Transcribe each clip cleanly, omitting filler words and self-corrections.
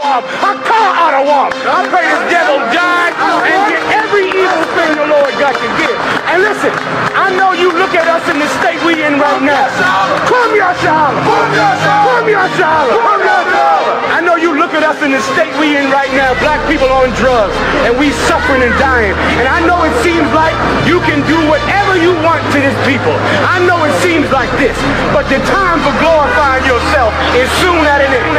I call out a woman. I pray this devil die and get every evil thing the Lord got to give. And listen, I know you look at us in the state we in right now. Come here, Charlotte. Come here, Charlotte. I know you look at us in the state we in right now. Black people on drugs, and we suffering and dying. And I know it seems like you can do whatever you want to this people. I know it seems like this, but the time for glorifying yourself is soon at an end.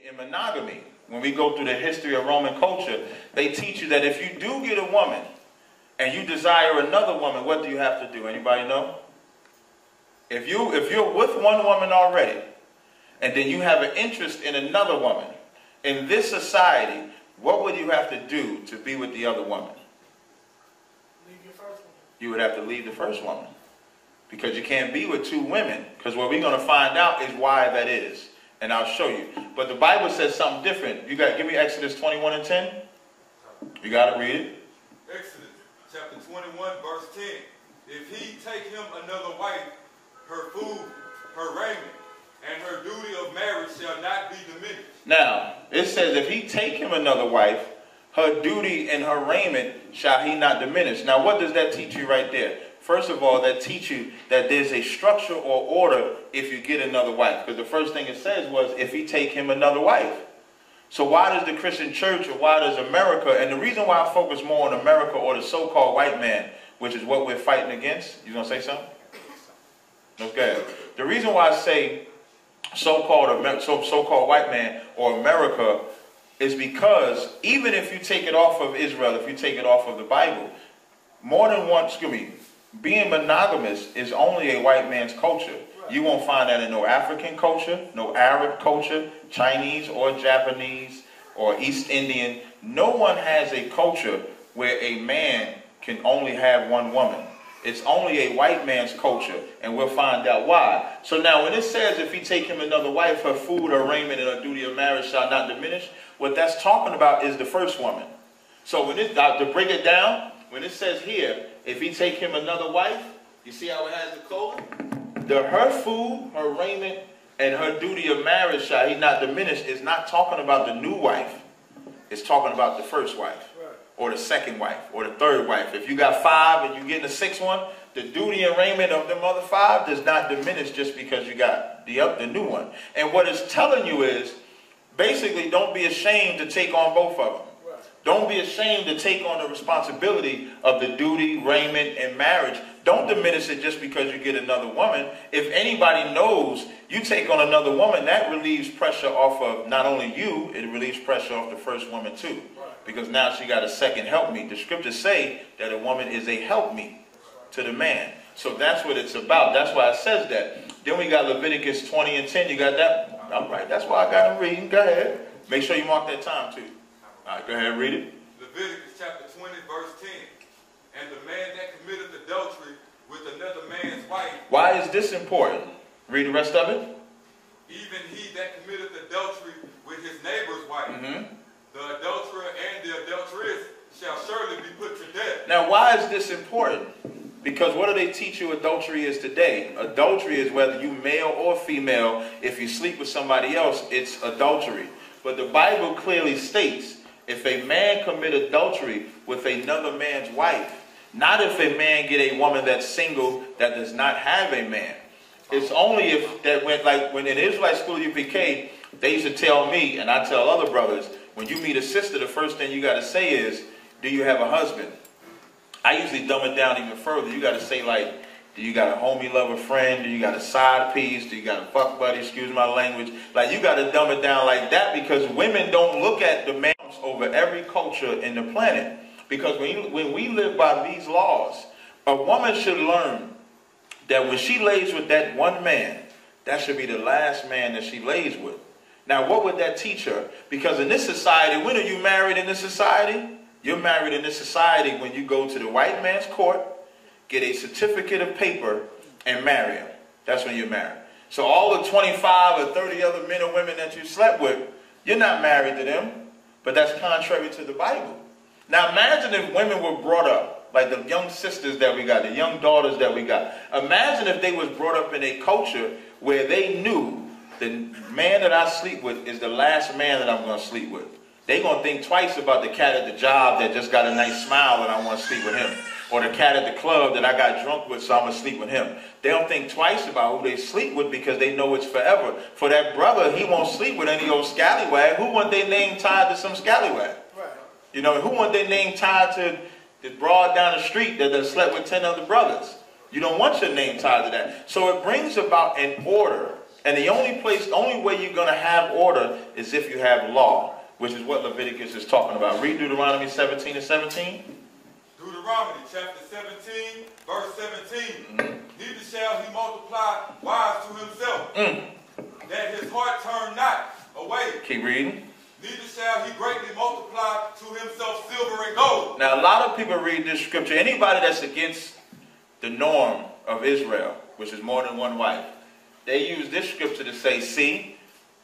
In monogamy, when we go through the history of Roman culture, they teach you that if you do get a woman and you desire another woman, what do you have to do? Anybody know? If you're with one woman already and then you have an interest in another woman, in this society, what would you have to do to be with the other woman? Leave your first one. You would have to leave the first woman, because you can't be with two women, because what we're going to find out is why that is. And I'll show you. But the Bible says something different. You got, give me Exodus 21 and 10. You got to read it. Exodus chapter 21 verse 10. If he take him another wife, her food, her raiment, and her duty of marriage shall not be diminished. Now, it says if he take him another wife, her duty and her raiment shall he not diminish. Now, what does that teach you right there? First of all, that teach you that there's a structure or order if you get another wife. Because the first thing it says was, if he take him another wife. So why does the Christian church, or why does America, and the reason why I focus more on America or the so-called white man, which is what we're fighting against. You gonna say something? Okay. The reason why I say so-called white man or America is because even if you take it off of Israel, if you take it off of the Bible, more than one, being monogamous is only a white man's culture. You won't find that in no African culture, no Arab culture, Chinese or Japanese or East Indian. No one has a culture where a man can only have one woman. It's only a white man's culture, and we'll find out why. So now when it says if he take him another wife, her food, her raiment, and her duty of marriage shall not diminish, what that's talking about is the first woman. So when to break it down, when it says here, if he take him another wife, you see how it has the clothing? Her food, her raiment, and her duty of marriage shall he not diminish is not talking about the new wife. It's talking about the first wife, or the second wife, or the third wife. If you got 5 and you getting the 6th one, the duty and raiment of them other 5 does not diminish just because you got the new one. And what it's telling you is, basically, don't be ashamed to take on both of them. Don't be ashamed to take on the responsibility of the duty, raiment, and marriage. Don't diminish it just because you get another woman. If anybody knows you take on another woman, that relieves pressure off of not only you, it relieves pressure off the first woman too. Because now she got a second helpmeet. The scriptures say that a woman is a helpmeet to the man. So that's what it's about. That's why it says that. Then we got Leviticus 20 and 10. You got that? All right, that's why I got them reading. Go ahead. Make sure you mark that time too. All right, go ahead and read it. Leviticus chapter 20, verse 10. And the man that committeth adultery with another man's wife. Why is this important? Read the rest of it. Even he that committeth adultery with his neighbor's wife. The adulterer and the adulteress shall surely be put to death. Now, why is this important? Because what do they teach you adultery is today? Adultery is whether you male or female. If you sleep with somebody else, it's adultery. But the Bible clearly states, if a man commit adultery with another man's wife, not if a man get a woman that's single that does not have a man. It's only if that when in Israelite school UPK, they used to tell me, and I tell other brothers, when you meet a sister, the first thing you got to say is, do you have a husband? I usually dumb it down even further. You got to say, like, do you got a homie, lover, friend? Do you got a side piece? Do you got a fuck buddy? Excuse my language. Like, you got to dumb it down like that, because women don't look at the man over every culture in the planet. Because when we live by these laws, a woman should learn that when she lays with that one man, that should be the last man that she lays with. Now, what would that teach her? Because in this society, when are you married in this society? You're married in this society when you go to the white man's court, get a certificate of paper, and marry him. That's when you're married. So all the 25 or 30 other men or women that you slept with, you're not married to them. But that's contrary to the Bible. Now imagine if women were brought up, like the young sisters that we got, the young daughters that we got. Imagine if they was brought up in a culture where they knew the man that I sleep with is the last man that I'm going to sleep with. They're going to think twice about the cat at the job that just got a nice smile and I want to sleep with him. Or the cat at the club that I got drunk with, so I'm going to sleep with him. They don't think twice about who they sleep with because they know it's forever. For that brother, he won't sleep with any old scallywag. Who want their name tied to some scallywag? Right. You know, who want their name tied to the broad down the street that slept with 10 other brothers? You don't want your name tied to that. So it brings about an order. And the only way you're going to have order is if you have law, which is what Leviticus is talking about. Read Deuteronomy 17 and 17. Deuteronomy chapter 17, verse 17. Neither shall he multiply wives to himself, that his heart turn not away. Keep reading. Neither shall he greatly multiply to himself silver and gold. Now a lot of people read this scripture. Anybody that's against the norm of Israel, which is more than one wife, they use this scripture to say, see,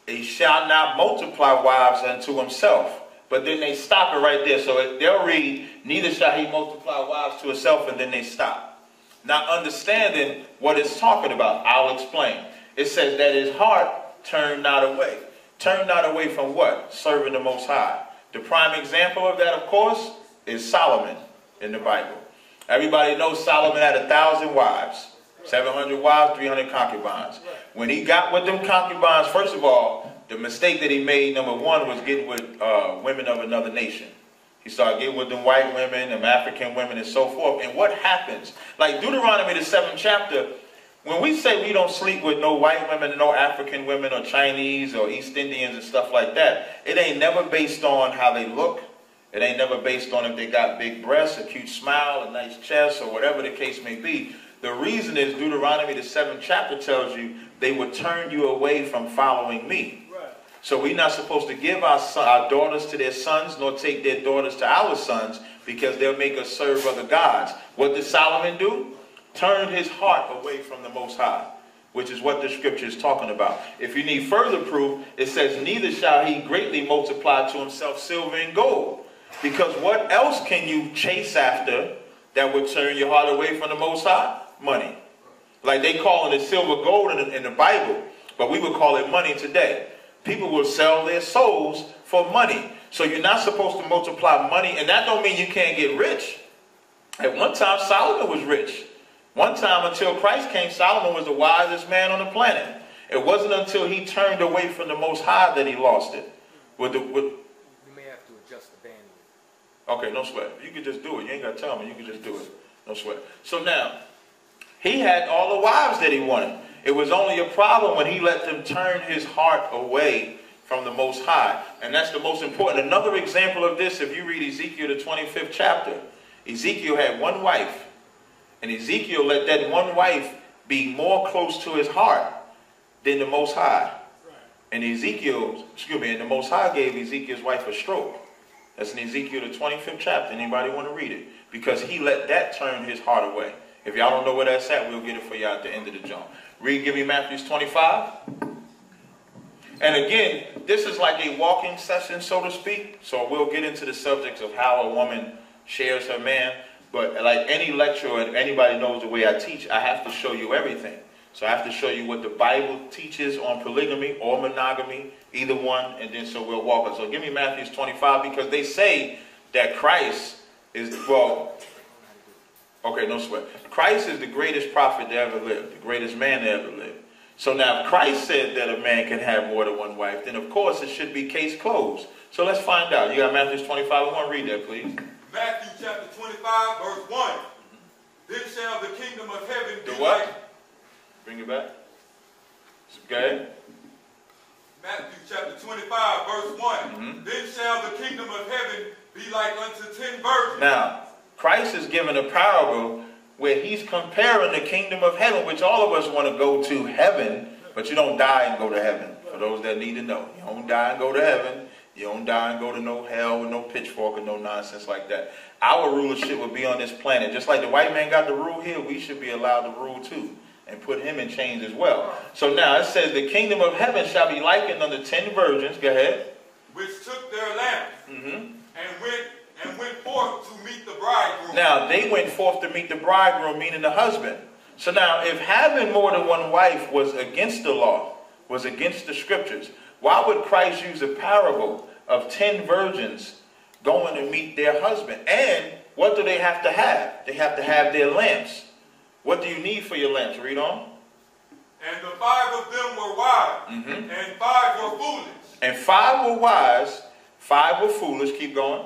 he shall not multiply wives unto himself. But then they stop it right there. So they'll read, neither shall he multiply wives to himself, and then they stop. Not understanding what it's talking about. I'll explain. It says that his heart turned not away. Turned not away from what? Serving the Most High. The prime example of that, of course, is Solomon in the Bible. Everybody knows Solomon had 1,000 wives. 700 wives, 300 concubines. When he got with them concubines, first of all, the mistake that he made, number one, was getting with women of another nation. He started getting with them white women, them African women, and so forth. And what happens? Like Deuteronomy, the 7th chapter, when we say we don't sleep with no white women, no African women, or Chinese, or East Indians, and stuff like that, it ain't never based on how they look. It ain't never based on if they got big breasts, a cute smile, a nice chest, or whatever the case may be. The reason is Deuteronomy, the 7th chapter, tells you they would turn you away from following me. So we're not supposed to give our daughters to their sons, nor take their daughters to our sons, because they'll make us serve other gods. What did Solomon do? Turned his heart away from the Most High, which is what the scripture is talking about. If you need further proof, it says, neither shall he greatly multiply to himself silver and gold. Because what else can you chase after that would turn your heart away from the Most High? Money. Like they call it silver gold in the Bible, but we would call it money today. People will sell their souls for money. So you're not supposed to multiply money. And that don't mean you can't get rich. At one time, Solomon was rich. One time, until Christ came, Solomon was the wisest man on the planet. It wasn't until he turned away from the Most High that he lost it. You may have to adjust the bandwidth. Okay, no sweat. You can just do it. You ain't got to tell me. You can just do it. No sweat. So now, he had all the wives that he wanted. It was only a problem when he let them turn his heart away from the Most High. And that's the most important. Another example of this, if you read Ezekiel, the 25th chapter, Ezekiel had one wife. And Ezekiel let that one wife be more close to his heart than the Most High. And and the Most High gave Ezekiel's wife a stroke. That's in Ezekiel, the 25th chapter. Anybody want to read it? Because he let that turn his heart away. If y'all don't know where that's at, we'll get it for y'all at the end of the jump. Give me Matthew 25. And again, this is like a walking session, so to speak. So we'll get into the subjects of how a woman shares her man. But like any lecture, and anybody knows the way I teach, I have to show you everything. So I have to show you what the Bible teaches on polygamy or monogamy, either one, and then so we'll walk it. So give me Matthew 25, because they say that Christ is, well, okay, no sweat. Christ is the greatest prophet that ever lived, the greatest man that ever lived. So now if Christ said that a man can have more than one wife, then of course it should be case closed. So let's find out. You got Matthew 25. I want to read that, please. Matthew chapter 25, verse 1. Then shall the kingdom of heaven be what? like... Bring it back. Okay. Matthew chapter 25, verse 1. Then shall the kingdom of heaven be like unto 10 virgins. Now, Christ is giving a parable where he's comparing the kingdom of heaven, which all of us want to go to heaven, but you don't die and go to heaven. For those that need to know, you don't die and go to heaven. You don't die and go to no hell with no pitchfork and no nonsense like that. Our rulership will be on this planet. Just like the white man got to rule here, we should be allowed to rule too. and put him in chains as well. So now it says the kingdom of heaven shall be likened unto 10 virgins. Go ahead. Which took their lamps and went forth to meet the bridegroom. Now they went forth to meet the bridegroom, meaning the husband. So now if having more than one wife was against the law, was against the scriptures, why would Christ use a parable of 10 virgins going to meet their husband? And what do they have to have? They have to have their lamps. What do you need for your lamps? Read on. And the 5 of them were wise, and 5 were foolish. And 5 were wise, 5 were foolish. Keep going.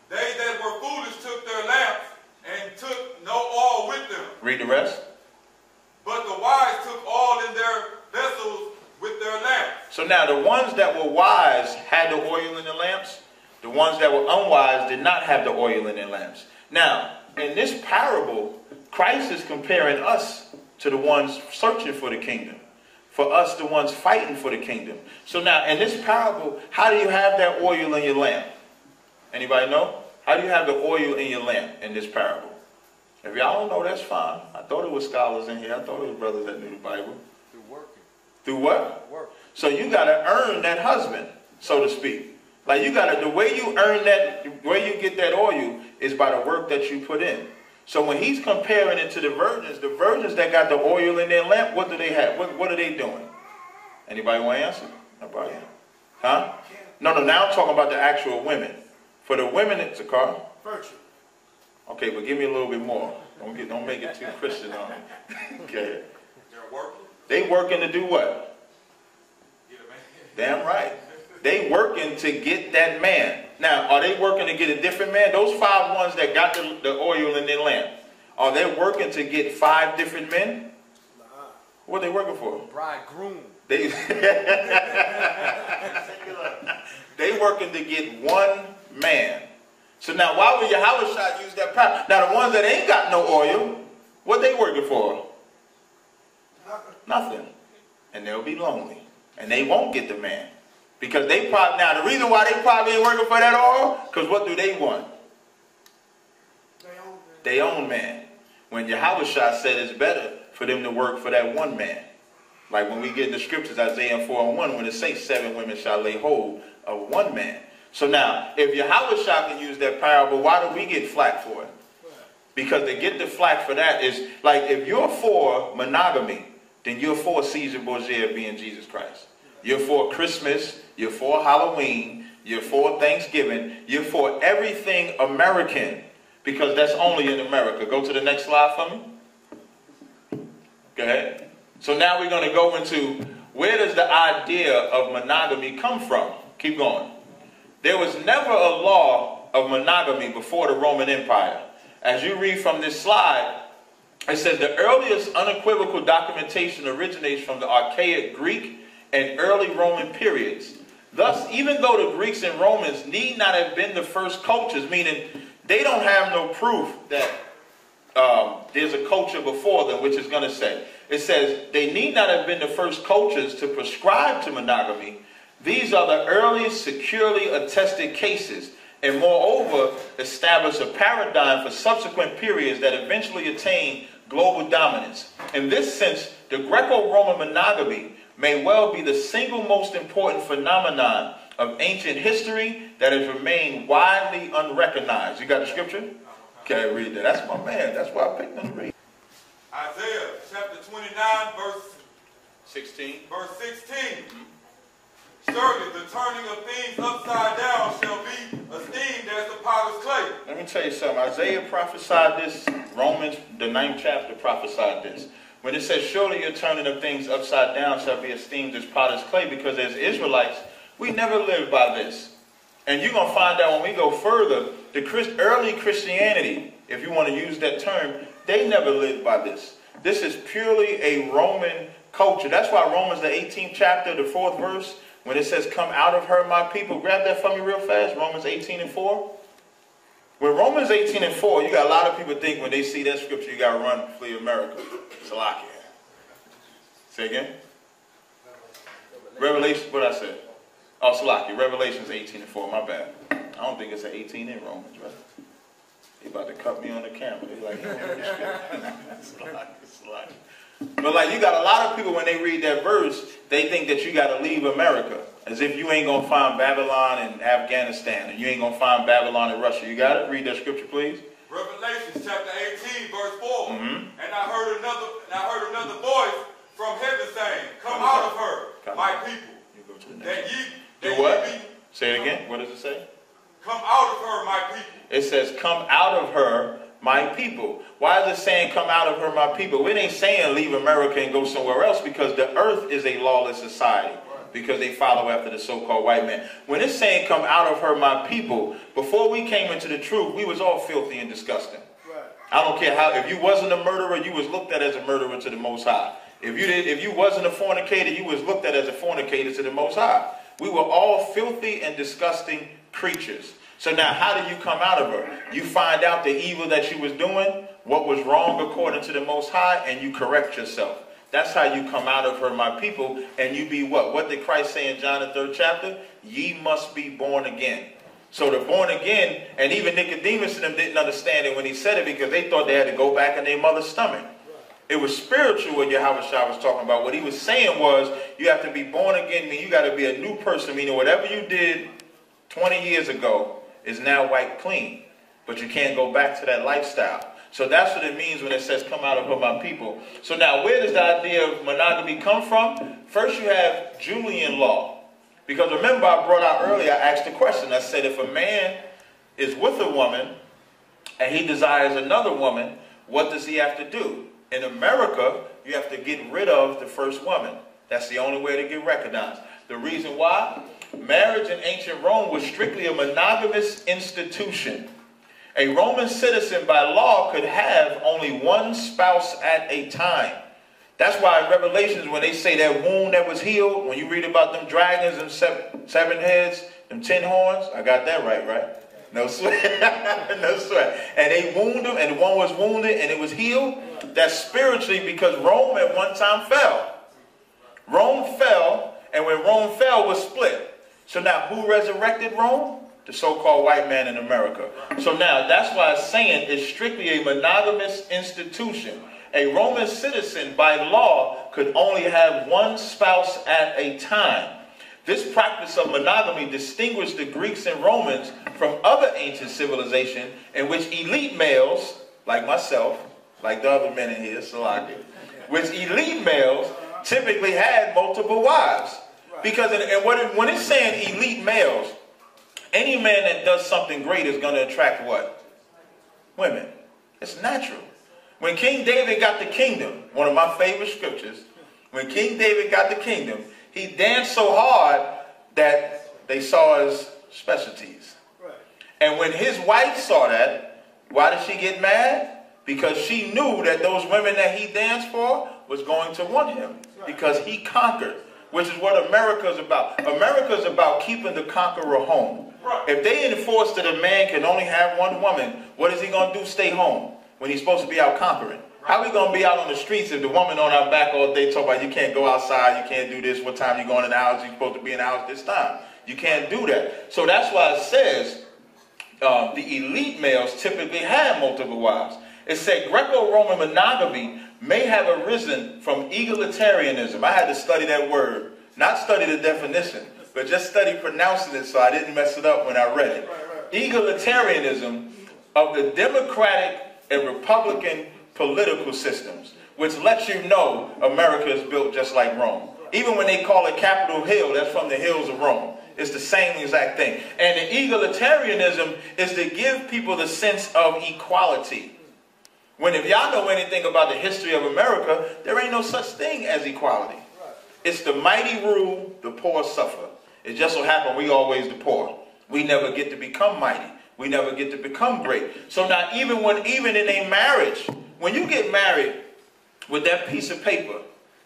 They that were foolish took their lamps and took no oil with them. Read the rest. But the wise took oil in their vessels with their lamps. So now the ones that were wise had the oil in their lamps. The ones that were unwise did not have the oil in their lamps. Now, in this parable, Christ is comparing us to the ones searching for the kingdom. For us, the ones fighting for the kingdom. So now, in this parable, how do you have that oil in your lamp? Anybody know? How do you have the oil in your lamp in this parable? If y'all don't know, that's fine. I thought it was scholars in here. I thought it was brothers that knew the Bible. Through working. Through what? Work. So you got to earn that husband, so to speak. Like you got to, the way you earn that, the way you get that oil is by the work that you put in. So when he's comparing it to the virgins that got the oil in their lamp, what do they have? What are they doing? Anybody want to answer? Nobody? Huh? No, now I'm talking about the actual women. For the women, it's a car. Virtue. Okay, but give me a little bit more. Don't make it too Christian on me. Okay. They're working. They working to do what? Get a man. Damn right. They working to get that man. Now, are they working to get a different man? Those 5 ones that got the oil in their lamp, are they working to get 5 different men? What are they working for? Bridegroom. They working to get one man. So now why would Yahushua use that power? Now the ones that ain't got no oil, what they working for? Nothing. And they'll be lonely. And they won't get the man. Because they probably, now the reason why they probably ain't working for that oil, because what do they want? They own man. When Yahushua said it's better for them to work for that one man. Like when we get in the scriptures, Isaiah 4:1, when it says 7 women shall lay hold of one man. So now, if Yahushua can use that parable, why do we get flack for it? Because they get the flack for that is, like, if you're for monogamy, then you're for Caesar Borgia being Jesus Christ. You're for Christmas, you're for Halloween, you're for Thanksgiving, you're for everything American, because that's only in America. Go to the next slide for me. Go ahead. So now we're going to go into, where does the idea of monogamy come from? Keep going. There was never a law of monogamy before the Roman Empire. As you read from this slide, it says the earliest unequivocal documentation originates from the archaic Greek and early Roman periods. Thus, even though the Greeks and Romans need not have been the first cultures, meaning they don't have no proof that there's a culture before them, which is going to say, it says they need not have been the first cultures to prescribe to monogamy. These are the earliest securely attested cases, and moreover, establish a paradigm for subsequent periods that eventually attain global dominance. In this sense, the Greco-Roman monogamy may well be the single most important phenomenon of ancient history that has remained widely unrecognized. You got the scripture? Okay, read that. That's my man. That's why I picked them to read. Isaiah chapter 29, verse 16. Verse 16. Surely the turning of things upside down shall be esteemed as the potter's clay. Let me tell you something. Isaiah prophesied this. Romans, the 9th chapter, prophesied this. When it says, surely your turning of things upside down shall be esteemed as potter's clay, because as Israelites, we never lived by this. And you're going to find out when we go further, the early Christianity, if you want to use that term, they never lived by this. This is purely a Roman culture. That's why Romans, the 18th chapter, the 4th verse, when it says, come out of her, my people, grab that for me real fast, Romans 18:4. When Romans 18:4, you got a lot of people think when they see that scripture, you got to run, flee America. Salakia. Say again? Revelation, what I said? Oh, Salakia. Revelations 18:4, my bad. I don't think it's an 18 in Romans, right? He about to cut me on the camera. They like, it's a lot. But like, you got a lot of people when they read that verse, they think that you got to leave America, as if you ain't gonna find Babylon in Afghanistan, and you ain't gonna find Babylon in Russia. You got it? Read that scripture, please. Revelation chapter 18, verse 4. And I heard another voice from heaven saying, "Come out of her, my people, that ye do what? Say it again. What does it say? Come out of her, my people." It says, "Come out of her, my people." Why is it saying, "Come out of her, my people"? It ain't saying leave America and go somewhere else, because the earth is a lawless society, because they follow after the so-called white man. When it's saying, "Come out of her, my people," before we came into the truth, we was all filthy and disgusting. I don't care how, if you wasn't a murderer, you was looked at as a murderer to the Most High. If you wasn't a fornicator, you was looked at as a fornicator to the Most High. We were all filthy and disgusting creatures. So now, how do you come out of her? You find out the evil that you was doing, what was wrong according to the Most High, and you correct yourself. That's how you come out of her, my people, and you be what? What did Christ say in John the 3rd chapter? Ye must be born again. So the born again, and even Nicodemus and them didn't understand it when he said it, because they thought they had to go back in their mother's stomach. It was spiritual what Yahweh Shah was talking about. What he was saying was, you have to be born again, meaning you got to be a new person, meaning whatever you did 20 years ago is now wiped clean. But you can't go back to that lifestyle. So that's what it means when it says, "Come out of her, my people." So now, where does the idea of monogamy come from? First, you have Julian law. Because remember, I brought out earlier, I asked the question. I said, if a man is with a woman and he desires another woman, what does he have to do? In America, you have to get rid of the first woman. That's the only way to get recognized. The reason why? Marriage in ancient Rome was strictly a monogamous institution. A Roman citizen by law could have only one spouse at a time. That's why in Revelations, when they say that wound that was healed, when you read about them dragons and seven heads, them 10 horns, I got that right? No sweat. No sweat. And they wounded him, and one was wounded and it was healed. That's spiritually, because Rome at one time fell. Rome fell, and when Rome fell, was split. So now, who resurrected Rome? The so-called white man in America. So now, that's why it's saying it's strictly a monogamous institution. A Roman citizen, by law, could only have one spouse at a time. This practice of monogamy distinguished the Greeks and Romans from other ancient civilizations in which elite males, like myself, like the other men in here, Salaki, which elite males typically had multiple wives. Because when it's saying elite males, any man that does something great is going to attract what? Women. It's natural. When King David got the kingdom, one of my favorite scriptures, when King David got the kingdom, he danced so hard that they saw his specialties. Right. And when his wife saw that, why did she get mad? Because she knew that those women that he danced for was going to want him. Right. Because he conquered, which is what America is about. America is about keeping the conqueror home. Right. If they enforce that a man can only have one woman, what is he going to do? Stay home when he's supposed to be out conquering. How are we going to be out on the streets if the woman on our back all day talking about you can't go outside, you can't do this, what time you going in the house, you're supposed to be in the house this time. You can't do that. So that's why it says the elite males typically have multiple wives. It said Greco-Roman monogamy may have arisen from egalitarianism. I had to study that word, not study the definition, but just study pronouncing it so I didn't mess it up when I read it. Egalitarianism of the Democratic and Republican political systems, which lets you know America is built just like Rome. Even when they call it Capitol Hill, that's from the hills of Rome. It's the same exact thing. And the egalitarianism is to give people the sense of equality. When if y'all know anything about the history of America, there ain't no such thing as equality. It's the mighty rule, the poor suffer. It just so happened we always the poor. We never get to become mighty. We never get to become great. So now even in a marriage, when you get married with that piece of paper,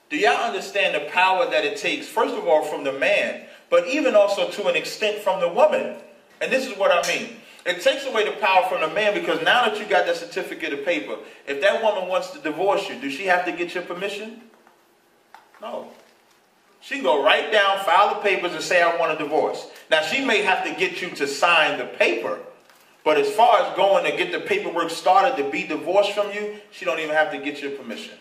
do y'all understand the power that it takes, first of all, from the man, but even also to an extent from the woman? And this is what I mean. It takes away the power from the man, because now that you got that certificate of paper, if that woman wants to divorce you, does she have to get your permission? No. She can go right down, file the papers, and say, I want a divorce. Now, she may have to get you to sign the paper, But as far as going to get the paperwork started to be divorced from you, she don't even have to get your permission.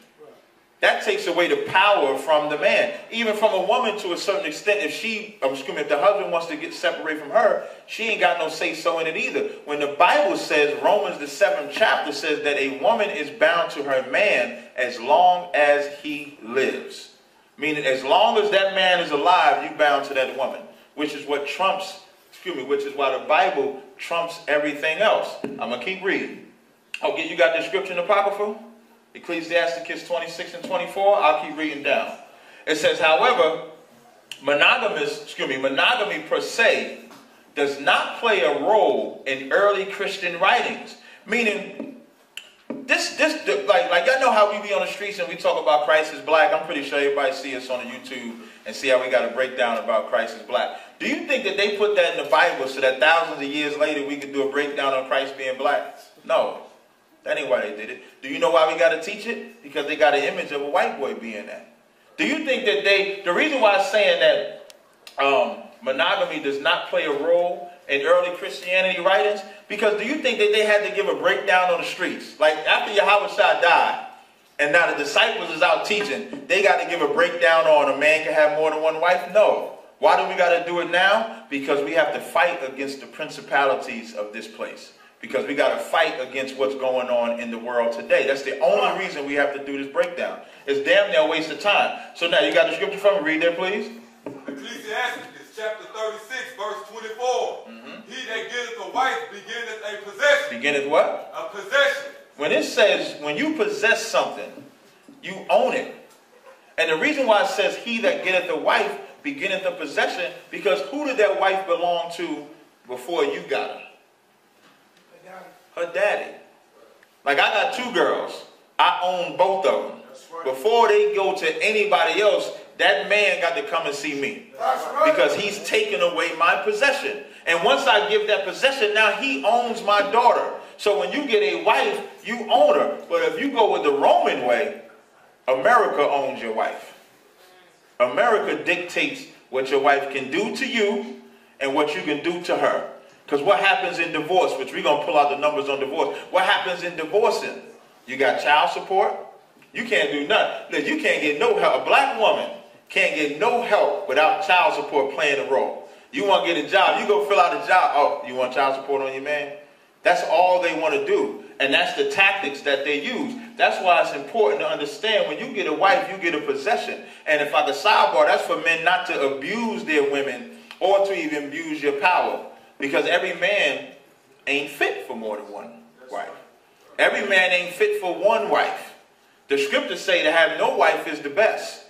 That takes away the power from the man. Even from a woman to a certain extent, if if the husband wants to get separated from her, she ain't got no say-so in it either. When the Bible says, Romans the 7th chapter says that a woman is bound to her man as long as he lives. Meaning as long as that man is alive, you bound to that woman. Which is what trumps, which is why the Bible trumps everything else. I'm going to keep reading. Okay, you got the scripture in the Apocrypha? Ecclesiasticus 26 and 24. I'll keep reading down. It says, however, monogamy per se does not play a role in early Christian writings. Meaning, like y'all know how we be on the streets and we talk about Christ is black. I'm pretty sure everybody see us on the YouTube and see how we got a breakdown about Christ is black. Do you think that they put that in the Bible so that thousands of years later we could do a breakdown on Christ being black? No. That ain't why they did it. Do you know why we got to teach it? Because they got an image of a white boy being that. Do you think that the reason why I'm saying that monogamy does not play a role in early Christianity writings? Because do you think that they had to give a breakdown on the streets? Like after Yahweh died, and now the disciples is out teaching, they got to give a breakdown on a man can have more than one wife? No. Why do we got to do it now? Because we have to fight against the principalities of this place. Because we got to fight against what's going on in the world today. That's the only reason we have to do this breakdown. It's damn near a waste of time. So now you got the scripture from me. Read there, please. Ecclesiasticus chapter 36, verse 24. He that getteth a wife beginneth a possession. Beginneth what? A possession. When it says, when you possess something, you own it. And the reason why it says, he that getteth a wife beginneth a possession, because who did that wife belong to before you got her? Her daddy. Like I got two girls. I own both of them. Right. Before they go to anybody else, that man got to come and see me. Right. Because he's taken away my possession. And once I give that possession, now he owns my daughter. So when you get a wife, you own her. But if you go with the Roman way, America owns your wife. America dictates what your wife can do to you and what you can do to her. Because what happens in divorce, which we're going to pull out the numbers on divorce, what happens in divorcing? You got child support. You can't do nothing. You can't get no help. A black woman can't get no help without child support playing a role. You want to get a job, you go fill out a job. Oh, you want child support on your man? That's all they want to do. And that's the tactics that they use. That's why it's important to understand when you get a wife, you get a possession. And if I could sidebar, that's for men not to abuse their women or to even abuse your power. Because every man ain't fit for more than one wife. Every man ain't fit for one wife. The scriptures say to have no wife is the best.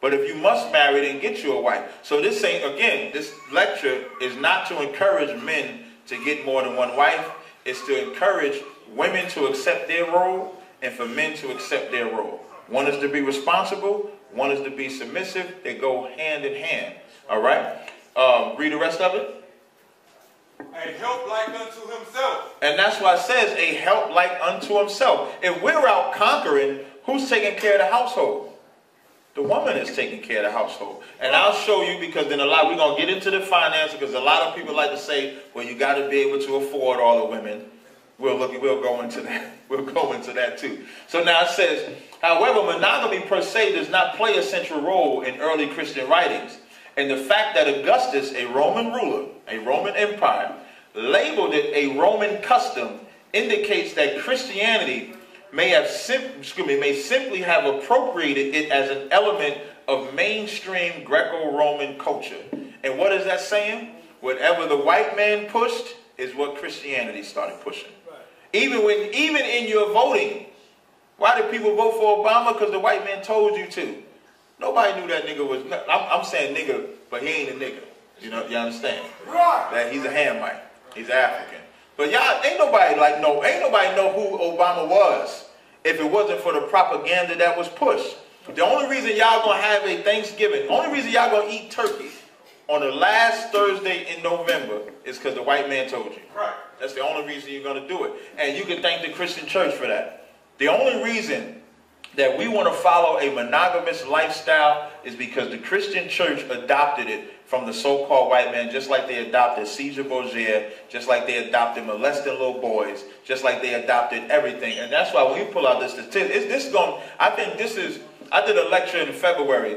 But if you must marry, then get you a wife. So this ain't, again, this lecture is not to encourage men to get more than one wife. It's to encourage women to accept their role and for men to accept their role. One is to be responsible. One is to be submissive. They go hand in hand. All right? Read the rest of it. A help like unto himself. And that's why it says a help like unto himself. If we're out conquering, who's taking care of the household? The woman is taking care of the household. And I'll show you, because then we're going to get into the finance, because a lot of people like to say, well, you got to be able to afford all the women. We'll go into that. We'll go into that too. So now it says, however, monogamy per se does not play a central role in early Christian writings. And the fact that Augustus, a Roman ruler, a Roman empire, labeled it a Roman custom indicates that Christianity may simply have appropriated it as an element of mainstream Greco-Roman culture. And what is that saying? Whatever the white man pushed is what Christianity started pushing. Right. Even in your voting, why did people vote for Obama? Because the white man told you to. Nobody knew that nigga was. I'm saying nigga, but he ain't a nigga. You know, you understand? Right. That he's a Hamite. He's African. But y'all ain't nobody know who Obama was if it wasn't for the propaganda that was pushed. The only reason y'all gonna have a Thanksgiving, only reason y'all gonna eat turkey on the last Thursday in November is because the white man told you. Right. That's the only reason you're gonna do it. And you can thank the Christian church for that. The only reason that we want to follow a monogamous lifestyle is because the Christian church adopted it from the so-called white man, just like they adopted Caesar Borgia, just like they adopted molesting little boys, just like they adopted everything. And that's why when you pull out this statistics, I did a lecture in February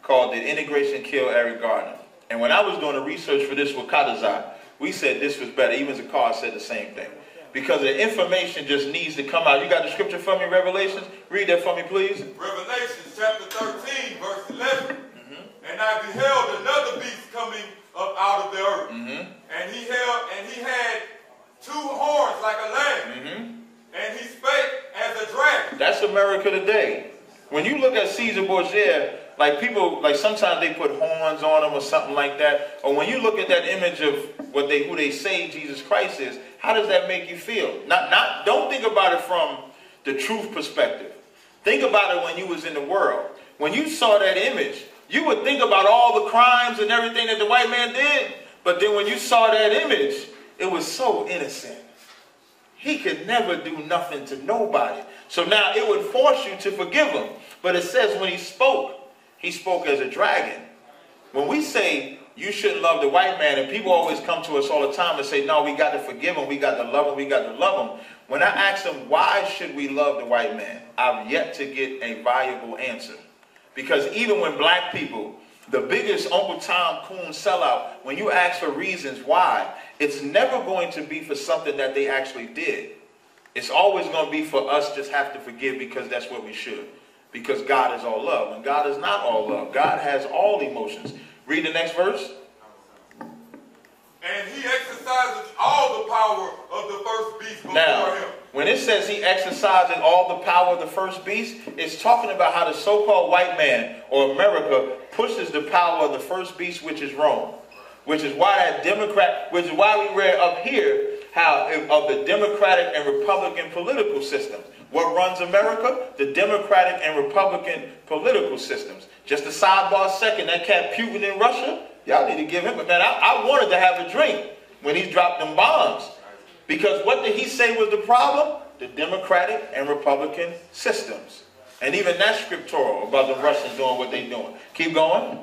called Did Integration Kill Eric Gardner? And when I was doing the research for this with Tazaryach, we said this was better. Even Zakar said the same thing. Because the information just needs to come out. You got the scripture for me, Revelations? Read that for me, please. Revelations chapter 13, verse 11. And I beheld another beast coming up out of the earth. And he had two horns like a lamb. And he spake as a dragon. That's America today. When you look at Caesar Borgia, like people, like sometimes they put horns on them or something like that. Or when you look at that image of who they say Jesus Christ is, how does that make you feel? Don't think about it from the truth perspective. Think about it when you was in the world. When you saw that image, you would think about all the crimes and everything that the white man did. But then when you saw that image, it was so innocent. He could never do nothing to nobody. So now it would force you to forgive him. But it says when he spoke as a dragon. When we say you shouldn't love the white man, and people always come to us all the time and say, no, we got to forgive him, we got to love him, we got to love him. When I ask them, why should we love the white man? I've yet to get a viable answer. Because even when black people, the biggest Uncle Tom Coon sellout, when you ask for reasons why, it's never going to be for something that they actually did. It's always going to be for us just have to forgive because that's what we should. Because God is all love. And God is not all love. God has all emotions. Read the next verse. And he exercises all the power of the first beast before him. When it says he exercises all the power of the first beast, it's talking about how the so-called white man or America pushes the power of the first beast, which is Rome. Which is why which is why we read up here how of the Democratic and Republican political systems. What runs America? The Democratic and Republican political systems. Just a sidebar second, that cat Putin in Russia, y'all need to give him a man. I wanted to have a drink when he dropped them bombs. Because what did he say was the problem? The Democratic and Republican systems. And even that's scriptural about the Russians doing what they're doing. Keep going.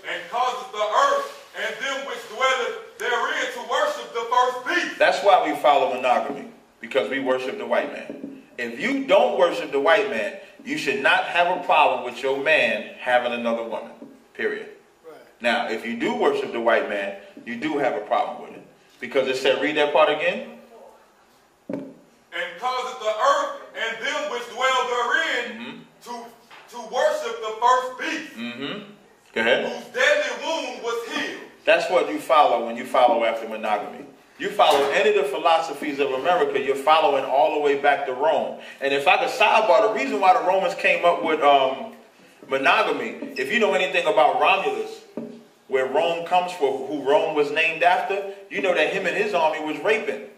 And causes the earth and them which dwelleth therein to worship the first beast. That's why we follow monogamy. Because we worship the white man. If you don't worship the white man, you should not have a problem with your man having another woman. Period. Right. Now, if you do worship the white man, you do have a problem with it. Because it said, read that part again. And causeth the earth and them which dwell therein to worship the first beast. Go ahead. Whose deadly wound was healed. That's what you follow when you follow after monogamy. You follow any of the philosophies of America, you're following all the way back to Rome. And if I could sidebar, the reason why the Romans came up with monogamy, if you know anything about Romulus, where Rome comes from, who Rome was named after, you know that him and his army was raping.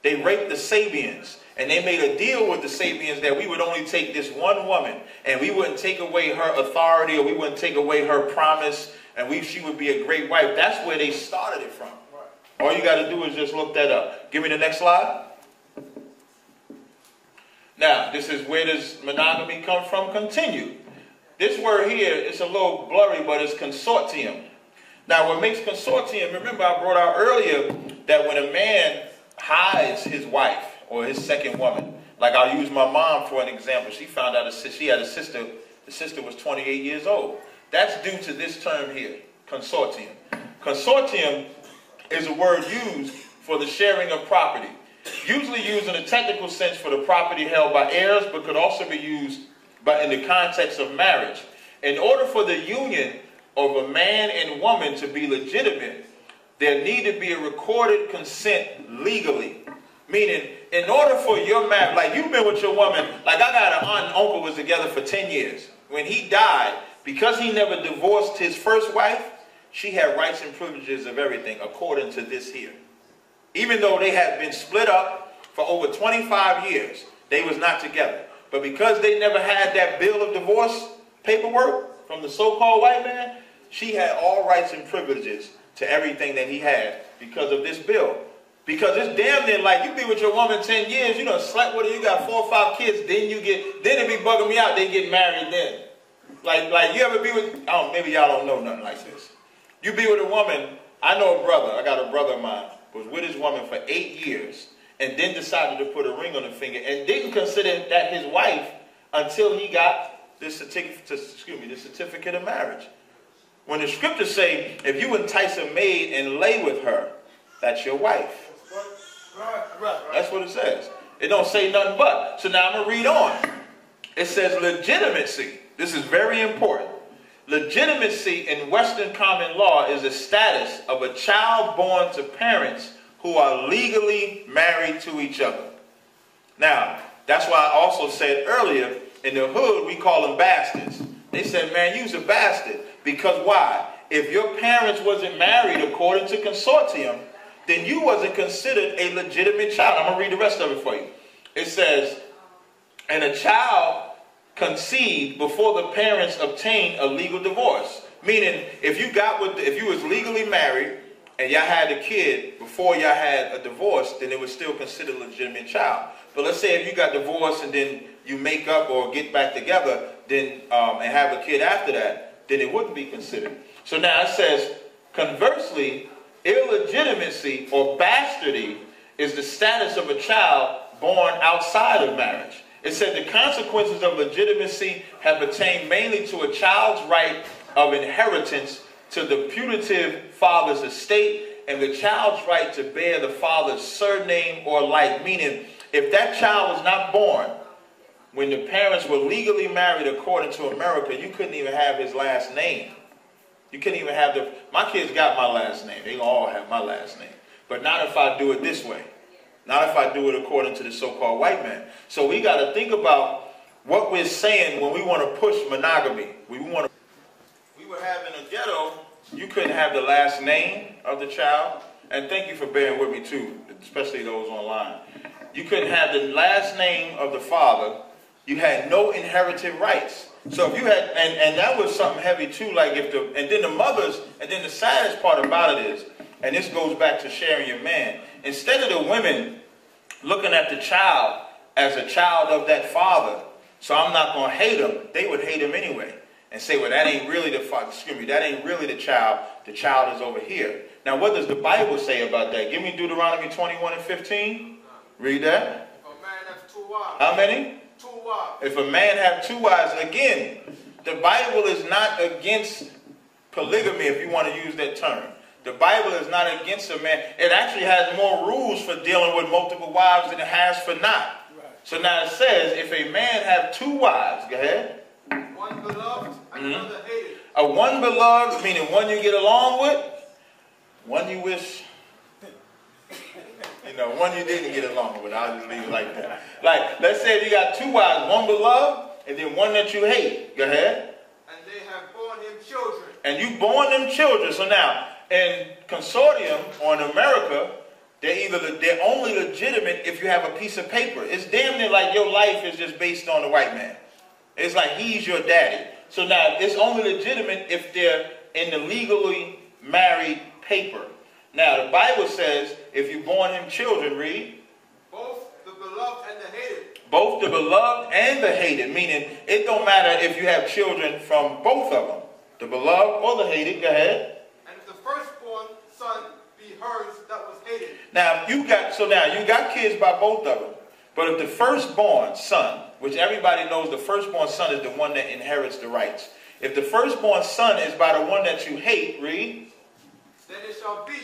They raped the Sabians. And they made a deal with the Sabians that we would only take this one woman, and we wouldn't take away her authority, or we wouldn't take away her promise, and she would be a great wife. That's where they started it from. All you got to do is just look that up. Give me the next slide. Now, this is where does monogamy come from? Continue. This word here is a little blurry, but it's consortium. Now, what makes consortium, remember I brought out earlier that when a man hides his wife or his second woman, like I'll use my mom for an example. She found out she had a sister. The sister was 28 years old. That's due to this term here, consortium. Consortium is a word used for the sharing of property. Usually used in a technical sense for the property held by heirs, but could also be used in the context of marriage. In order for the union of a man and woman to be legitimate, there need to be a recorded consent legally. Meaning, in order for your marriage, like you've been with your woman, like I got an aunt and uncle was together for 10 years. When he died, because he never divorced his first wife, she had rights and privileges of everything according to this here. Even though they had been split up for over 25 years, they was not together. But because they never had that bill of divorce paperwork from the so-called white man, she had all rights and privileges to everything that he had because of this bill. Because it's damn near like you be with your woman 10 years, you done slept with her, you got 4 or 5 kids, then it be bugging me out, they get married then. Like you ever be with, oh, maybe y'all don't know nothing like this. You be with a woman, I know a brother, I got a brother of mine, was with his woman for 8 years, and then decided to put a ring on her finger, and didn't consider that his wife until he got the certificate of marriage. When the scriptures say, if you entice a maid and lay with her, that's your wife. That's what it says. It don't say nothing but. So now I'm going to read on. It says legitimacy. This is very important. Legitimacy in Western common law is the status of a child born to parents who are legally married to each other. Now, that's why I also said earlier, in the hood, we call them bastards. They said, man, you's a bastard. Because why? If your parents wasn't married according to consortium, then you wasn't considered a legitimate child. I'm going to read the rest of it for you. It says, and a child conceived before the parents obtained a legal divorce. Meaning, if you was legally married and y'all had a kid before y'all had a divorce, then it was still considered a legitimate child. But let's say if you got divorced and then you make up or get back together, then and have a kid after that, then it wouldn't be considered. So now it says, conversely, illegitimacy or bastardy is the status of a child born outside of marriage. It said the consequences of legitimacy have pertained mainly to a child's right of inheritance to the putative father's estate and the child's right to bear the father's surname or like. Meaning, if that child was not born when the parents were legally married according to America, you couldn't even have his last name. You couldn't even have my kids got my last name. They all have my last name. But not if I do it this way. Not if I do it according to the so-called white man. So we got to think about what we're saying when we want to push monogamy. We were having a ghetto, you couldn't have the last name of the child. And thank you for bearing with me too, especially those online. You couldn't have the last name of the father. You had no inherited rights. So if you had, and that was something heavy too, like and then the mothers, and then the saddest part about it is, and this goes back to sharing your man, instead of the women looking at the child as a child of that father, so I'm not going to hate him, they would hate him anyway. And say, well, that ain't really the father, that ain't really the child is over here. Now what does the Bible say about that? Give me Deuteronomy 21 and 15. Read that. If a man has 2 wives. How many? 2 wives. If a man have 2 wives, again, the Bible is not against polygamy, if you want to use that term. The Bible is not against a man. It actually has more rules for dealing with multiple wives than it has for not. Right. So now it says, if a man have 2 wives, go ahead. One beloved and another hated. A one beloved, meaning one you get along with, one you wish, one you didn't get along with. I'll just leave it like that. Like, let's say if you got 2 wives, one beloved, and then one that you hate. Go ahead. And they have borne him children. And you born them children. So now, in consortium or in America, they're only legitimate if you have a piece of paper. It's damn near like your life is just based on the white man. It's like he's your daddy. So now it's only legitimate if they're in the legally married paper. Now the Bible says if you born him children, read. Both the beloved and the hated. Both the beloved and the hated. Meaning it don't matter if you have children from both of them. The beloved or the hated. Go ahead. And if the firstborn son be hers that was hated. Now you got kids by both of them. But if the firstborn son, which everybody knows the firstborn son is the one that inherits the rights. If the firstborn son is by the one that you hate, read. Then it shall be,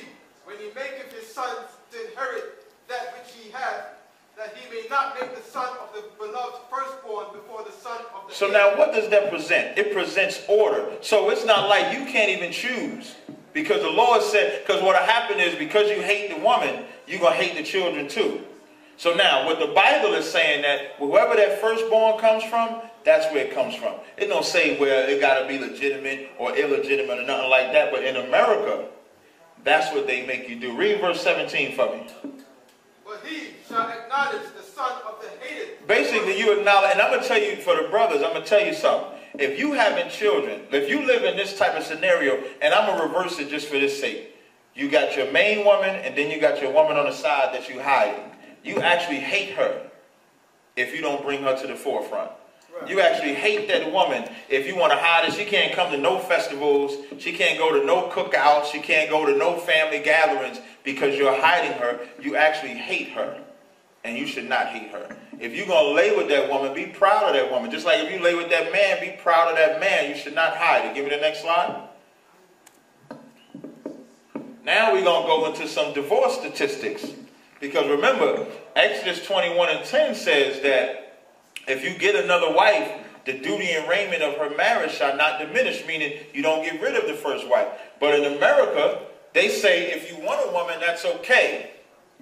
when he maketh his sons to inherit that which he hath, that he may not make the son of the beloved firstborn before the son of the So now what does that present? It presents order. So it's not like you can't even choose. Because the Lord said, because what will happen is because you hate the woman, you're going to hate the children too. So now, what the Bible is saying that whoever that firstborn comes from, that's where it comes from. It don't say where it got to be legitimate or illegitimate or nothing like that. But in America, that's what they make you do. Read verse 17 for me. But he shall acknowledge the son of the hated. Basically, you acknowledge, and I'm going to tell you, for the brothers, I'm going to tell you something. If you having children, if you live in this type of scenario, and I'm going to reverse it just for this sake. You got your main woman, and then you got your woman on the side that you hide. You actually hate her if you don't bring her to the forefront. You actually hate that woman if you want to hide her. She can't come to no festivals. She can't go to no cookouts. She can't go to no family gatherings because you're hiding her. You actually hate her, and you should not hate her. If you're going to lay with that woman, be proud of that woman. Just like if you lay with that man, be proud of that man. You should not hide it. Give me the next slide. Now we're going to go into some divorce statistics. Because remember, Exodus 21:10 says that if you get another wife, the duty and raiment of her marriage shall not diminish, meaning you don't get rid of the first wife. But in America, they say if you want a woman, that's okay.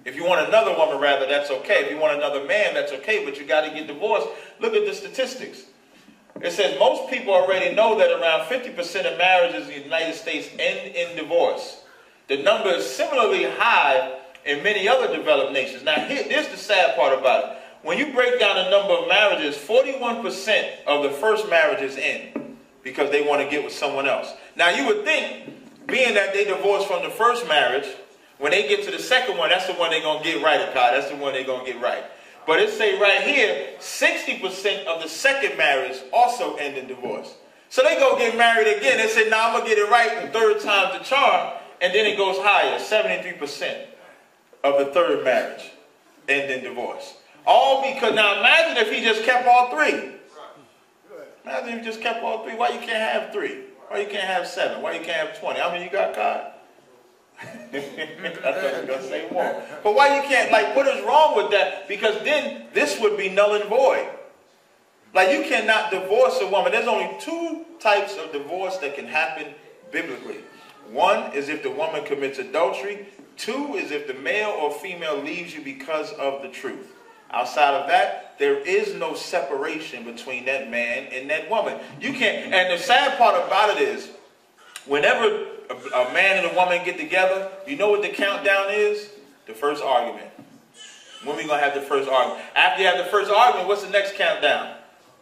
If you want another woman, rather, that's okay. If you want another man, that's okay, but you got to get divorced. Look at the statistics. It says most people already know that around 50% of marriages in the United States end in divorce. The number is similarly high in many other developed nations. Now, here's the sad part about it. When you break down the number of marriages, 41% of the first marriages end because they want to get with someone else. Now, you would think, being that they divorced from the first marriage, when they get to the second one, that's the one they're going to get right, Akad. That's the one they're going to get right. But it say right here, 60% of the second marriage also end in divorce. So they go get married again. They say, nah, I'm going to get it right, the third time's the charm. And then it goes higher, 73% of the third marriage end in divorce. All because, now imagine if he just kept all three. Imagine if he just kept all three. Why you can't have 3? Why you can't have 7? Why you can't have 20? How many you got, Cod? I thought you were going to say more. But why you can't, like, what is wrong with that? Because then this would be null and void. Like, you cannot divorce a woman. There's only 2 types of divorce that can happen biblically. One is if the woman commits adultery. 2 is if the male or female leaves you because of the truth. Outside of that, there is no separation between that man and that woman. You can't, and the sad part about it is, whenever a man and a woman get together, you know what the countdown is? The first argument. When are we going to have the first argument? After you have the first argument, what's the next countdown?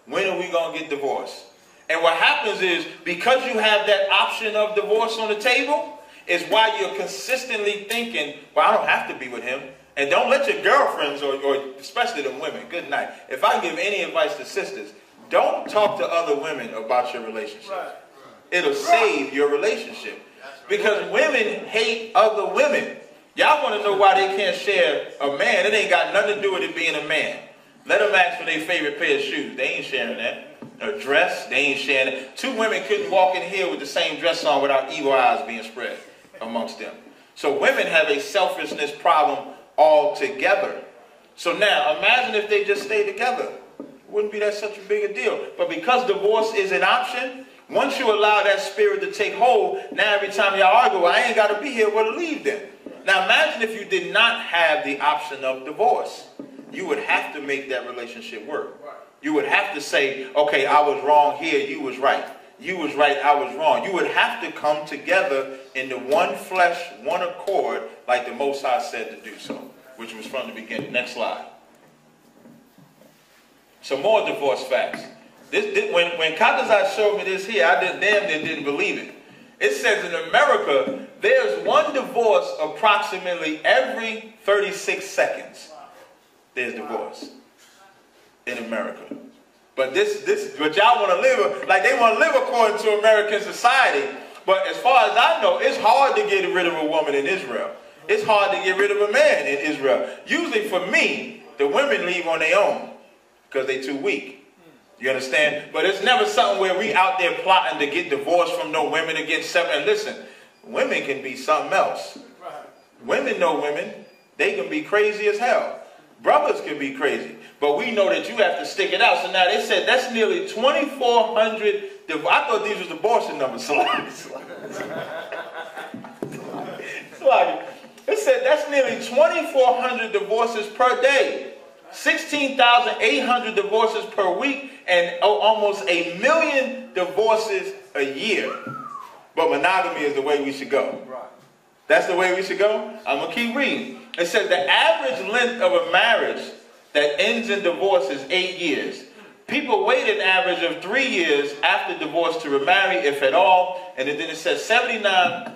When are we going to get divorced? And what happens is, because you have that option of divorce on the table, is why you're consistently thinking, well, I don't have to be with him. And don't let your girlfriends, or especially them women, good night. If I give any advice to sisters, don't talk to other women about your relationship. It'll save your relationship. Because women hate other women. Y'all want to know why they can't share a man? It ain't got nothing to do with it being a man. Let them ask for their favorite pair of shoes. They ain't sharing that. A dress, they ain't sharing it. 2 women couldn't walk in here with the same dress on without evil eyes being spread amongst them. So women have a selfishness problem altogether. So now, imagine if they just stayed together. It wouldn't be that such a big a deal. But because divorce is an option, once you allow that spirit to take hold, now every time y'all argue, well, I ain't got to be here, well, to leave then. Now imagine if you did not have the option of divorce. You would have to make that relationship work. You would have to say, okay, I was wrong here, you was right. You was right, I was wrong. You would have to come together in the one flesh, one accord, like the Most High said to do so, which was from the beginning. Next slide. Some more divorce facts. When Tazaryach showed me this here, I damn near didn't believe it. It says in America, there's one divorce approximately every 36 seconds. There's divorce in America. But but y'all want to live, like they want to live according to American society. But as far as I know, it's hard to get rid of a woman in Israel. It's hard to get rid of a man in Israel. Usually for me, the women leave on their own because they're too weak. You understand? But it's never something where we out there plotting to get divorced from no women to get separate. And listen, women can be something else. Women know women. They can be crazy as hell. Brothers can be crazy. But we know that you have to stick it out. So now they said that's nearly 2,400. I thought these was abortion numbers. It said that's nearly 2,400 divorces per day. 16,800 divorces per week. And almost 1 million divorces a year. But monogamy is the way we should go. That's the way we should go? I'm going to keep reading. It says the average length of a marriage that ends in divorce is 8 years. People wait an average of 3 years after divorce to remarry, if at all. And then it says 79%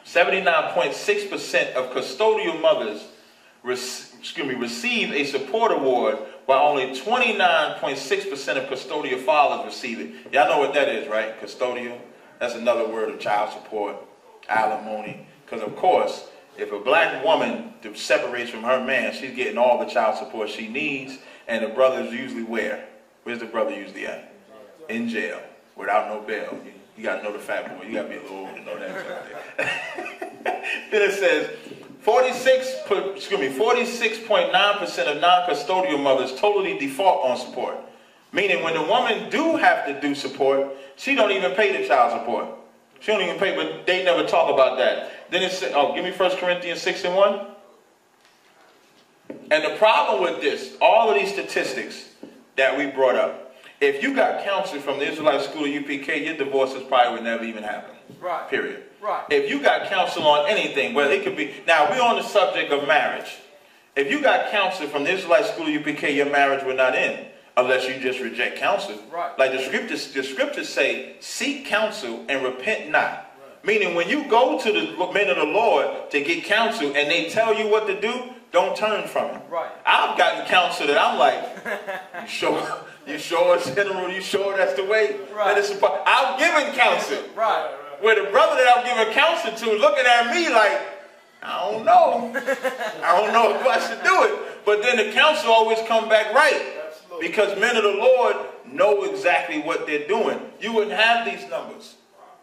79.6% of custodial mothers receive a support award, while only 29.6% of custodial fathers receive it. Y'all know what that is, right? Custodial. That's another word of child support, alimony. Because, of course, if a black woman separates from her man, she's getting all the child support she needs, and the brother's usually where? Where's the brother usually at? In jail, without no bail. You got to know the fat boy. You got to be a little older to know that. Then it says 46.9% of non-custodial mothers totally default on support. Meaning when the woman do have to do support, she don't even pay the child support. She don't even pay, but they never talk about that. Then it says, oh, give me 1 Corinthians 6:1. And the problem with this, all of these statistics that we brought up, if you got counsel from the Israelite School of UPK, your divorces probably would never even happen. Right. Period. Right. If you got counsel on anything, well, it could be, now we're on the subject of marriage. If you got counsel from the Israelite School of UPK, your marriage would not end unless you just reject counsel. Right. Like the scriptures say, seek counsel and repent not. Right. Meaning when you go to the men of the Lord to get counsel and they tell you what to do, don't turn from it. Right. I've gotten counsel that I'm like, you sure it's general? You sure that's the way? Right. That it's I've given counsel. Right. Where the brother that I've given counsel to looking at me like, I don't know. I don't know if I should do it. But then the counsel always come back right. Because men of the Lord know exactly what they're doing. You wouldn't have these numbers.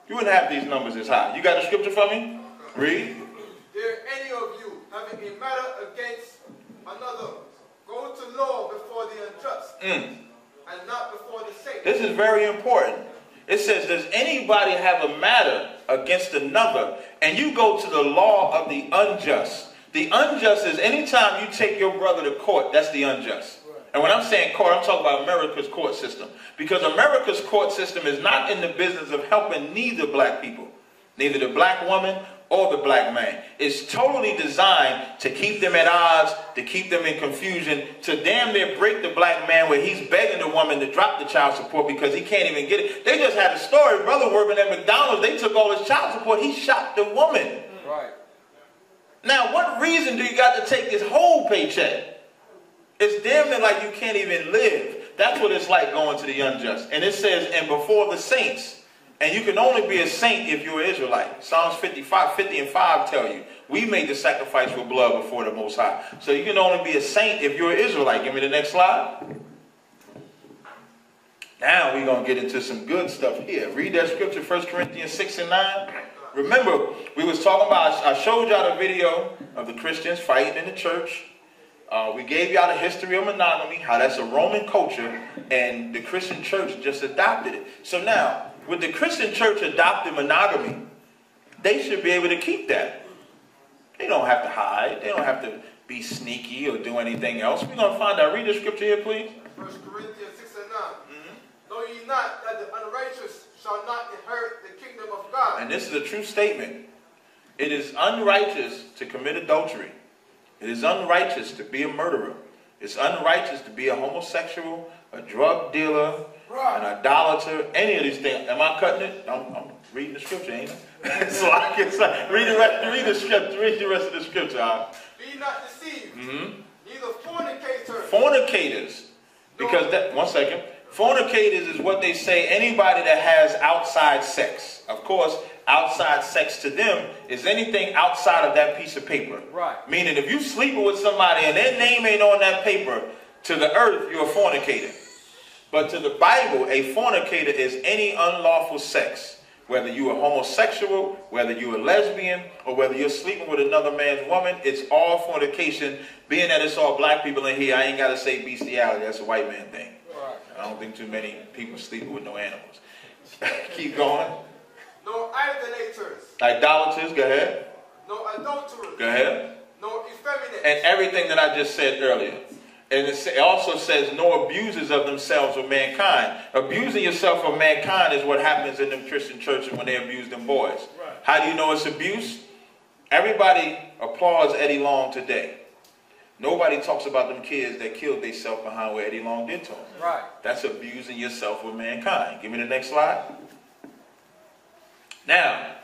You wouldn't have these numbers as high. You got a scripture for me? Read. Dare any of you, having a matter against another, go to law before the unjust, and not before the saint. This is very important. It says, does anybody have a matter against another? And you go to the law of the unjust. The unjust is anytime you take your brother to court, that's the unjust. And when I'm saying court, I'm talking about America's court system. Because America's court system is not in the business of helping neither black people, neither the black woman or the black man. It's totally designed to keep them at odds, to keep them in confusion, to damn near break the black man where he's begging the woman to drop the child support because he can't even get it. They just had a story, brother working at McDonald's, they took all his child support, he shot the woman. Right. Now, what reason do you got to take this whole paycheck? It's damn near like you can't even live. That's what it's like going to the unjust. And it says, and before the saints. And you can only be a saint if you're an Israelite. Psalms 50 and 5 tell you, we made the sacrifice with blood before the Most High. So you can only be a saint if you're an Israelite. Give me the next slide. Now we're going to get into some good stuff here. Read that scripture, 1 Corinthians 6:9. Remember, we was talking about, I showed y'all the video of the Christians fighting in the church. We gave y'all the history of monogamy, how that's a Roman culture, and the Christian church just adopted it. So now, with the Christian church adopting monogamy, they should be able to keep that. They don't have to hide. They don't have to be sneaky or do anything else. We're going to find out. Read the scripture here, please. 1 Corinthians 6:9. Know ye not that the unrighteous shall not inherit the kingdom of God? And this is a true statement. It is unrighteous to commit adultery. It is unrighteous to be a murderer. It's unrighteous to be a homosexual, a drug dealer, an idolater, any of these things. Am I cutting it? I'm reading the scripture, ain't I? It's like, read the rest of the scripture. Be not deceived. Neither fornicators. Fornicators. Because that, one second. Fornicators is what they say anybody that has outside sex. Of course, outside sex to them is anything outside of that piece of paper. Right. Meaning if you sleeping with somebody and their name ain't on that paper, to the earth you're a fornicator. But to the Bible, a fornicator is any unlawful sex. Whether you are homosexual, whether you are lesbian, or whether you're sleeping with another man's woman, it's all fornication. Being that it's all black people in here, I ain't got to say bestiality. That's a white man thing. Right. I don't think too many people sleeping with no animals. Keep going. No idolaters. Idolaters, go ahead. No adulterers. Go ahead. No effeminates. And everything that I just said earlier. And it also says no abusers of themselves or mankind. Abusing yourself or mankind is what happens in them Christian churches when they abuse them boys. Right. How do you know it's abuse? Everybody applauds Eddie Long today. Nobody talks about them kids that killed themselves behind what Eddie Long did to them. Right. That's abusing yourself with mankind. Give me the next slide. Now,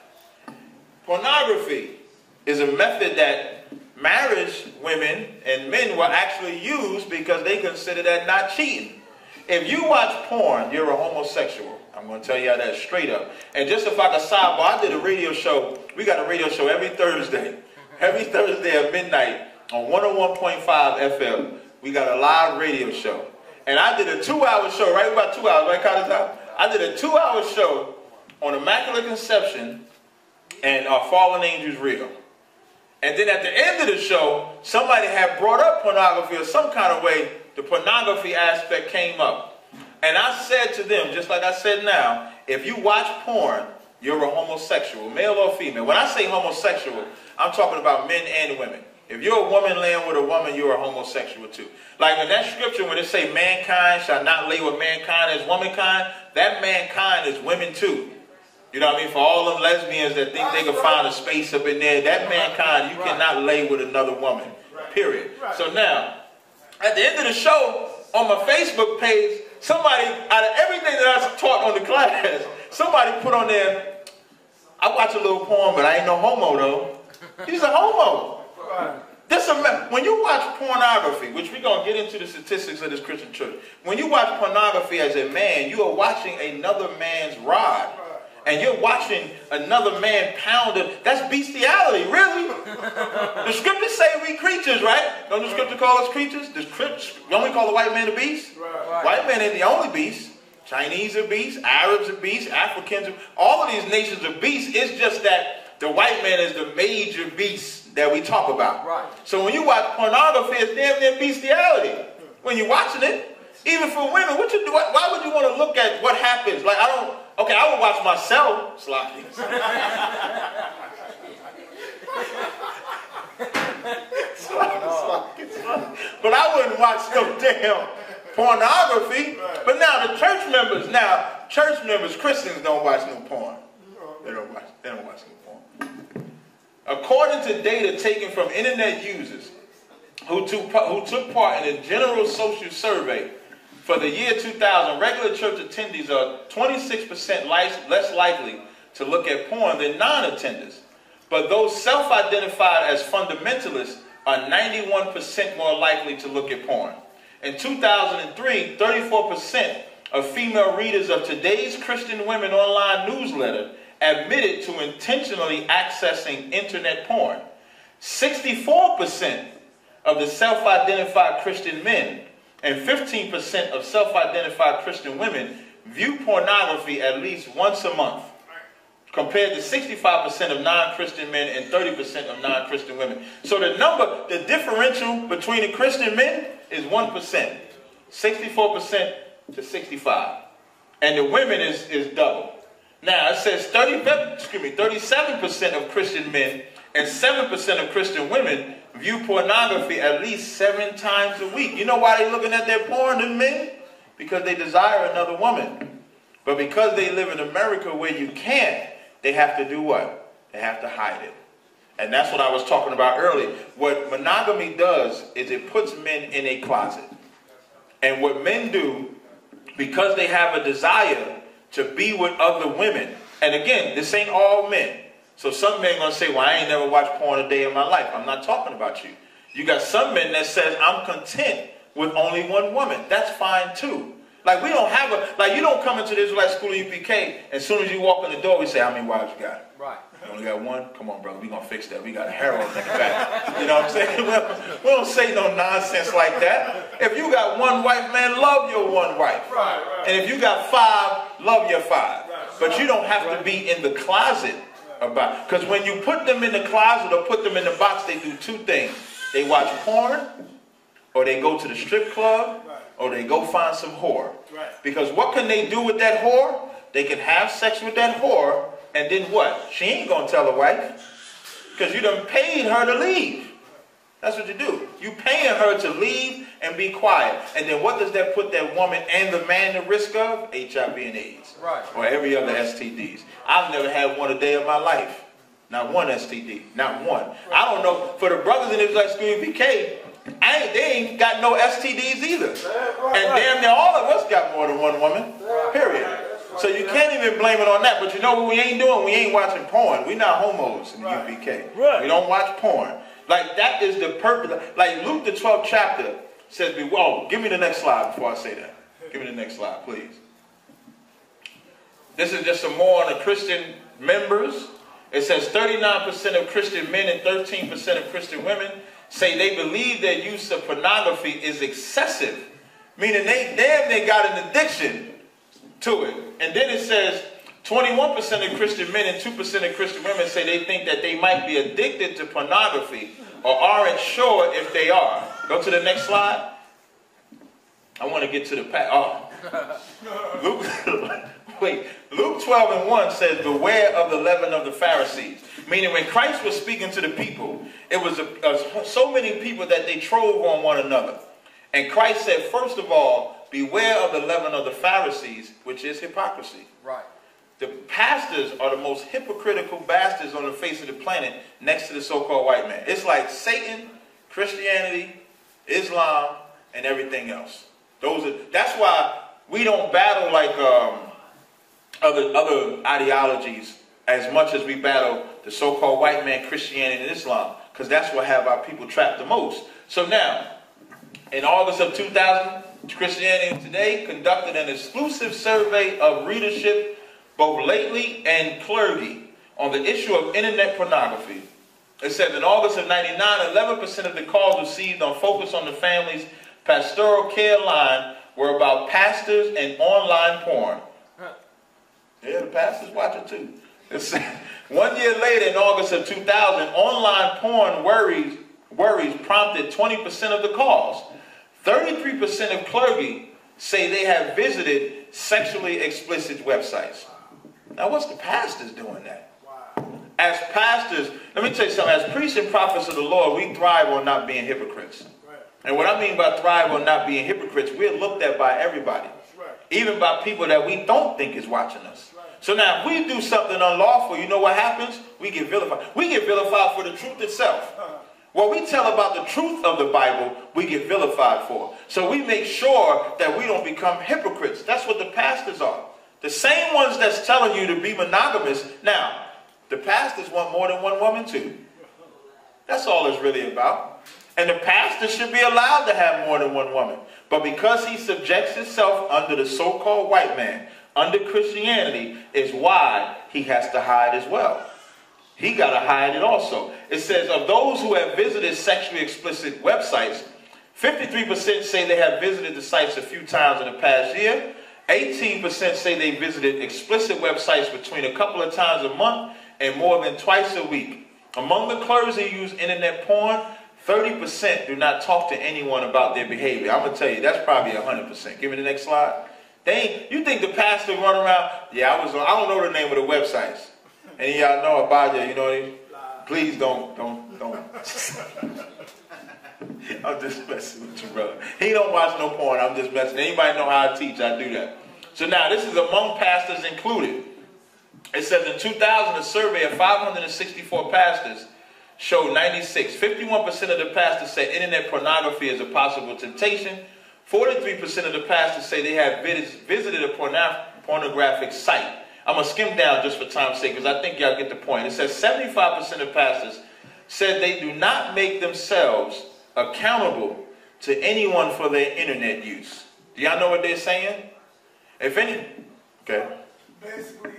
Pornography is a method that marriage women and men will actually use because they consider that not cheating. If you watch porn, you're a homosexual. I'm going to tell you that straight up. And just if I could sidebar, I did a radio show. We got a radio show every Thursday. Every Thursday at midnight on 101.5 FM. We got a live radio show. And I did a 2-hour show, right? About 2 hours, right, Tazaryach? I did a 2-hour show on Immaculate Conception and Our Fallen Angels Real. And then at the end of the show, somebody had brought up pornography or some kind of way. The pornography aspect came up. And I said to them, just like I said now, if you watch porn, you're a homosexual, male or female. When I say homosexual, I'm talking about men and women. If you're a woman laying with a woman, you're a homosexual too. Like in that scripture when it say mankind shall not lay with mankind as womankind, that mankind is women too. You know what I mean? For all them lesbians that think they can find a space up in there, that mankind, you cannot lay with another woman, period. So now, at the end of the show, on my Facebook page, somebody, out of everything that I taught on the class, somebody put on there, I watch a little porn, but I ain't no homo though. He's a homo. When you watch pornography, which we're going to get into the statistics of this Christian church, when you watch pornography as a man, you are watching another man's rod. And you're watching another man pounded. That's bestiality, really. The scriptures say we creatures, right? Don't the scripture call us creatures? Don't we call the white man a beast? Right. White man ain't the only beast. Chinese are beasts, Arabs are beasts, Africans are, all of these nations are beasts. It's just that the white man is the major beast that we talk about. Right. So when you watch pornography, it's damn near bestiality. When you're watching it, even for women, what you do? Why would you want to look at what happens? Like okay, I would watch myself sloppy. But I wouldn't watch no damn pornography. But now the church members, Christians don't watch no porn. They don't watch no porn. According to data taken from internet users who took part in a general social survey for the year 2000, regular church attendees are 26% less likely to look at porn than non-attenders. But those self-identified as fundamentalists are 91% more likely to look at porn. In 2003, 34% of female readers of today's Christian Women online newsletter admitted to intentionally accessing internet porn. 64% of the self-identified Christian men and 15% of self-identified Christian women view pornography at least once a month, compared to 65% of non-Christian men and 30% of non-Christian women. So the differential between the Christian men is 1%, 64% to 65%. And the women is double. Now it says 37% of Christian men and 7% of Christian women view pornography at least 7 times a week. You know why they're looking at their porn, the men? Because they desire another woman. But because they live in America where you can't, they have to do what? They have to hide it. And that's what I was talking about earlier. What monogamy does is it puts men in a closet. And what men do, because they have a desire to be with other women, and again, this ain't all men. So some men going to say, well, I ain't never watched porn a day in my life. I'm not talking about you. You got some men that says, I'm content with only one woman. That's fine too. Like we don't have you don't come into the Israelite school of UPK, and as soon as you walk in the door, we say, how many wives you got? Right. You only got one? Come on, brother, we going to fix that. We got a harrow in the back. You know what I'm saying? We don't say no nonsense like that. If you got one wife, man, love your one wife. Right. And if you got 5, love your 5. But you don't have to be in the closet about, because when you put them in the closet or put them in the box, they do 2 things. They watch porn, or they go to the strip club, or they go find some whore. Because what can they do with that whore? They can have sex with that whore, and then what? She ain't going to tell her wife, because you done paid her to leave. That's what you do. You paying her to leave and be quiet. And then what does that put that woman and the man at risk of? HIV and AIDS. Right. Or every other STDs. I've never had one a day of my life. Not one STD. Not one. Right. I don't know. For the brothers in Israelite School UPK, they ain't got no STDs either. Right. And damn near all of us got more than one woman. Period. So you can't even blame it on that. But you know what we ain't doing? We ain't watching porn. We're not homos in the UPK. Right. We don't watch porn. Like, that is the purpose. Like, Luke the 12th chapter says, "Well, give me the next slide before I say that. Give me the next slide, please." This is just some more on the Christian members. It says 39% of Christian men and 13% of Christian women say they believe their use of pornography is excessive. Meaning they got an addiction to it. And then it says 21% of Christian men and 2% of Christian women say they think that they might be addicted to pornography or aren't sure if they are. Go to the next slide. I want to get to the Luke 12:1 says, "Beware of the leaven of the Pharisees." Meaning when Christ was speaking to the people, it was so many people that they trove on one another. And Christ said, first of all, beware of the leaven of the Pharisees, which is hypocrisy. Right. The pastors are the most hypocritical bastards on the face of the planet next to the so-called white man. It's like Satan, Christianity, Islam, and everything else. That's why we don't battle like other ideologies as much as we battle the so-called white man, Christianity, and Islam, because that's what have our people trapped the most. So now, in August of 2000, Christianity Today conducted an exclusive survey of readership, both lately and clergy, on the issue of internet pornography. It says in August of 99, 11% of the calls received on Focus on the Family's pastoral care line were about pastors and online porn. Yeah, the pastors watch it too. 1 year later, in August of 2000, online porn worries prompted 20% of the calls. 33% of clergy say they have visited sexually explicit websites. Now, what's the pastors doing that? Wow. As pastors, let me tell you something. As priests and prophets of the Lord, we thrive on not being hypocrites. Right. And what I mean by thrive on not being hypocrites, we're looked at by everybody. Right. Even by people that we don't think is watching us. Right. So now, if we do something unlawful, you know what happens? We get vilified. We get vilified for the truth itself. What we tell about the truth of the Bible, we get vilified for. So we make sure that we don't become hypocrites. That's what the pastors are. The same ones that's telling you to be monogamous. Now, the pastors want more than one woman too. That's all it's really about. And the pastor should be allowed to have more than one woman. But because he subjects himself under the so-called white man, under Christianity, is why he has to hide as well. He got to hide it also. It says of those who have visited sexually explicit websites, 53% say they have visited the sites a few times in the past year. 18% say they visited explicit websites between a couple of times a month and more than twice a week. Among the clergy who use internet porn, 30% do not talk to anyone about their behavior. I'm going to tell you, that's probably 100%. Give me the next slide. You think the pastor run around, yeah, I don't know the name of the websites. And y'all know about you, you know what I mean? Please don't. I'm just messing with you, brother. He don't watch no porn, I'm just messing. Anybody know how I teach, I do that. So now, this is among pastors included. It says in 2000, a survey of 564 pastors showed 51% of the pastors say internet pornography is a possible temptation. 43% of the pastors say they have visited a pornographic site. I'm going to skim down just for time's sake because I think y'all get the point. It says 75% of pastors said they do not make themselves accountable to anyone for their internet use. Do y'all know what they're saying? If any... Okay. Basically,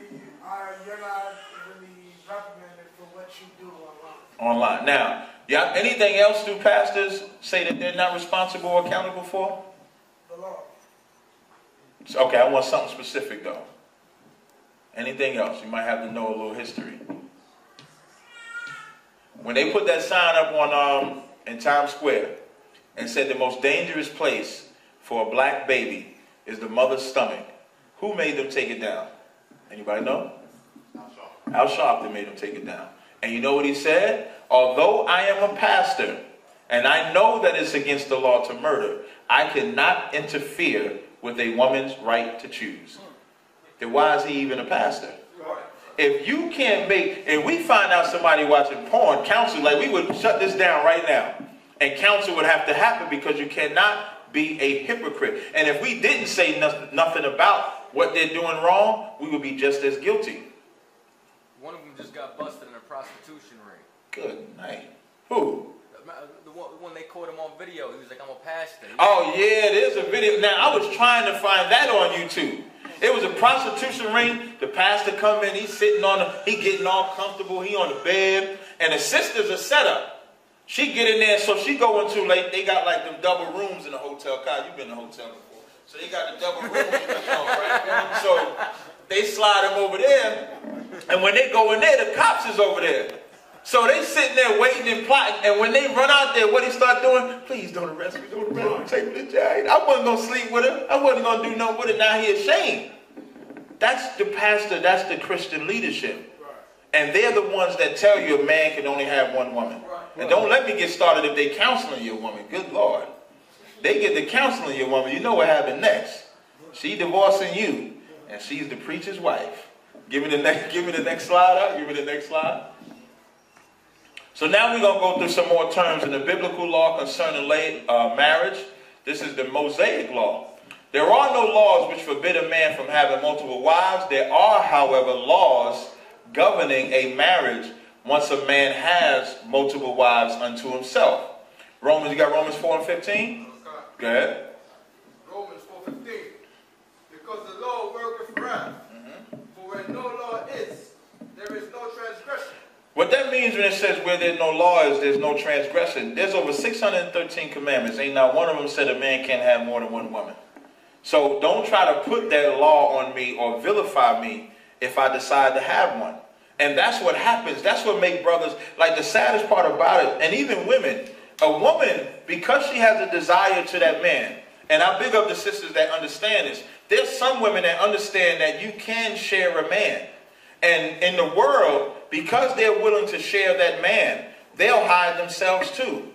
you're not really recommended for what you do online. Online. Now, y'all, anything else do pastors say that they're not responsible or accountable for? The law. Okay, I want something specific though. Anything else? You might have to know a little history. When they put that sign up on in Times Square and said the most dangerous place for a black baby is the mother's stomach, who made them take it down? Anybody know? Al Sharpton made them take it down. And you know what he said? Although I am a pastor and I know that it's against the law to murder, I cannot interfere with a woman's right to choose. Then why is he even a pastor? If you can't make, if we find out somebody watching porn, counsel, like we would shut this down right now. And counsel would have to happen because you cannot be a hypocrite. And if we didn't say nothing about what they're doing wrong, we would be just as guilty. One of them just got busted in a prostitution ring. Good night. Who? The one they caught him on video. He was like, I'm a pastor. Oh, yeah, there's a video. Now, I was trying to find that on YouTube. It was a prostitution ring. The pastor come in. He's sitting on he getting all comfortable. He on the bed. And the sisters are set up. She get in there. So she go into, like, they got like them double rooms in the hotel. Kyle, you've been in a hotel before. So they got the double rooms. Right? So they slide him over there. And when they go in there, the cops is over there. So they sitting there waiting and plotting, and when they run out there, what he start doing? Please don't arrest me, don't arrest me, take me to jail. I wasn't going to sleep with him. I wasn't going to do nothing with it. Now he ashamed. That's the pastor, that's the Christian leadership. And they're the ones that tell you a man can only have one woman. And don't let me get started if they counseling your woman. Good Lord. They get to counseling your woman, you know what happened next. She divorcing you, and she's the preacher's wife. Give me the next slide out. Give me the next slide. So now we're going to go through some more terms in the biblical law concerning marriage. This is the Mosaic law. There are no laws which forbid a man from having multiple wives. There are, however, laws governing a marriage once a man has multiple wives unto himself. You got Romans 4 and 15? Go ahead. Romans 4:15. Because the law worketh wrath. For where no law is, there is no transgression. What that means when it says where there's no law is there's no transgression. There's over 613 commandments. Ain't not one of them said a man can't have more than one woman. So don't try to put that law on me or vilify me if I decide to have one. And that's what happens. That's what makes brothers, like the saddest part about it, and even women, a woman, because she has a desire to that man, and I big up the sisters that understand this, there's some women that understand that you can share a man. And in the world, because they're willing to share that man, they'll hide themselves too.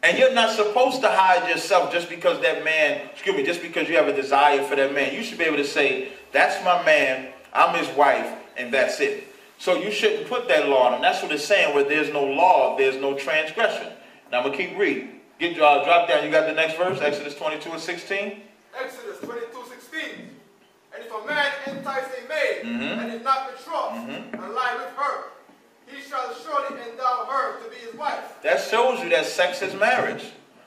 And you're not supposed to hide yourself just because that man, just because you have a desire for that man. You should be able to say, that's my man, I'm his wife, and that's it. So you shouldn't put that law on him. That's what it's saying, where there's no law, there's no transgression. Now I'm going to keep reading. Drop down. You got the next verse, Exodus 22 and 16? Exodus 22:16. And if a man entice a maid, and is not betrothed, and lie with her, he shall surely endow her to be his wife. That shows you that sex is marriage.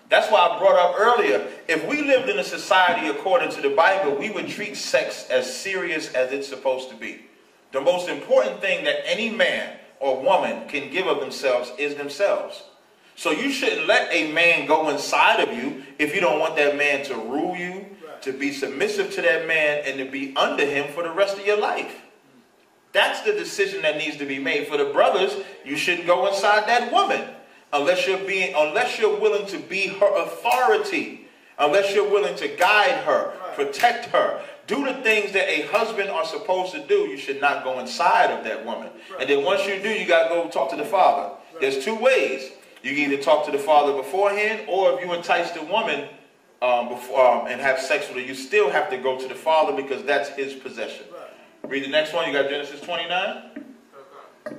That's why I brought up earlier, if we lived in a society according to the Bible, we would treat sex as serious as it's supposed to be. The most important thing that any man or woman can give of themselves is themselves. So you shouldn't let a man go inside of you if you don't want that man to rule you, to be submissive to that man, and to be under him for the rest of your life. That's the decision that needs to be made. For the brothers, you shouldn't go inside that woman unless you're willing to be her authority, unless you're willing to guide her, protect her, do the things that a husband are supposed to do. You should not go inside of that woman. And then once you do, you got to go talk to the father. There's two ways. You can either talk to the father beforehand, or if you entice the woman and have sex with her, you still have to go to the father because that's his possession. Read the next one. You got Genesis 29.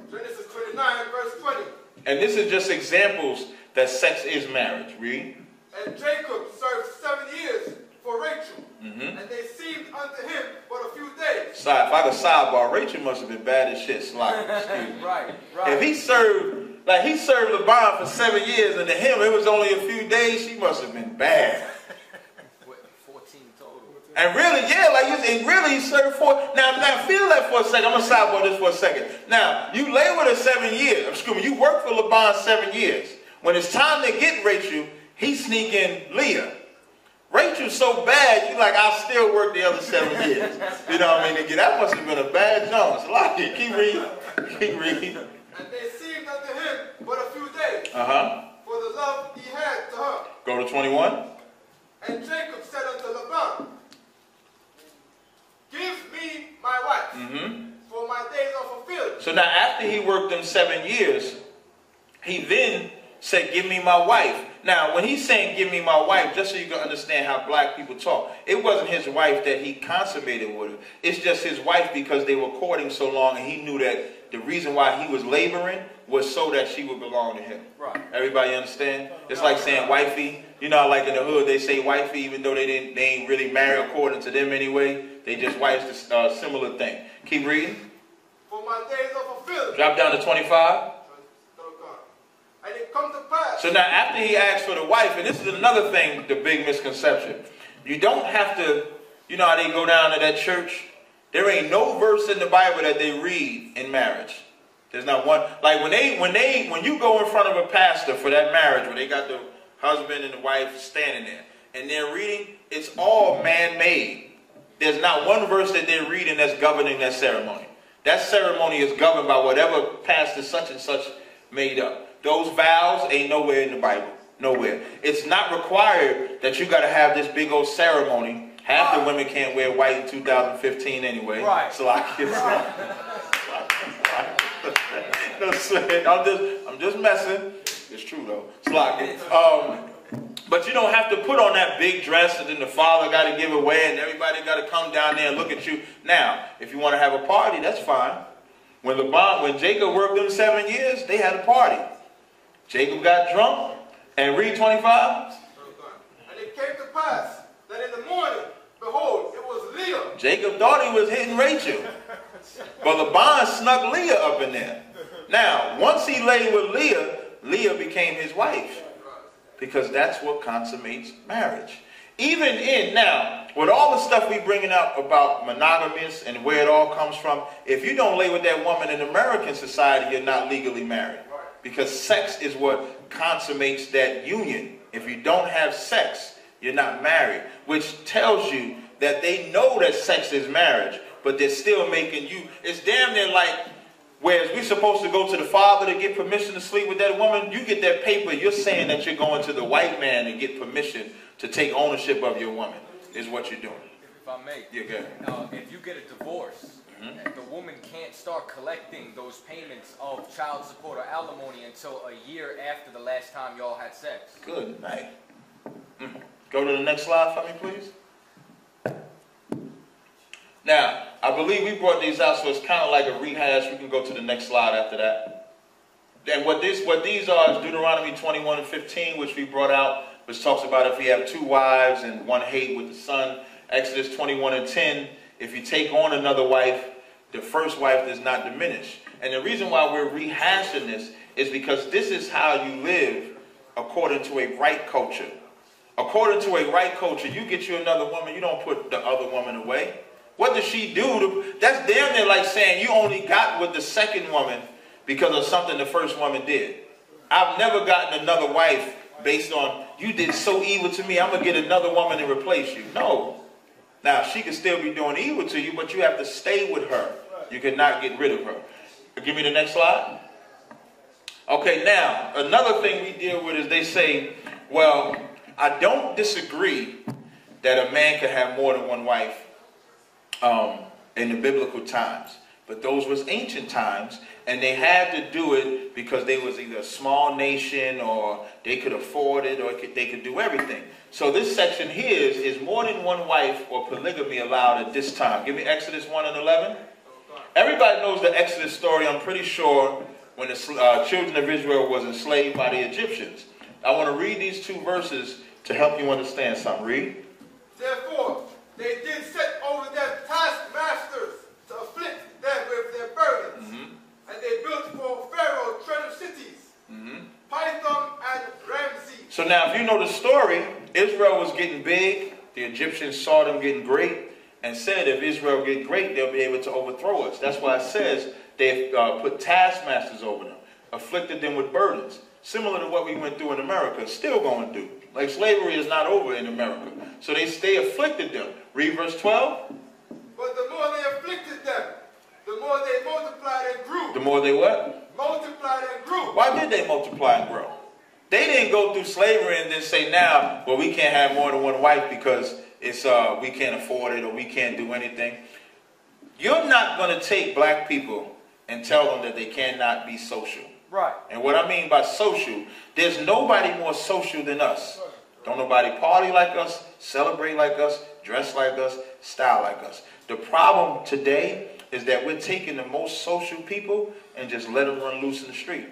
Genesis 29, verse 20. And this is just examples that sex is marriage. Read. And Jacob served 7 years for Rachel, and they seemed unto him but a few days. If I could sidebar, Rachel must have been bad as shit. Right. If he served LeBron for 7 years, and to him it was only a few days, she must have been bad. 14 total. And really, he served 4. Now feel that for a second. I'm going to sidebar this for a second. Now, you lay with her 7 years. You worked for LeBron 7 years. When it's time to get Rachel, he sneak in Leah. Rachel's so bad, you like, I'll still work the other 7 years. You know what I mean? That must have been a bad Jones. Keep reading. And they seemed unto him but a few days. For the love he had to her. Go to 21. And Jacob said unto Laban, give me my wife, for my days are fulfilled. So now after he worked them 7 years, he then said, give me my wife. Now, when he's saying, give me my wife, just so you can understand how black people talk, it wasn't his wife that he consummated with her. It's just his wife because they were courting so long, and he knew that the reason why he was laboring was so that she would belong to him. Right. Everybody understand? It's like saying wifey. You know, like in the hood, they say wifey, even though they ain't really married according to them anyway. They just wife's a similar thing. Keep reading. For my days are fulfilled. Drop down to 25. And it comes to pass. So now after he asked for the wife, and this is another thing, the big misconception. You don't have to, you know how they go down to that church? There ain't no verse in the Bible that they read in marriage. There's not one. Like when you go in front of a pastor for that marriage, where they got the husband and the wife standing there, and they're reading, it's all man-made. There's not one verse that they're reading that's governing that ceremony. That ceremony is governed by whatever pastor such and such made up. Those vows ain't nowhere in the Bible. Nowhere. It's not required that you got to have this big old ceremony. Half the women can't wear white in 2015 anyway. Right. So I'm just messing. It's true though. But you don't have to put on that big dress and then the father got to give away and everybody got to come down there and look at you. Now, if you want to have a party, that's fine. When Jacob worked them 7 years, they had a party. Jacob got drunk, and read 25. And it came to pass that in the morning, behold, it was Leah. Jacob thought he was hitting Rachel, but Laban snuck Leah up in there. Now, once he lay with Leah, Leah became his wife, because that's what consummates marriage. Even now, with all the stuff we bringing up about monogamous and where it all comes from, if you don't lay with that woman in American society, you're not legally married. Because sex is what consummates that union. If you don't have sex, you're not married. Which tells you that they know that sex is marriage, but they're still making you. It's damn near like, whereas we're supposed to go to the father to get permission to sleep with that woman, you get that paper, you're saying that you're going to the white man to get permission to take ownership of your woman, is what you're doing. If I may, yeah, go ahead. If you get a divorce, the woman can't start collecting those payments of child support or alimony until a year after the last time y'all had sex. Good night. Go to the next slide for me, please. Now, I believe we brought these out, so it's kind of like a rehash. We can go to the next slide after that. And what these are is Deuteronomy 21 and 15, which we brought out, which talks about if you have 2 wives and one hate with the son. Exodus 21 and 10, if you take on another wife, the first wife does not diminish. And the reason why we're rehashing this is because this is how you live according to a right culture. According to a right culture, you get you another woman, you don't put the other woman away. What does she do? That's damn near like saying you only got with the second woman because of something the first woman did. I've never gotten another wife based on, you did so evil to me, I'm going to get another woman to replace you. No. Now, she can still be doing evil to you, but you have to stay with her. You cannot get rid of her. Give me the next slide. Okay, now, another thing we deal with is they say, well, I don't disagree that a man can have more than one wife in the biblical times. But those was ancient times, and they had to do it because they was either a small nation or they could afford it or they could do everything. So this section here is more than one wife or polygamy allowed at this time. Give me Exodus 1 and 11. Everybody knows the Exodus story, I'm pretty sure, when the children of Israel was enslaved by the Egyptians. I want to read these 2 verses to help you understand something. Read. Therefore, they did set over their taskmasters to afflict them with their burdens. And they built for Pharaoh treasure cities, Python and Ramses. So now if you know the story, Israel was getting big. The Egyptians saw them getting great and said if Israel get great, they'll be able to overthrow us. That's why it says they put taskmasters over them, afflicted them with burdens. Similar to what we went through in America, still going through. Like slavery is not over in America. So they afflicted them. Read verse 12. But the more they afflicted them, the more they multiplied and grew. The more they what? Multiplied and grew. Why did they multiply and grow? They didn't go through slavery and then say now, well, we can't have more than one wife because it's we can't afford it or we can't do anything. You're not going to take black people and tell them that they cannot be social. Right. And what I mean by social, there's nobody more social than us. Don't nobody party like us, celebrate like us, dress like us, style like us. The problem today is that we're taking the most social people and just let them run loose in the street.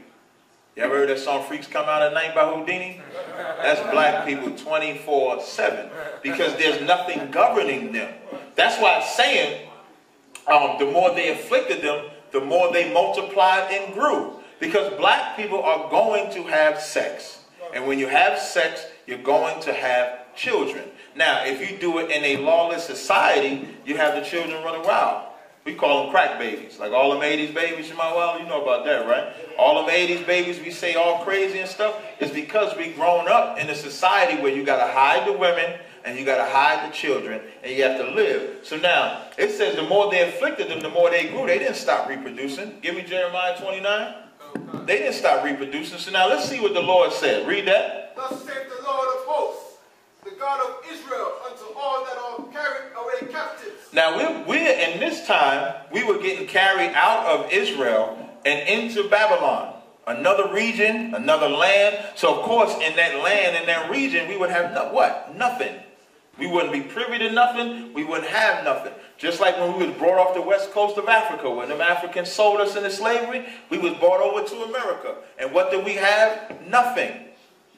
You ever heard that song Freaks Come Out at Night by Houdini? That's black people 24/7 because there's nothing governing them. That's why it's saying the more they afflicted them, the more they multiplied and grew. Because black people are going to have sex. And when you have sex, you're going to have children. Now, if you do it in a lawless society, you have the children running wild. We call them crack babies. Like all them 80s babies, you know about that, right? All them 80s babies we say all crazy and stuff is because we grown up in a society where you got to hide the women and you got to hide the children and you have to live. So now, it says the more they afflicted them, the more they grew. They didn't stop reproducing. Give me Jeremiah 29. They didn't stop reproducing. So now let's see what the Lord said. Read that. Thus saith the Lord of hosts, the God of Israel, unto all that are carried away captives. Now, we're in this time, we were getting carried out of Israel and into Babylon. Another region, another land. So, of course, in that land, in that region, we would have what? Nothing. We wouldn't be privy to nothing. We wouldn't have nothing. Just like when we was brought off the west coast of Africa, when them Africans sold us into slavery, we was brought over to America. And what did we have? Nothing.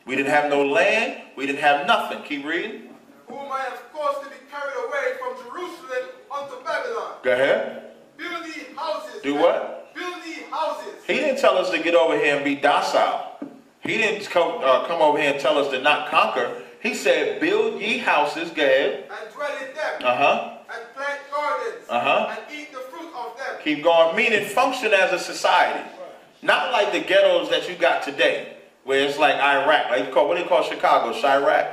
We didn't have no land. We didn't have nothing. Keep reading. Whom I have caused to be carried away from Jerusalem unto Babylon. Go ahead. Build thee houses. Do what? Build thee houses. He didn't tell us to get over here and be docile. He didn't come over here and tell us to not conquer. He said, build ye houses, go ahead. And dwell in them. And plant gardens. And eat the fruit of them. Keep going. Meaning function as a society. Not like the ghettos that you got today, where it's like Iraq. Like what do they call Chicago? Chirac.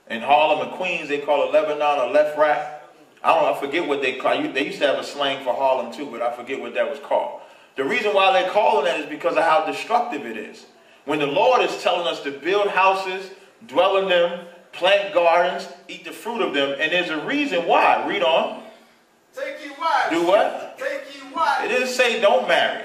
In Harlem and Queens, they call it Lebanon or Left Rack. I forget what they call it. They used to have a slang for Harlem too, but I forget what that was called. The reason why they're calling that is because of how destructive it is. When the Lord is telling us to build houses, dwell in them, plant gardens, eat the fruit of them, and there's a reason why. Read on. Take ye wives. Do what? Take ye wives. It didn't say don't marry.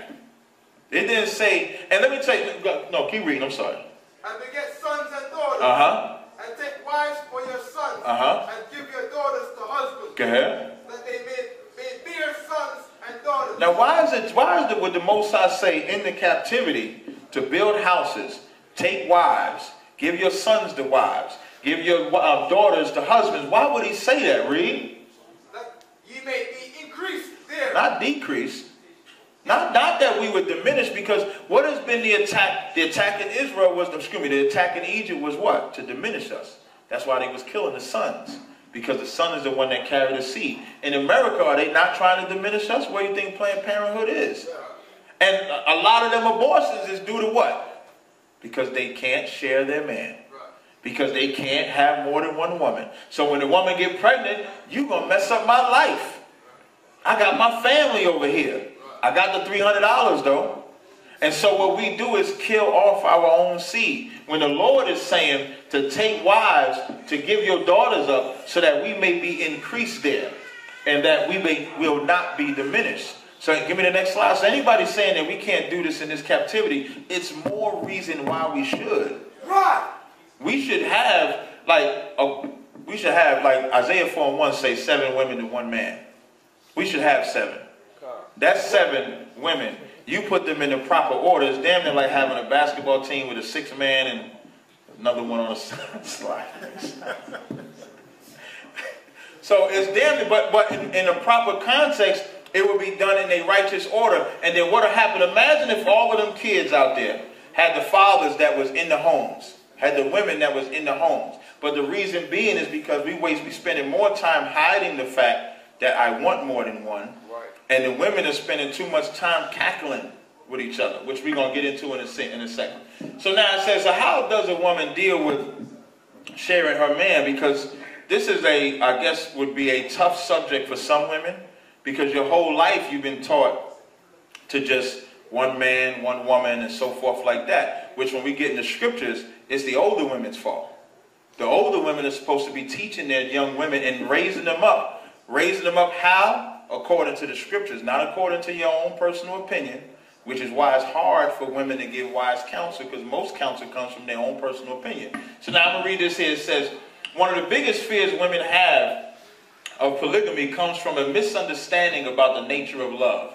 It didn't say, and let me tell you, no, keep reading, I'm sorry. And beget sons and daughters. And take wives for your sons. And give your daughters to husbands. Go ahead. That they may bear sons and daughters. Now would the Most High say in the captivity to build houses, take wives, give your sons to wives, give your daughters to husbands? Why would he say that? Read. That ye may be increased there. Not decrease. Not that we would diminish, because what has been the attack? The attack in Israel was, the attack in Egypt was what? To diminish us. That's why they was killing the sons. Because the son is the one that carried the seed. In America, are they not trying to diminish us? What do you think Planned Parenthood is? And a lot of them abortions is due to what? Because they can't share their man. Because they can't have more than one woman. So when the woman get pregnant, you're going to mess up my life. I got my family over here. I got the $300 though. And so what we do is kill off our own seed. When the Lord is saying to take wives, to give your daughters up, so that we may be increased there. And that we will not be diminished. So give me the next slide. So anybody saying that we can't do this in this captivity, it's more reason why we should. Right. We should have like Isaiah 4:1 say 7 women to 1 man. We should have 7. That's 7 women. You put them in the proper order. It's damn near like having a basketball team with a 6th man and another one on the slide. So it's damn near, but in a proper context, it would be done in a righteous order. And then what would happen? Imagine if all of them kids out there had the fathers that was in the homes, had the women that was in the homes. But the reason being is because we spending more time hiding the fact that I want more than one. And the women are spending too much time cackling with each other, which we're going to get into in a second. So now it says, so how does a woman deal with sharing her man? Because this is I guess would be a tough subject for some women, because your whole life you've been taught to just one man, one woman, and so forth like that, which when we get in the scriptures, it's the older women's fault. The older women are supposed to be teaching their young women and raising them up. Raising them up how? According to the scriptures, not according to your own personal opinion, which is why it's hard for women to give wise counsel, because most counsel comes from their own personal opinion. So now I'm going to read this here. It says, one of the biggest fears women have of polygamy comes from a misunderstanding about the nature of love.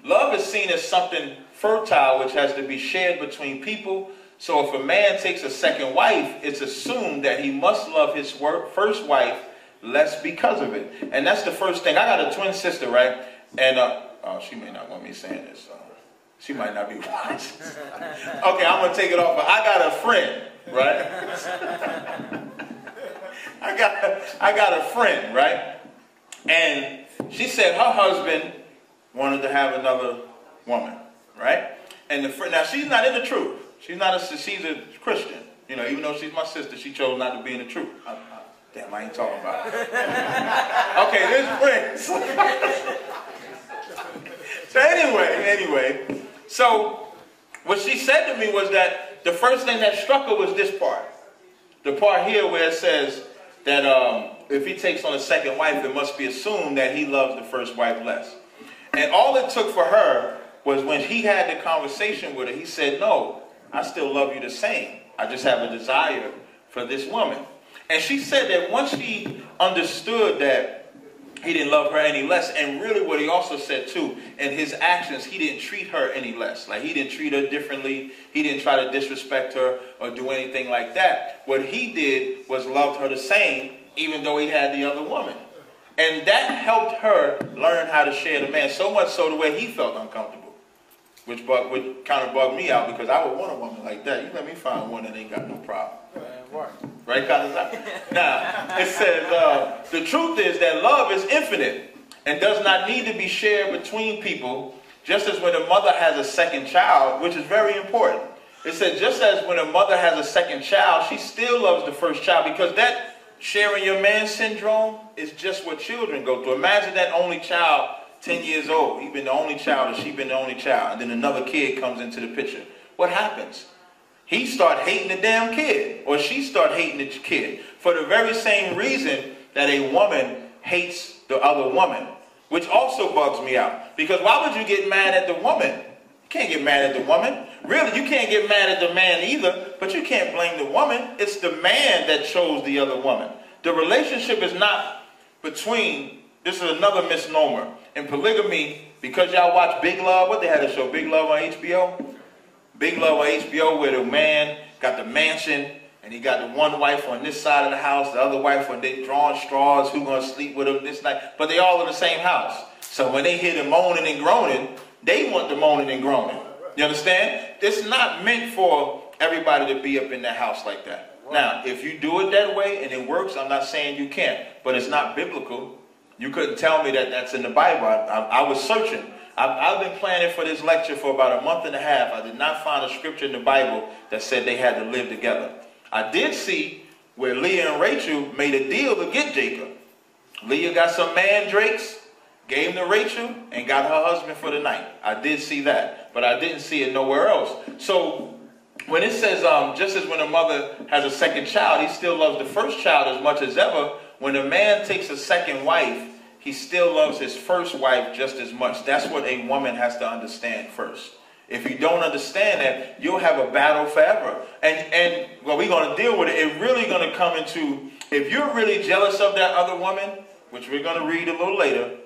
Love is seen as something fertile which has to be shared between people. So if a man takes a second wife, it's assumed that he must love his first wife less because of it. And that's the first thing. I got a twin sister, right? And oh, she may not want me saying this. She might not be wise. Okay, I'm going to take it off. But I got a friend, right? I got a friend, right? And she said her husband wanted to have another woman, right? And the friend, now she's not in the truth. She's a Christian. You know, even though she's my sister, she chose not to be in the truth. Damn, I ain't talking about it. Okay, there's friends. So anyway, so what she said to me was that the first thing that struck her was this part. The part here where it says that if he takes on a second wife, it must be assumed that he loves the first wife less. And all it took for her was when he had the conversation with her, he said, no, I still love you the same. I just have a desire for this woman. And she said that once she understood that he didn't love her any less, and really what he also said too, in his actions, he didn't treat her any less. Like he didn't treat her differently. He didn't try to disrespect her or do anything like that. What he did was loved her the same, even though he had the other woman. And that helped her learn how to share the man, so much so the way he felt uncomfortable. Which kind of bugged me out, because I would want a woman like that. You let me find one that ain't got no problem. Right, Tazaryach? Now, it says, the truth is that love is infinite and does not need to be shared between people, just as when a mother has a second child, which is very important. It said, just as when a mother has a second child, she still loves the first child, because that sharing your man syndrome is just what children go through. Imagine that only child 10 years old, he been the only child, or she been the only child, and then another kid comes into the picture. What happens? He start hating the damn kid, or she start hating the kid, for the very same reason that a woman hates the other woman, which also bugs me out. Because why would you get mad at the woman? You can't get mad at the woman. Really, you can't get mad at the man either, but you can't blame the woman. It's the man that chose the other woman. The relationship is not between, this is another misnomer. In polygamy, because y'all watch Big Love, what they had to show, Big Love on HBO? Big Love on HBO, where the man got the mansion, and he got the one wife on this side of the house, the other wife on they drawing straws, who gonna sleep with him this night, but they all in the same house. So when they hear the moaning and groaning, they want the moaning and groaning. You understand? It's not meant for everybody to be up in that house like that. Now, if you do it that way and it works, I'm not saying you can't, but it's not biblical. You couldn't tell me that that's in the Bible. I was searching. I've been planning for this lecture for about a month and a half. I did not find a scripture in the Bible that said they had to live together. I did see where Leah and Rachel made a deal to get Jacob. Leah got some mandrakes, gave them to Rachel, and got her husband for the night. I did see that, but I didn't see it nowhere else. So when it says, just as when a mother has a second child, he still loves the first child as much as ever. When a man takes a second wife, he still loves his first wife just as much. That's what a woman has to understand first. If you don't understand that, you'll have a battle forever. And well, we're going to deal with it. It's really going to come into, if you're really jealous of that other woman, which we're going to read a little later,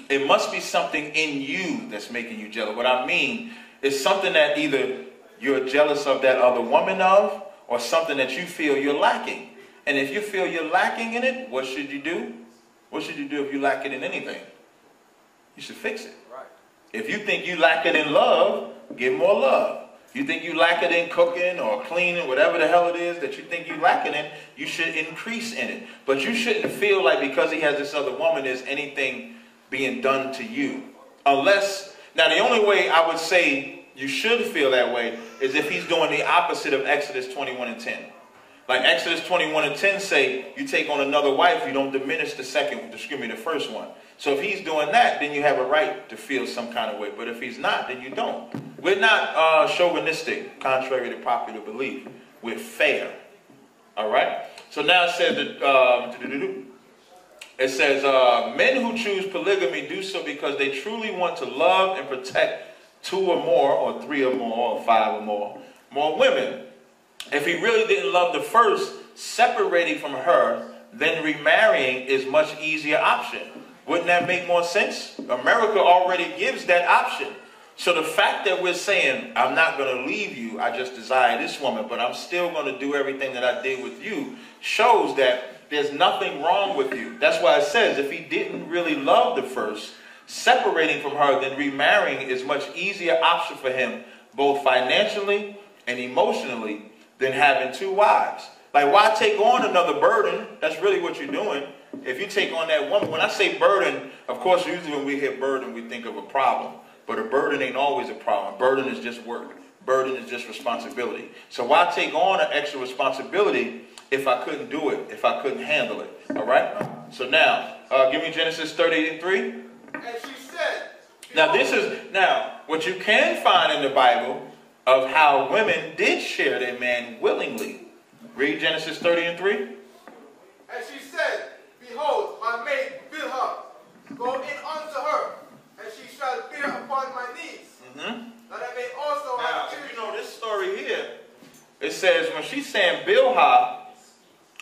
it must be something in you that's making you jealous. What I mean is something that either you're jealous of that other woman of, or something that you feel you're lacking. And if you feel you're lacking in it, what should you do? What should you do if you lack it in anything? You should fix it. Right. If you think you lack it in love, give more love. If you think you lack it in cooking or cleaning, whatever the hell it is that you think you lack it in, you should increase in it. But you shouldn't feel like because he has this other woman, there's anything being done to you. Unless, now the only way I would say you should feel that way is if he's doing the opposite of Exodus 21:10. Like Exodus 21:10 say, you take on another wife, you don't diminish the first one. So if he's doing that, then you have a right to feel some kind of way. But if he's not, then you don't. We're not chauvinistic, contrary to popular belief. We're fair. All right? So now it says that men who choose polygamy do so because they truly want to love and protect 2 or more, or 3 or more, or 5 or more women. If he really didn't love the first, separating from her, then remarrying is much easier option. Wouldn't that make more sense? America already gives that option. So the fact that we're saying, I'm not going to leave you, I just desire this woman, but I'm still going to do everything that I did with you, shows that there's nothing wrong with you. That's why it says, if he didn't really love the first, separating from her, then remarrying is much easier option for him, both financially and emotionally, than having 2 wives. Like, why take on another burden? That's really what you're doing. If you take on that woman, when I say burden, of course, usually when we hear burden, we think of a problem. But a burden ain't always a problem. Burden is just work. Burden is just responsibility. So why take on an extra responsibility if I couldn't do it, if I couldn't handle it? All right? So now, give me Genesis 30:3. And she said, now, what you can find in the Bible of how women did share their man willingly. Read Genesis 30:3. And she said, behold, my maid Bilhah, go in unto her, and she shall bear upon my knees, that I may also have children. You know this story here, it says when she's saying Bilhah,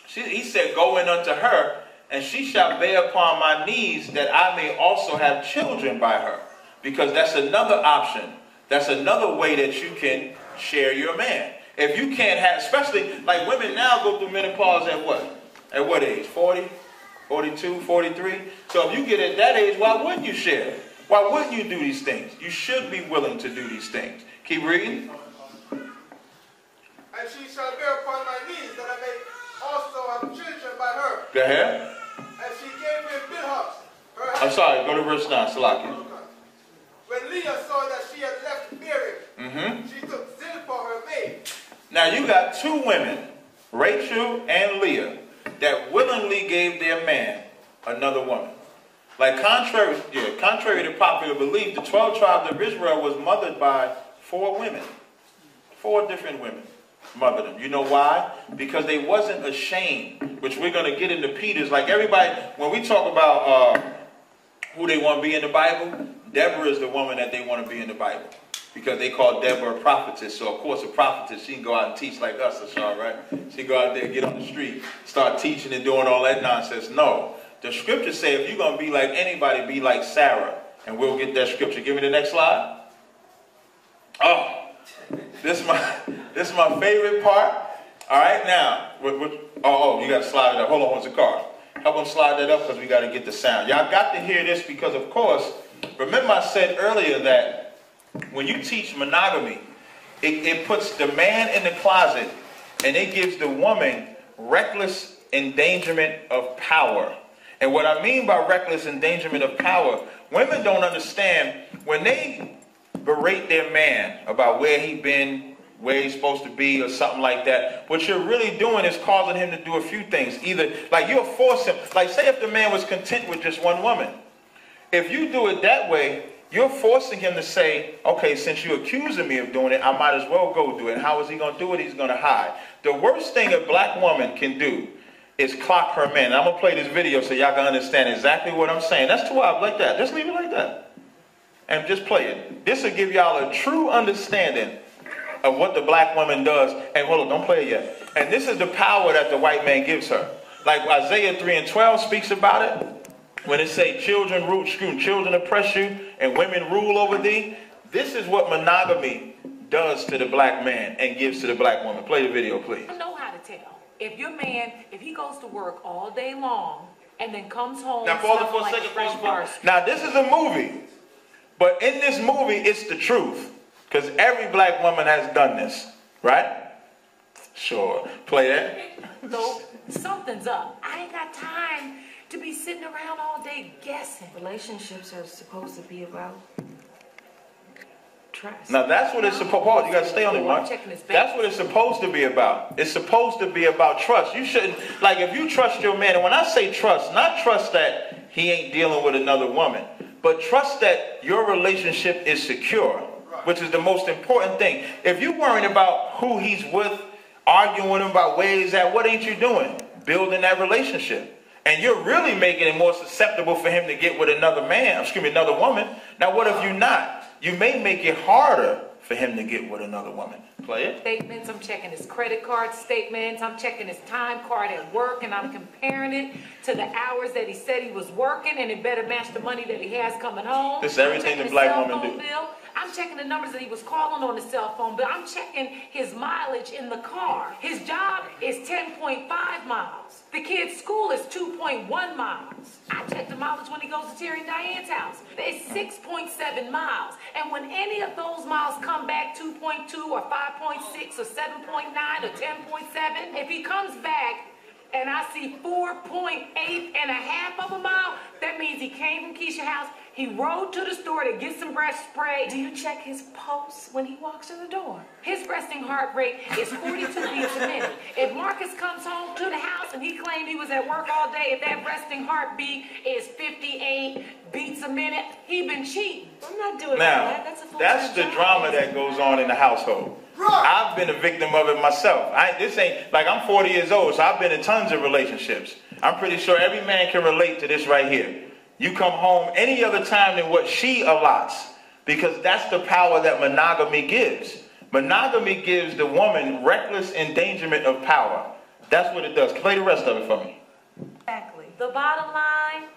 he said, go in unto her, and she shall bear upon my knees, that I may also have children by her. Because that's another option. That's another way that you can share your man. If you can't have, especially like women now go through menopause at what? At what age? 40, 42, 43? So if you get at that age, why wouldn't you share? Why wouldn't you do these things? You should be willing to do these things. Keep reading. And she shall bear upon my knees, that I may also have children by her. Go ahead. And she gave him Bilhah, her I'm sorry, go to verse 9, Salaki. When Leah saw that she had left bearing, she took Zilpah, her maid. Now you got 2 women, Rachel and Leah, that willingly gave their man another woman. Like contrary to popular belief, the 12 tribes of Israel was mothered by 4 women. 4 different women mothered them. You know why? Because they wasn't ashamed, which we're going to get into Peter's. Like everybody, when we talk about who they want to be in the Bible, Deborah is the woman that they want to be in the Bible. Because they call Deborah a prophetess. So, of course, a prophetess, she can go out and teach like us, Ashar, right? She can go out there, get on the street, start teaching and doing all that nonsense. No. The scriptures say if you're going to be like anybody, be like Sarah. And we'll get that scripture. Give me the next slide. Oh, this is my favorite part. All right, now. You got to slide it up. Hold on, what's the car? Help them slide that up because we got to get the sound. Y'all got to hear this because, of course, remember I said earlier that when you teach monogamy, it puts the man in the closet and it gives the woman reckless endangerment of power. And what I mean by reckless endangerment of power, women don't understand when they berate their man about where he's been, where he's supposed to be or something like that. What you're really doing is causing him to do a few things. Either, like you'll force him, like say if the man was content with just one woman. If you do it that way, you're forcing him to say, okay, since you're accusing me of doing it, I might as well go do it. And how is he going to do it? He's going to hide. The worst thing a black woman can do is clock her man. And I'm going to play this video so y'all can understand exactly what I'm saying. That's 12, like that. Just leave it like that. And just play it. This will give y'all a true understanding of what the black woman does. And hold on, don't play it yet. And this is the power that the white man gives her. Like Isaiah 3:12 speaks about it. When it say children oppress you and women rule over thee. This is what monogamy does to the black man and gives to the black woman. Play the video, please. I know how to tell. If your man, if he goes to work all day long and then comes home. Now pause it for a second, Now this is a movie. But in this movie, it's the truth. Because every black woman has done this. Right? Sure. Play that. So something's up. I ain't got time to be sitting around all day guessing. Relationships are supposed to be about trust. Now that's what it's supposed to be. You got to stay on it, Mark. That's what it's supposed to be about. It's supposed to be about trust. You shouldn't, like if you trust your man, and when I say trust, not trust that he ain't dealing with another woman, but trust that your relationship is secure, which is the most important thing. If you're worrying about who he's with, arguing with him about where he's at, what ain't you doing? Building that relationship. And you're really making it more susceptible for him to get with another man, another woman. Now, what if you're not? you may make it harder for him to get with another woman. Play it. Statements, I'm checking his credit card statements, I'm checking his time card at work, and I'm comparing it to the hours that he said he was working, and it better match the money that he has coming home. This is everything the black woman do. Bill. I'm checking the numbers that he was calling on the cell phone bill. I'm checking his mileage in the car. His job is 10.5 miles. The kid's school is 2.1 miles. I check the mileage when he goes to Terry and Diane's house. It's 6.7 miles. And when any of those miles come back 2.2 or 5.6 or 7.9 or 10.7, if he comes back and I see 4.8 and a half of a mile, that means he came from Keisha's house. He rode to the store to get some breast spray. Do you check his pulse when he walks in the door? His resting heart rate is 42 beats a minute. If Marcus comes home to the house and he claimed he was at work all day, if that resting heartbeat is 58 beats a minute, he been cheating. I'm not doing that. That's the drama that goes on in the household. I've been a victim of it myself. This ain't, like, I'm 40 years old, so I've been in tons of relationships. I'm pretty sure every man can relate to this right here. You come home any other time than what she allots, because that's the power that monogamy gives. Monogamy gives the woman reckless endangerment of power. That's what it does. Play the rest of it for me. Exactly. The bottom line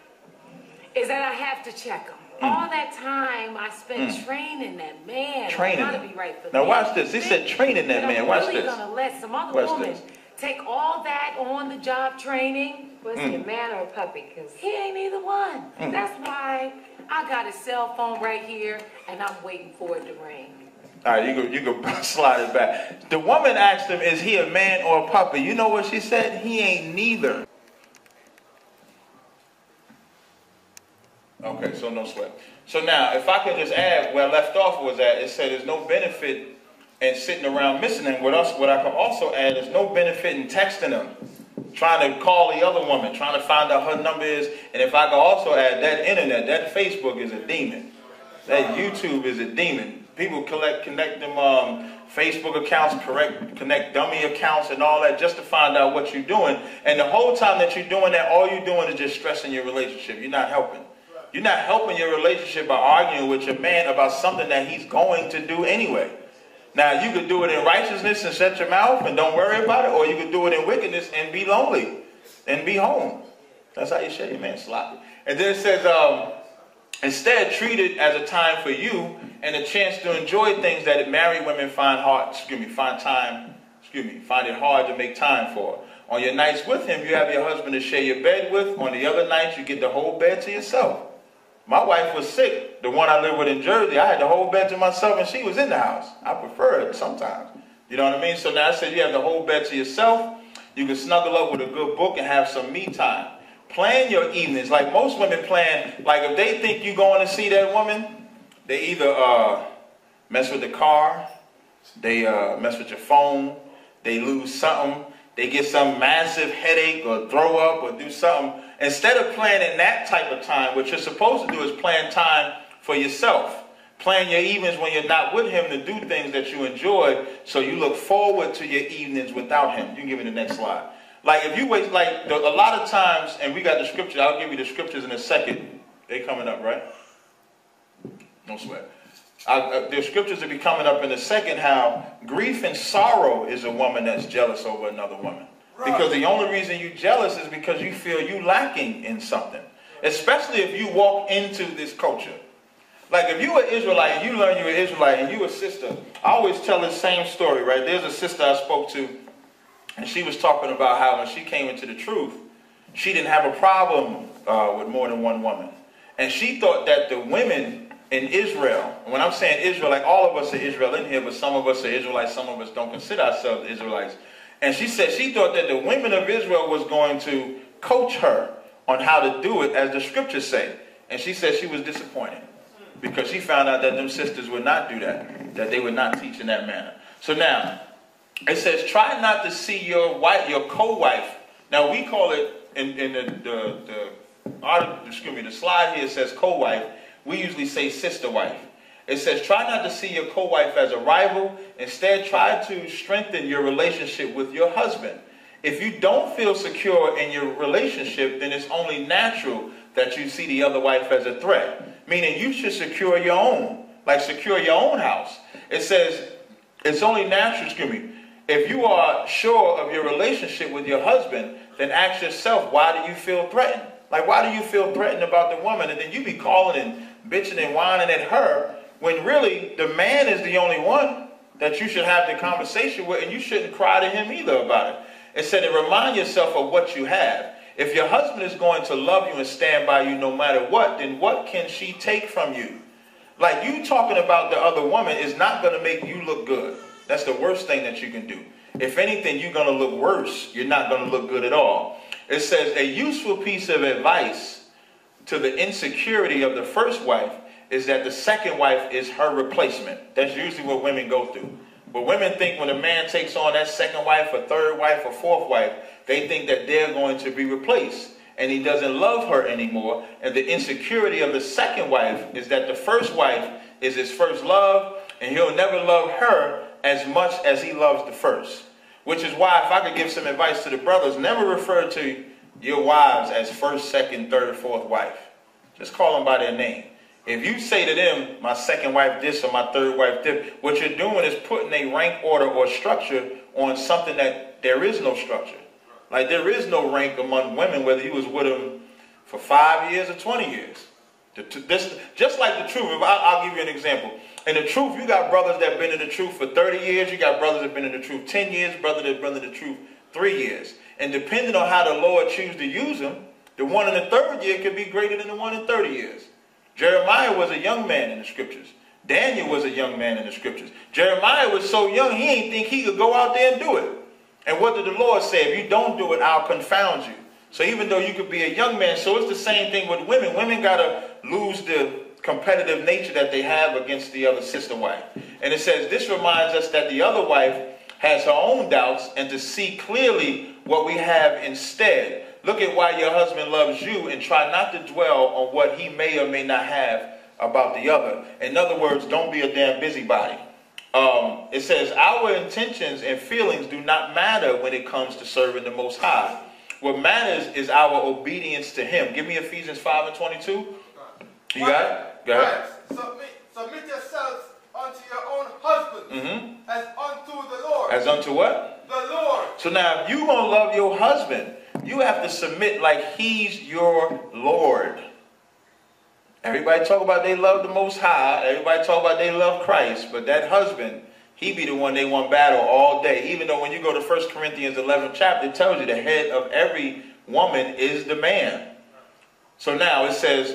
is that I have to check him. All that time I spent training that man. Training him. Be right for now me. watch this. He said training that man. Watch this. I'm really gonna let some other woman take all that on the job training. Was he a man or a puppy? Because he ain't either one. That's why I got his cell phone right here and I'm waiting for it to ring. All right, you go slide it back. The woman asked him, is he a man or a puppy? You know what she said? He ain't neither. Okay, so no sweat. So now, if I could just add where I left off was at, it said there's no benefit in sitting around missing them. What I could also add, there's no benefit in texting them, trying to call the other woman, trying to find out her number is. And if I could also add, that internet, that Facebook is a demon. That YouTube is a demon. People connect them Facebook accounts, connect dummy accounts and all that just to find out what you're doing. And the whole time that you're doing that, all you're doing is just stressing your relationship. You're not helping. You're not helping your relationship by arguing with your man about something that he's going to do anyway. Now, you could do it in righteousness and shut your mouth and don't worry about it, or you could do it in wickedness and be lonely and be home. That's how you share your man, sloppy. And then it says, instead, treat it as a time for you and a chance to enjoy things that married women find it hard to make time for. On your nights with him, you have your husband to share your bed with. On the other nights, you get the whole bed to yourself. My wife was sick. The one I live with in Jersey, I had the whole bed to myself, and she was in the house. I prefer it sometimes. You know what I mean? So now I said you have the whole bed to yourself. You can snuggle up with a good book and have some me time. Plan your evenings. Like most women plan, like if they think you're going to see that woman, they either mess with the car, they mess with your phone, they lose something, they get some massive headache or throw up or do something. Instead of planning that type of time, what you're supposed to do is plan time for yourself. Plan your evenings when you're not with him to do things that you enjoy, so you look forward to your evenings without him. You can give me the next slide. Like if you wait, like a lot of times, and we got the scriptures, I'll give you the scriptures in a second. They coming up, right? No sweat. The scriptures will be coming up in a second, how grief and sorrow is a woman that's jealous over another woman. Because the only reason you're jealous is because you feel you lacking in something. Especially if you walk into this culture. Like if you're an Israelite and you learn you're an Israelite and you're a sister, I always tell the same story, right? There's a sister I spoke to, and she was talking about how when she came into the truth, she didn't have a problem with more than one woman. And she thought that the women in Israel, and when I'm saying Israel, like all of us are Israel in here, but some of us are Israelites, some of us don't consider ourselves Israelites. And she said she thought that the women of Israel was going to coach her on how to do it as the scriptures say. And she said she was disappointed because she found out that them sisters would not do that they would not teach in that manner. So now, it says, try not to see your wife, your co-wife. Now we call it, in the slide here says co-wife. We usually say sister wife. It says, try not to see your co-wife as a rival. Instead, try to strengthen your relationship with your husband. If you don't feel secure in your relationship, then it's only natural that you see the other wife as a threat. Meaning you should secure your own. like secure your own house. It says, it's only natural, excuse me, if you are sure of your relationship with your husband, then ask yourself, why do you feel threatened? Like, why do you feel threatened about the woman? And then you be calling and bitching and whining at her, when really the man is the only one that you should have the conversation with, and you shouldn't cry to him either about it. It said to remind yourself of what you have. If your husband is going to love you and stand by you no matter what, then what can she take from you? Like, you talking about the other woman is not going to make you look good. That's the worst thing that you can do. If anything, you're going to look worse. You're not going to look good at all. It says a useful piece of advice to the insecurity of the first wife is that the second wife is her replacement. That's usually what women go through. But women think when a man takes on that second wife, or third wife, or fourth wife, they think that they're going to be replaced. And he doesn't love her anymore. And the insecurity of the second wife is that the first wife is his first love, and he'll never love her as much as he loves the first. Which is why, if I could give some advice to the brothers, never refer to your wives as first, second, third, fourth wife. Just call them by their name. If you say to them, my second wife this or my third wife this, what you're doing is putting a rank order or structure on something that there is no structure. Like, there is no rank among women, whether you was with them for 5 years or 20 years. Just like the truth, I'll give you an example. In the truth, you got brothers that have been in the truth for 30 years. You got brothers that have been in the truth 10 years, brothers that have been in the truth 3 years. And depending on how the Lord chooses to use them, the one in the third year could be greater than the one in 30 years. Jeremiah was a young man in the scriptures. Daniel was a young man in the scriptures. Jeremiah was so young, he ain't think he could go out there and do it. And what did the Lord say? If you don't do it, I'll confound you. So even though you could be a young man, so it's the same thing with women. Women got to lose the competitive nature that they have against the other sister wife. And it says, this reminds us that the other wife has her own doubts, and to see clearly what we have instead. Look at why your husband loves you and try not to dwell on what he may or may not have about the other. In other words, don't be a damn busybody. It says, our intentions and feelings do not matter when it comes to serving the Most High. What matters is our obedience to him. Give me Ephesians 5:22. You got it? Go ahead. Submit yourselves unto your own husbands as unto the Lord. As unto what? The Lord. So now, if you're going to love your husband, you have to submit like he's your Lord. Everybody talk about they love the Most High. Everybody talk about they love Christ. But that husband, he be the one they want battle all day. Even though when you go to 1 Corinthians 11th chapter, it tells you the head of every woman is the man. So now it says,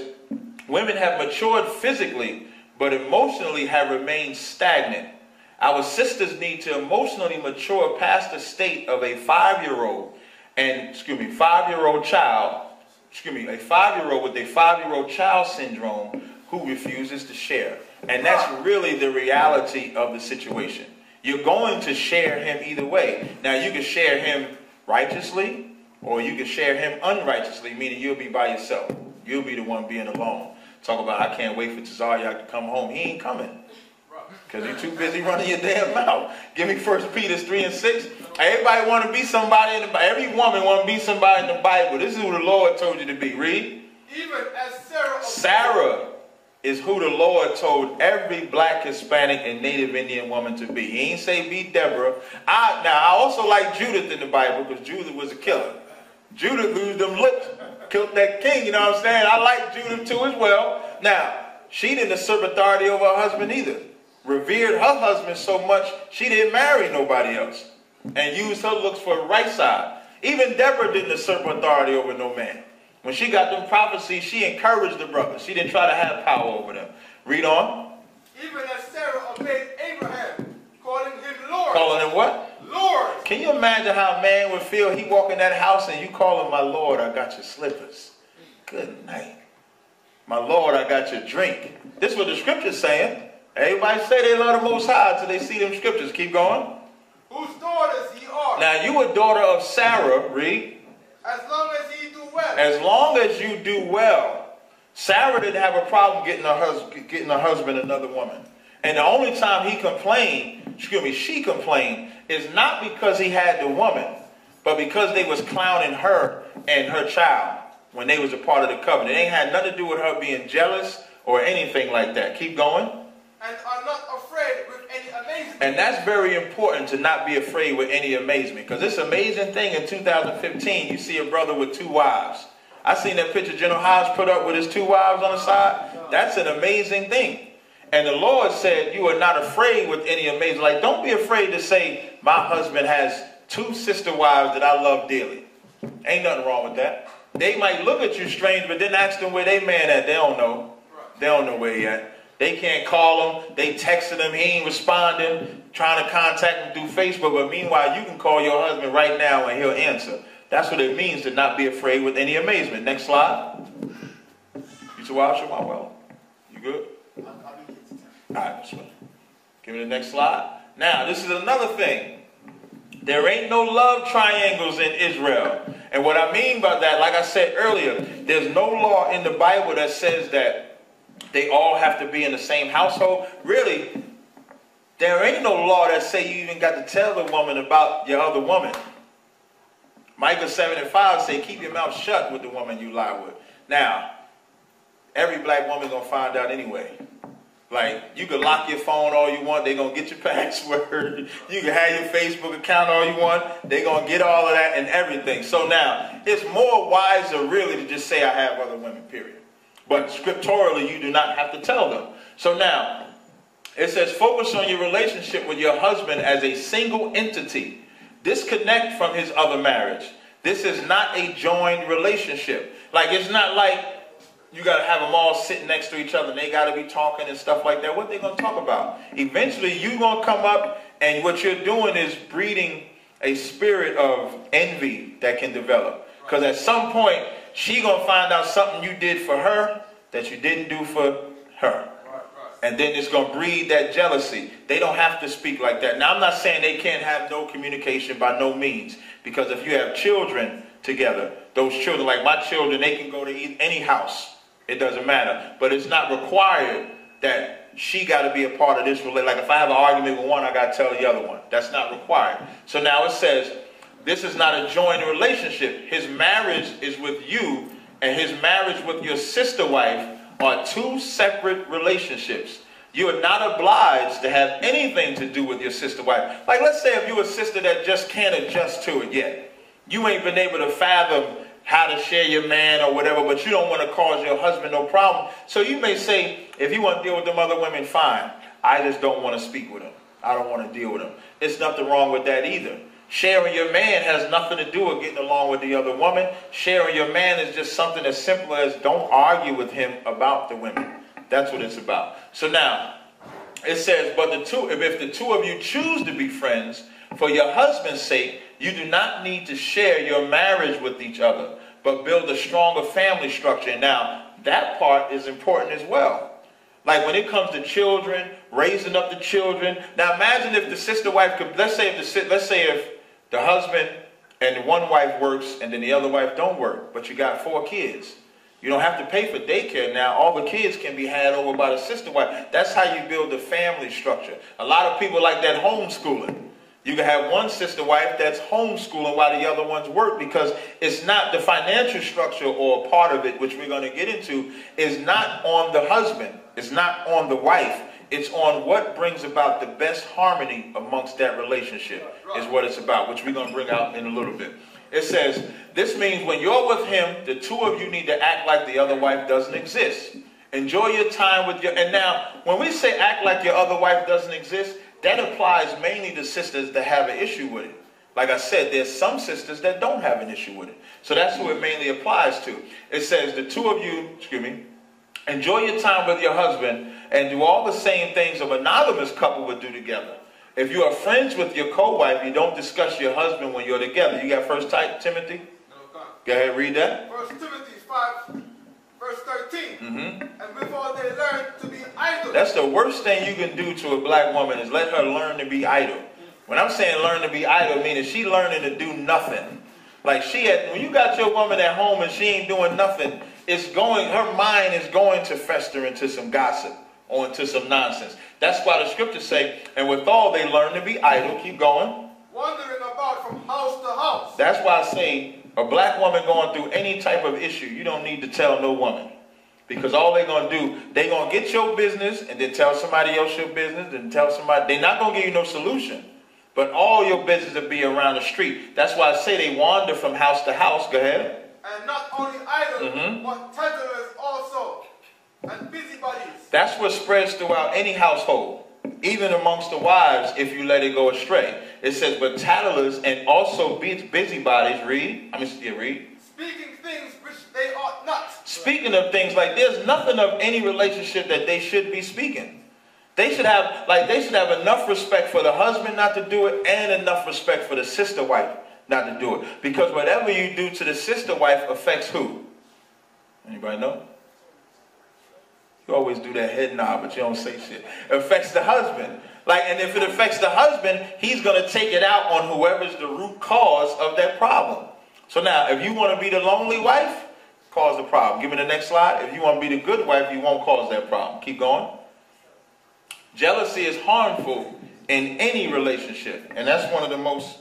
women have matured physically, but emotionally have remained stagnant. Our sisters need to emotionally mature past the state of a 5-year-old and, a 5-year-old child, a 5-year-old with a 5-year-old child syndrome who refuses to share. And that's really the reality of the situation. You're going to share him either way. Now, you can share him righteously, or you can share him unrighteously, meaning you'll be by yourself. You'll be the one being alone. Talk about, I can't wait for Tazaryach to come home. He ain't coming. Because you're too busy running your damn mouth. Give me 1 Peter 3:6. Everybody want to be somebody in the Bible. Every woman want to be somebody in the Bible. This is who the Lord told you to be. Read. Even as Sarah is who the Lord told every Black, Hispanic, and Native Indian woman to be. He ain't say be Deborah. I also like Judith in the Bible, because Judith was a killer. Judith lose them lips, killed that king, you know what I'm saying? I like Judith too as well. Now, she didn't usurp authority over her husband either. Revered her husband so much, she didn't marry nobody else. And used her looks for the right side. Even Deborah didn't usurp authority over no man. When she got them prophecies, she encouraged the brothers. She didn't try to have power over them. Read on. Even as Sarah obeyed Abraham, calling him Lord. Calling him what? Lord. Can you imagine how a man would feel? He walk in that house and you call him my Lord, I got your slippers. Good night. My Lord, I got your drink. This is what the scripture's saying. Everybody say they love the Most High until they see them scriptures. Keep going. Whose daughters ye are. Now you a daughter of Sarah. Read. As long as ye do well. As long as you do well. Sarah didn't have a problem getting her husband another woman. And the only time he complained, she complained, is not because he had the woman, but because they was clowning her and her child when they was a part of the covenant. It ain't had nothing to do with her being jealous or anything like that. Keep going. and are not afraid with any amazement. And that's very important, to not be afraid with any amazement. Because it's an amazing thing in 2015, you see a brother with 2 wives. I seen that picture General Hodge put up with his 2 wives on the side. That's an amazing thing. And the Lord said you are not afraid with any amazement. Like, don't be afraid to say, my husband has 2 sister wives that I love dearly. Ain't nothing wrong with that. They might look at you strange, but then ask them where they man at. They don't know. They don't know where he at. They can't call him. They texted him. He ain't responding. Trying to contact him through Facebook. But meanwhile, you can call your husband right now and he'll answer. That's what it means to not be afraid with any amazement. Next slide. You too wild, well. You good? All right, this one. Give me the next slide. Now, this is another thing. There ain't no love triangles in Israel. And what I mean by that, like I said earlier, there's no law in the Bible that says that they all have to be in the same household. Really, there ain't no law that say you even got to tell the woman about your other woman. Micah 7:5 say, keep your mouth shut with the woman you lie with. Now, every black woman gonna find out anyway. Like, you can lock your phone all you want. They're going to get your password. You can have your Facebook account all you want. They're going to get all of that and everything. So now, it's more wiser really to just say I have other women, period. But scripturally, you do not have to tell them. So now, it says focus on your relationship with your husband as a single entity. Disconnect from his other marriage. This is not a joined relationship. Like, it's not like you got to have them all sitting next to each other and they got to be talking and stuff like that. What they going to talk about? Eventually, you're going to come up and what you're doing is breeding a spirit of envy that can develop. Because at some point, she going to find out something you did for her that you didn't do for her. And then it's going to breed that jealousy. They don't have to speak like that. Now, I'm not saying they can't have no communication by no means. Because if you have children together, those children, like my children, they can go to any house. It doesn't matter. But it's not required that she got to be a part of this relationship. Like if I have an argument with one, I got to tell the other one. That's not required. So now it says, this is not a joint relationship. His marriage is with you, and his marriage with your sister wife are 2 separate relationships. You are not obliged to have anything to do with your sister wife. Like let's say if you're a sister that just can't adjust to it yet. You ain't been able to fathom how to share your man or whatever, but you don't want to cause your husband no problem. So you may say, if you want to deal with them other women, fine. I just don't want to speak with them. I don't want to deal with them. There's nothing wrong with that either. Sharing your man has nothing to do with getting along with the other woman. Sharing your man is just something as simple as don't argue with him about the women. That's what it's about. So now, it says, but if the 2 of you choose to be friends, for your husband's sake, you do not need to share your marriage with each other, but build a stronger family structure. Now, that part is important as well. Like when it comes to children, raising up the children. Now, imagine if the sister wife could, let's say if the husband and one wife works and then the other wife don't work, but you got 4 kids. You don't have to pay for daycare now. All the kids can be had over by the sister wife. That's how you build a family structure. A lot of people like that homeschooling. You can have one sister wife that's homeschooling while the other ones work because it's not the financial structure or part of it, which we're going to get into, is not on the husband. It's not on the wife. It's on what brings about the best harmony amongst that relationship is what it's about, which we're going to bring out in a little bit. It says, this means when you're with him, the 2 of you need to act like the other wife doesn't exist. Enjoy your time with your, and now, when we say act like your other wife doesn't exist, that applies mainly to sisters that have an issue with it. Like I said, there's some sisters that don't have an issue with it. So that's who it mainly applies to. It says the 2 of you, enjoy your time with your husband and do all the same things a monogamous couple would do together. If you are friends with your co-wife, you don't discuss your husband when you're together. You got 1 Timothy? Go ahead, read that. 1 Timothy 5, verse 13. And before they learn to be idle. That's the worst thing you can do to a black woman is let her learn to be idle. When I'm saying learn to be idle, meaning she learning to do nothing. Like when you got your woman at home and she ain't doing nothing, her mind is going to fester into some gossip or into some nonsense. That's why the scriptures say, and withal they learn to be idle. Keep going. Wandering about from house to house. That's why I say a black woman going through any type of issue, you don't need to tell no woman. Because all they're going to do, they're going to get your business and then tell somebody else your business and tell somebody. They're not going to give you no solution. But all your business will be around the street. That's why I say they wander from house to house. Go ahead. And not only idle, but tattlers also. And busybodies. That's what spreads throughout any household. Even amongst the wives, if you let it go astray. It says, but tattlers and also busybodies, read. Read. Speaking things which they ought not. Speaking of things, like there's nothing of any relationship that they should be speaking. They should have enough respect for the husband not to do it, and enough respect for the sister wife not to do it. Because whatever you do to the sister wife affects who? Anybody know? You always do that head nod, but you don't say shit. It affects the husband. And if it affects the husband, he's going to take it out on whoever's the root cause of that problem. So now, if you want to be the lonely wife, cause the problem. Give me the next slide. If you want to be the good wife, you won't cause that problem. Keep going. Jealousy is harmful in any relationship. And that's one of the most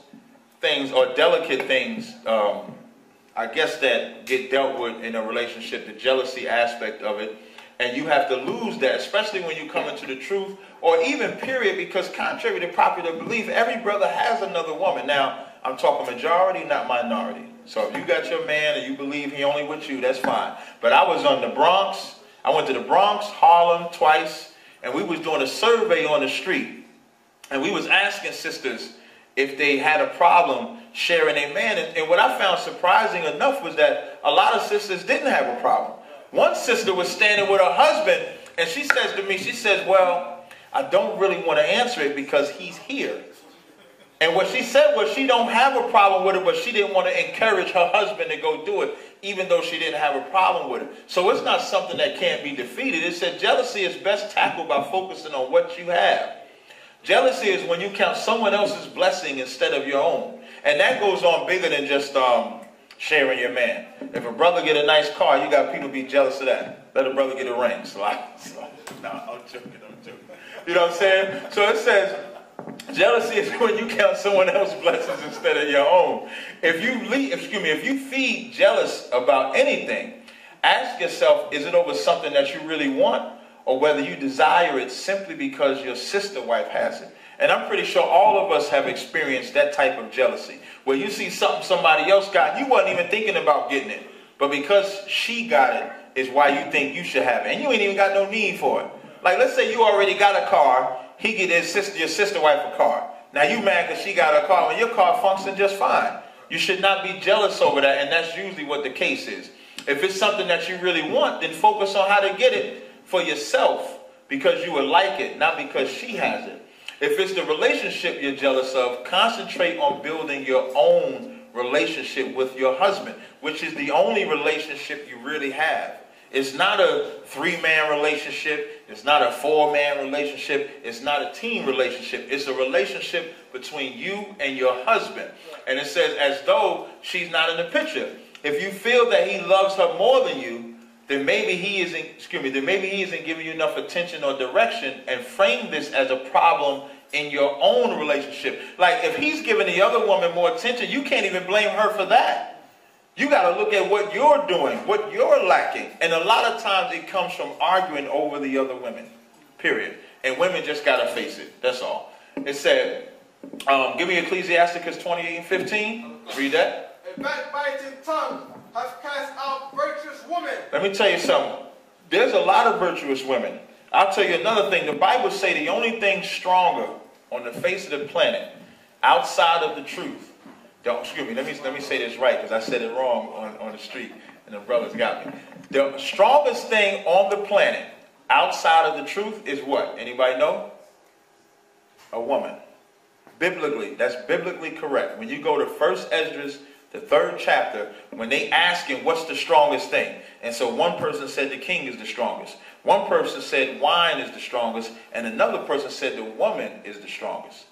things, or delicate things, I guess, that get dealt with in a relationship, the jealousy aspect of it. And you have to lose that, especially when you come into the truth, or even period, because contrary to popular belief, every brother has another woman. Now, I'm talking majority, not minority. So if you got your man and you believe he only with you, that's fine. But I was on the Bronx. I went to the Bronx, Harlem twice, and we was doing a survey on the street. And we was asking sisters if they had a problem sharing their man. And what I found surprising enough was that a lot of sisters didn't have a problem. One sister was standing with her husband, and she says to me, she says, well, I don't really want to answer it because he's here. And what she said was she don't have a problem with it, but she didn't want to encourage her husband to go do it, even though she didn't have a problem with it. So it's not something that can't be defeated. It said jealousy is best tackled by focusing on what you have. Jealousy is when you count someone else's blessing instead of your own. And that goes on bigger than just sharing your man. If a brother get a nice car, you got people be jealous of that. Let a brother get a ring. No, I'm joking. You know what I'm saying? So it says, jealousy is when you count someone else's blessings instead of your own. If you feed jealous about anything, ask yourself, is it over something that you really want, or whether you desire it simply because your sister wife has it? And I'm pretty sure all of us have experienced that type of jealousy, where you see something somebody else got, you wasn't even thinking about getting it, but because she got it is why you think you should have it, and you ain't even got no need for it. Like, let's say you already got a car, he get your sister wife a car. Now you mad because she got a car when your car functions just fine. You should not be jealous over that, and that's usually what the case is. If it's something that you really want, then focus on how to get it for yourself, because you would like it, not because she has it. If it's the relationship you're jealous of, concentrate on building your own relationship with your husband, which is the only relationship you really have. It's not a 3-man relationship. It's not a 4-man relationship. It's not a team relationship. It's a relationship between you and your husband. And it says, as though she's not in the picture. If you feel that he loves her more than you, then maybe he isn't giving you enough attention or direction, and frame this as a problem in your own relationship. Like, if he's giving the other woman more attention, you can't even blame her for that. You got to look at what you're doing, what you're lacking. And a lot of times it comes from arguing over the other women, period. And women just got to face it. That's all. It said, give me Ecclesiasticus 28:15. Read that. A backbiting tongue has cast out virtuous women. Let me tell you something. There's a lot of virtuous women. I'll tell you another thing. The Bible say the only thing stronger on the face of the planet outside of the truth. Let me say this right, because I said it wrong on the street, and the brothers got me. The strongest thing on the planet outside of the truth is what? Anybody know? A woman. Biblically, that's biblically correct. When you go to 1 Esdras, the 3rd chapter, when they asking what's the strongest thing, and so one person said the king is the strongest, one person said wine is the strongest, and another person said the woman is the strongest.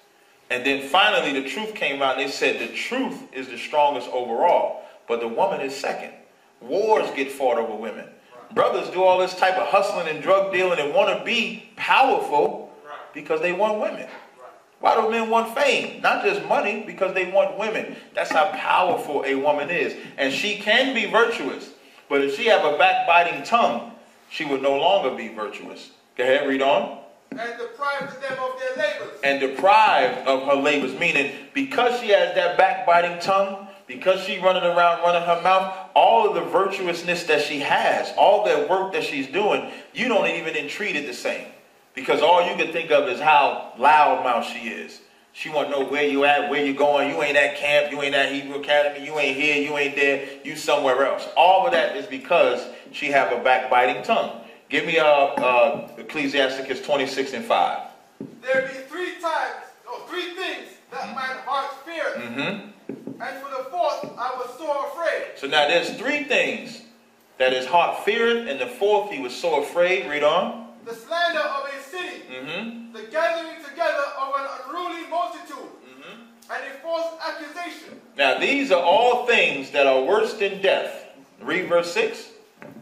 And then finally the truth came out, and they said the truth is the strongest overall, but the woman is second. Wars get fought over women. Brothers do all this type of hustling and drug dealing and want to be powerful because they want women. Why do men want fame? Not just money, because they want women. That's how powerful a woman is. And she can be virtuous, but if she have a backbiting tongue, she would no longer be virtuous. Go ahead, read on. And deprived them of their labors. And deprived of her labors, meaning because she has that backbiting tongue, because she running around running her mouth, all of the virtuousness that she has, all that work that she's doing, you don't even treat it the same. Because all you can think of is how loudmouth she is. She want to know where you at, where you going. You ain't at camp, you ain't at Hebrew Academy, you ain't here, you ain't there, you somewhere else. All of that is because she have a backbiting tongue. Give me Ecclesiasticus 26 and 5. There be three things that mine heart feareth. And for the fourth, I was sore afraid. So now there's three things that his heart feared, and the fourth he was so afraid. Read on. The slander of a city, the gathering together of an unruly multitude, and a false accusation. Now these are all things that are worse than death. Read verse 6.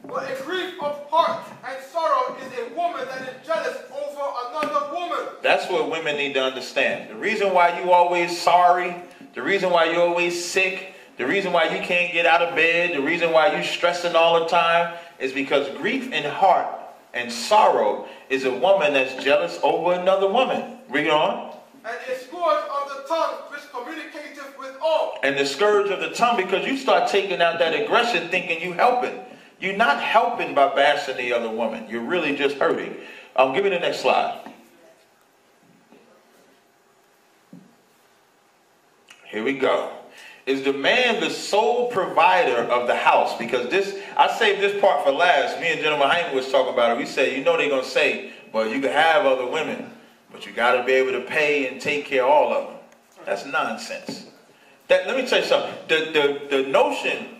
But a grief of heart and sorrow is a woman that is jealous over another woman. That's what women need to understand. The reason why you always sorry, the reason why you're always sick, the reason why you can't get out of bed, the reason why you're stressing all the time is because grief in heart and sorrow is a woman that's jealous over another woman. Read on. And a scourge of the tongue which communicateth with all. And the scourge of the tongue, because you start taking out that aggression thinking you helping. You're not helping by bashing the other woman. You're really just hurting. Give me the next slide. Here we go. Is the man the sole provider of the house? Because this, I saved this part for last. Me and Gentleman Hyman was talking about it. We said, you know they're going to say, well, you can have other women, but you got to be able to pay and take care of all of them. That's nonsense. Let me tell you something. The notion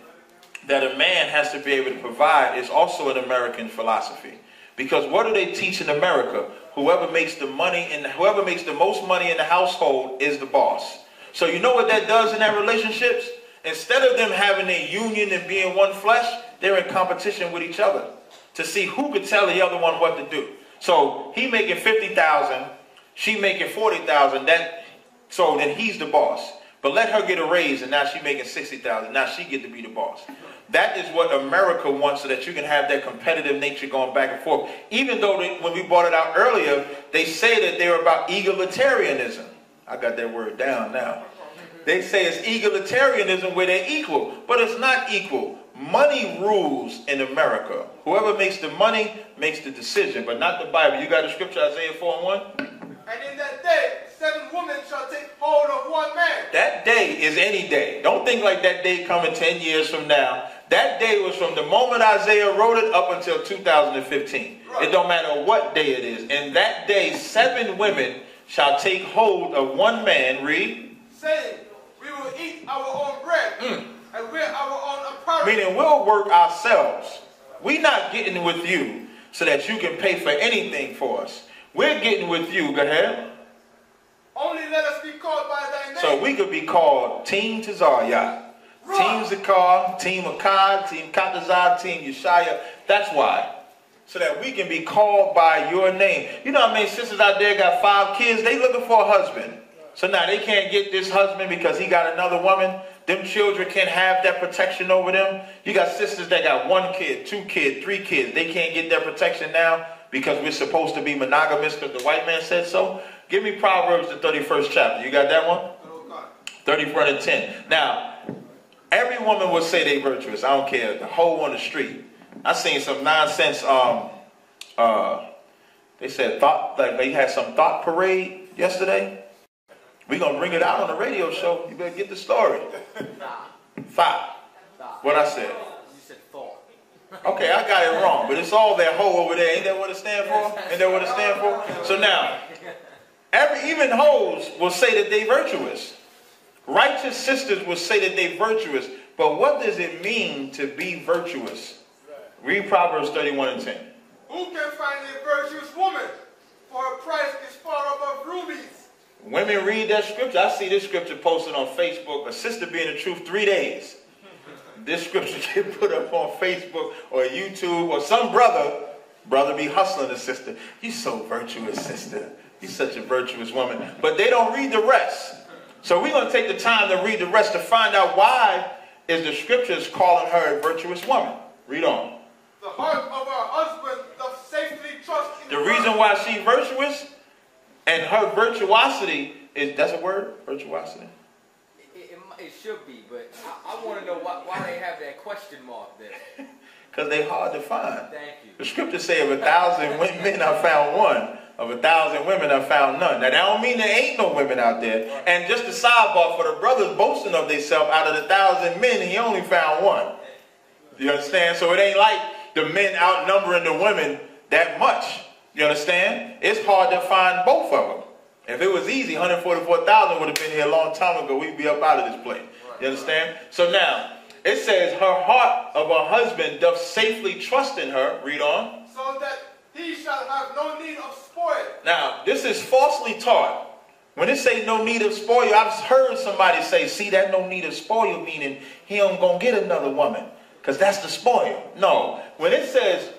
that a man has to be able to provide is also an American philosophy. Because what do they teach in America? Whoever makes the most money in the household is the boss. So you know what that does in that relationships? Instead of them having a union and being one flesh, they're in competition with each other to see who could tell the other one what to do. So he making 50,000, she making 40,000. So then he's the boss. But let her get a raise, and now she's making 60,000. Now she get to be the boss. That is what America wants, so that you can have that competitive nature going back and forth. Even though when we brought it out earlier, they say that they're about egalitarianism. I got that word down now. They say it's egalitarianism where they're equal, but it's not equal. Money rules in America. Whoever makes the money makes the decision, but not the Bible. You got the scripture, Isaiah 4:1? And in that day, 7 women shall take hold of one man. That day is any day. Don't think like that day coming 10 years from now. That day was from the moment Isaiah wrote it up until 2015. Right. It don't matter what day it is. And that day, 7 women shall take hold of one man. Read. Saying, we will eat our own bread and wear our own apparel. Meaning we'll work ourselves. We're not getting with you so that you can pay for anything for us. We're getting with you. Go ahead. Only let us be called by thy name. So we could be called Team Tazaryach. Team Zakar, Team Akkad, Team Katazar, Team Yeshaya. That's why. So that we can be called by your name. You know how many sisters out there got 5 kids? They looking for a husband. So now they can't get this husband because he got another woman. Them children can't have that protection over them. You got sisters that got 1 kid, 2 kids, 3 kids. They can't get that protection now because we're supposed to be monogamous because the white man said so. Give me Proverbs, the 31st chapter. You got that one? 31 and 10. Now, every woman will say they virtuous. I don't care. The hoe on the street. I seen some nonsense. They said they had some thought parade yesterday. We're going to bring it out on the radio show. You better get the story. Thought. What I said? You said thought. Okay, I got it wrong. But it's all that hoe over there. Ain't that what it stand for? Ain't that what it stand for? So now, even hoes will say that they virtuous. Righteous sisters will say that they virtuous. But what does it mean to be virtuous? Read Proverbs 31 and 10. Who can find a virtuous woman? For her price is far above rubies. Women read that scripture. I see this scripture posted on Facebook. A sister being the truth 3 days. This scripture get put up on Facebook or YouTube or some brother be hustling the sister. You so virtuous, sister. You such a virtuous woman. But they don't read the rest. So we're going to take the time to read the rest to find out why is the scriptures calling her a virtuous woman. Read on. The The heart of our husband doth safely trust in the reason why she's virtuous and her virtuosity is, that's a word? Virtuosity? It should be, but I want to know why they have that question mark there. Because they're hard to find. Thank you. The scripture say of 1,000 men I found one. Of 1,000 women I found none. Now that don't mean there ain't no women out there. Right. And just a sidebar, for the brothers boasting of themselves, out of the 1,000 men, he only found one. You understand? So it ain't like the men outnumbering the women that much. You understand? It's hard to find both of them. If it was easy, 144,000 would have been here a long time ago. We'd be up out of this place. You understand? So now, it says, her heart of her husband doth safely trust in her. Read on. So that he shall have no need of spoil. Now, this is falsely taught. When it say no need of spoil, I've heard somebody say, see, that no need of spoil meaning he ain't going to get another woman. Because that's the spoil. No. When it says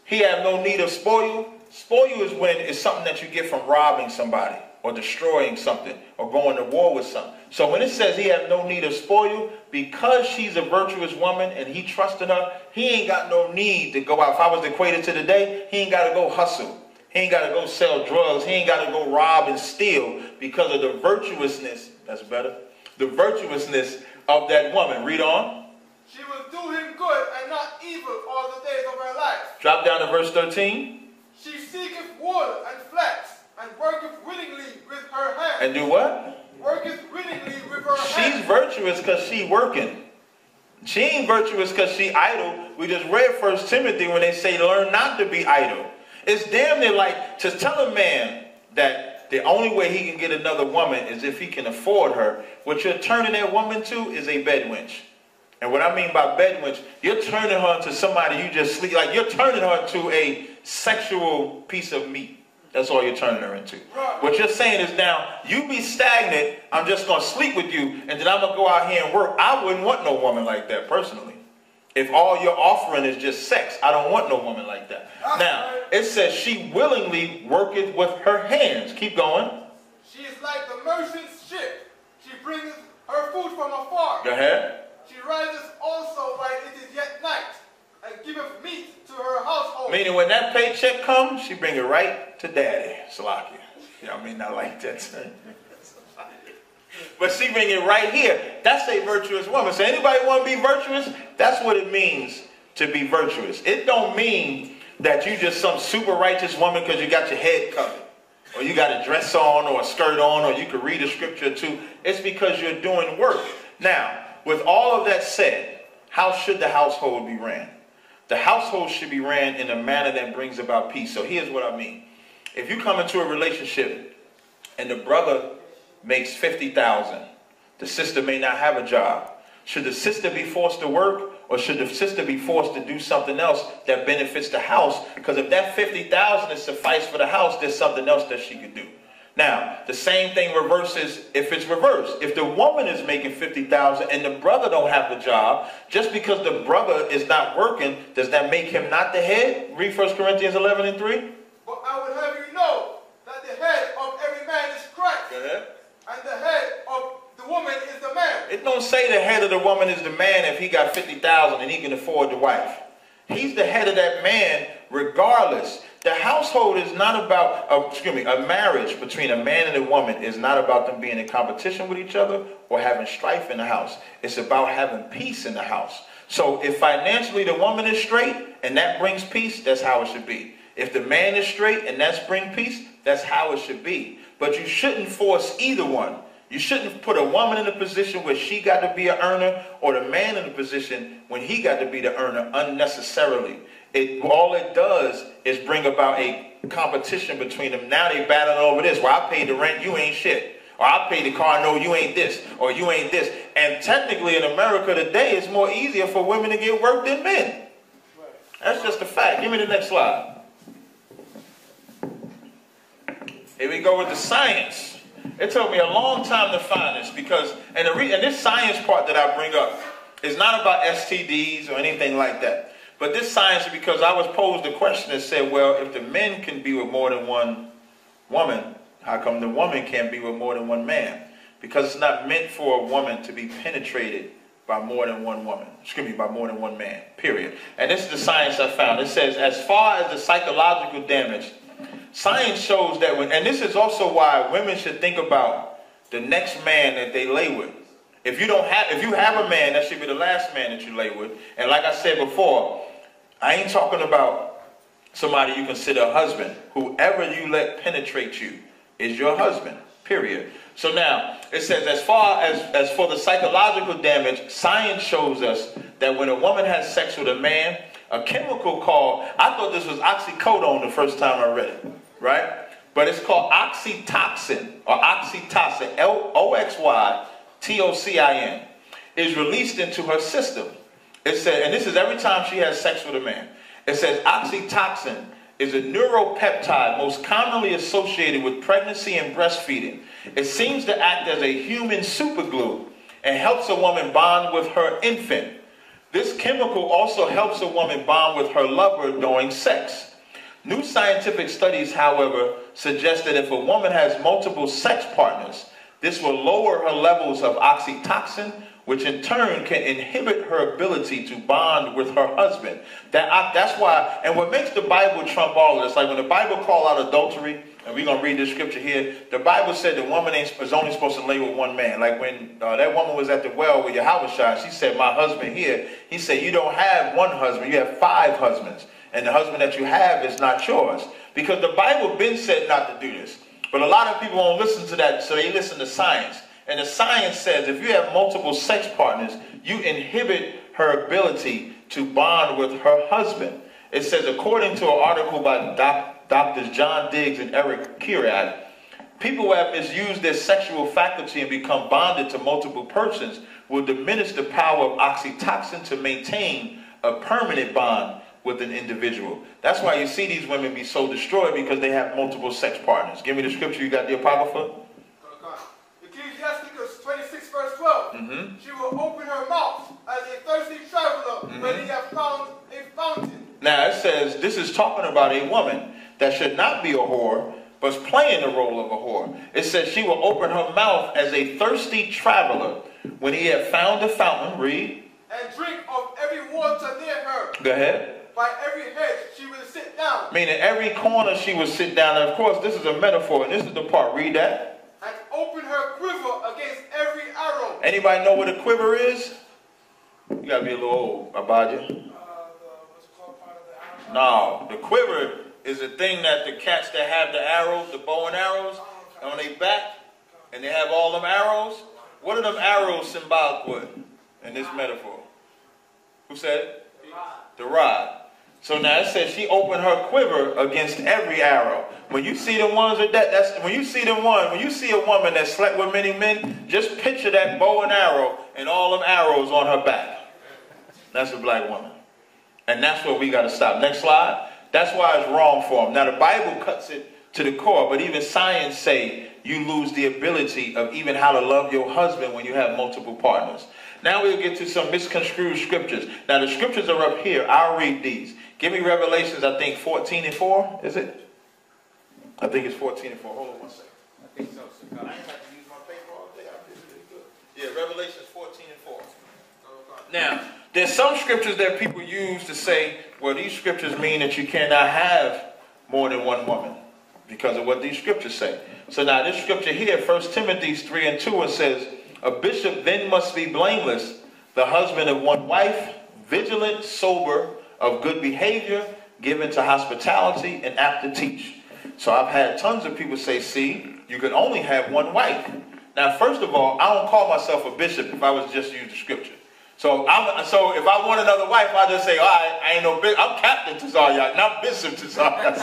he have no need of spoil, spoil is when it's something that you get from robbing somebody or destroying something or going to war with something. So when it says he have no need of spoil, because she's a virtuous woman and he trusted her, he ain't got no need to go out. If I was equated to today, he ain't got to go hustle. He ain't got to go sell drugs. He ain't got to go rob and steal because of the virtuousness, that's better, the virtuousness of that woman. Read on. She will do him good and not evil all the days of her life. Drop down to verse 13. She seeketh wool and flax, and worketh willingly with her hands. And do what? Worketh willingly with her hands. She's virtuous because she working. She ain't virtuous because she idle. We just read 1 Timothy when they say learn not to be idle. It's damn near like to tell a man that the only way he can get another woman is if he can afford her. What you're turning that woman to is a bed wench. And what I mean by bed wench, you're turning her to somebody you just sleep. Like you're turning her to a sexual piece of meat. That's all you're turning her into. What you're saying is now, you be stagnant, I'm just going to sleep with you, and then I'm going to go out here and work. I wouldn't want no woman like that, personally. If all you're offering is just sex, I don't want no woman like that. Now, it says she willingly worketh with her hands. Keep going. She is like the merchant's ship. She bringeth her food from afar. Go ahead. She riseth also while it is yet night, and giveth meat to her household. Meaning when that paycheck comes, she bring it right to daddy. Salakia. Yeah, I mean, not like that. But she bring it right here. That's a virtuous woman. So anybody want to be virtuous? That's what it means to be virtuous. It don't mean that you just some super righteous woman because you got your head covered, or you got a dress on or a skirt on, or you could read a scripture or two. It's because you're doing work. Now, with all of that said, how should the household be ran? The household should be ran in a manner that brings about peace. So here's what I mean. If you come into a relationship and the brother makes $50,000, the sister may not have a job. Should the sister be forced to work, or should the sister be forced to do something else that benefits the house? Because if that $50,000 is suffice for the house, there's something else that she could do. Now, the same thing reverses if it's reversed. If the woman is making $50,000 and the brother don't have the job, just because the brother is not working, does that make him not the head? Read 1 Corinthians 11:3. But I would have you know that the head of every man is Christ. Go ahead. And the head of the woman is the man. It don't say the head of the woman is the man if he got $50,000 and he can afford the wife. He's the head of that man regardless. The household is not about, a marriage between a man and a woman is not about them being in competition with each other or having strife in the house. It's about having peace in the house. So if financially the woman is straight and that brings peace, that's how it should be. If the man is straight and that's bring peace, that's how it should be. But you shouldn't force either one. You shouldn't put a woman in a position where she got to be an earner, or the man in a position when he got to be the earner unnecessarily. All it does is bring about a competition between them. Now they battling over this. Well, I paid the rent, you ain't shit. Or I paid the car, no, you ain't this. Or you ain't this. And technically in America today, it's more easier for women to get work than men. That's just a fact. Give me the next slide. Here we go with the science. It took me a long time to find this because, and this science part that I bring up is not about STDs or anything like that. But this science is because I was posed a question that said, well, if the men can be with more than one woman, how come the woman can't be with more than one man? Because it's not meant for a woman to be penetrated by more than one woman. Excuse me, by more than one man, period. And this is the science I found. It says, as far as the psychological damage, science shows that when, and this is also why women should think about the next man that they lay with. If you have a man, that should be the last man that you lay with. And like I said before, I ain't talking about somebody you consider a husband. Whoever you let penetrate you is your husband, period. So now, it says, as far as for the psychological damage, science shows us that when a woman has sex with a man, a chemical called, I thought this was oxycodone the first time I read it, right? But it's called oxytocin, or oxytocin, Oxytocin, is released into her system. It said, and this is every time she has sex with a man. It says oxytocin is a neuropeptide most commonly associated with pregnancy and breastfeeding. It seems to act as a human superglue and helps a woman bond with her infant. This chemical also helps a woman bond with her lover during sex. New scientific studies, however, suggest that if a woman has multiple sex partners, this will lower her levels of oxytocin, which in turn can inhibit her ability to bond with her husband. That's why, and what makes the Bible trump all of this, like when the Bible called out adultery, and we're going to read this scripture here, the Bible said the woman is only supposed to lay with one man. Like when that woman was at the well with Yahushua, she said, my husband here, he said, you don't have one husband, you have 5 husbands. And the husband that you have is not yours. Because the Bible been said not to do this. But a lot of people won't listen to that, so they listen to science. And the science says if you have multiple sex partners, you inhibit her ability to bond with her husband. It says, according to an article by Doctors John Diggs and Eric Kirat, people who have misused their sexual faculty and become bonded to multiple persons will diminish the power of oxytocin to maintain a permanent bond with an individual. That's why you see these women be so destroyed, because they have multiple sex partners. Give me the scripture. You got the Apocrypha? Ecclesiasticus 26 verse 12. She will open her mouth as a thirsty traveler when he has found a fountain. Now it says, this is talking about a woman that should not be a whore, but is playing the role of a whore. It says she will open her mouth as a thirsty traveler when he had found a fountain. Read. And drink of every water near her. Go ahead. By every hedge she will sit down. Meaning every corner she will sit down. And of course, this is a metaphor, and this is the part. Read that. And open her quiver against every arrow. Anybody know what a quiver is? You gotta be a little old, Abadja. What's it called, part of the arrow? No, the quiver is the thing that the cats that have the arrows, the bow and arrows, on their back, and they have all them arrows. What are them arrows symbolic with in this metaphor? Who said it? The rod. So now it says she opened her quiver against every arrow. When you see the ones with that, when you see a woman that slept with many men, just picture that bow and arrow and all them arrows on her back. That's a black woman. And that's what we got to stop. Next slide. That's why it's wrong for them. Now the Bible cuts it to the core, but even science say you lose the ability of even how to love your husband when you have multiple partners. Now we'll get to some misconstrued scriptures. Now the scriptures are up here. I'll read these. Give me Revelations, I think 14 and 4. Is it? I think it's 14 and 4. Hold on one second. I think so. I ain't have to use my paper all day. I did really good. Yeah, Revelations 14 and 4. Now, there's some scriptures that people use to say, well, these scriptures mean that you cannot have more than one woman because of what these scriptures say. So now this scripture here, 1 Timothy 3 and 2, it says, a bishop then must be blameless, the husband of one wife, vigilant, sober, of good behavior, given to hospitality, and apt to teach. So I've had tons of people say, see, you can only have one wife. Now, first of all, I don't call myself a bishop if I was just use the scripture. So if I want another wife, I just say, all right, I ain't no bishop. I'm Captain Tazaryach, not Bishop Tazaryach.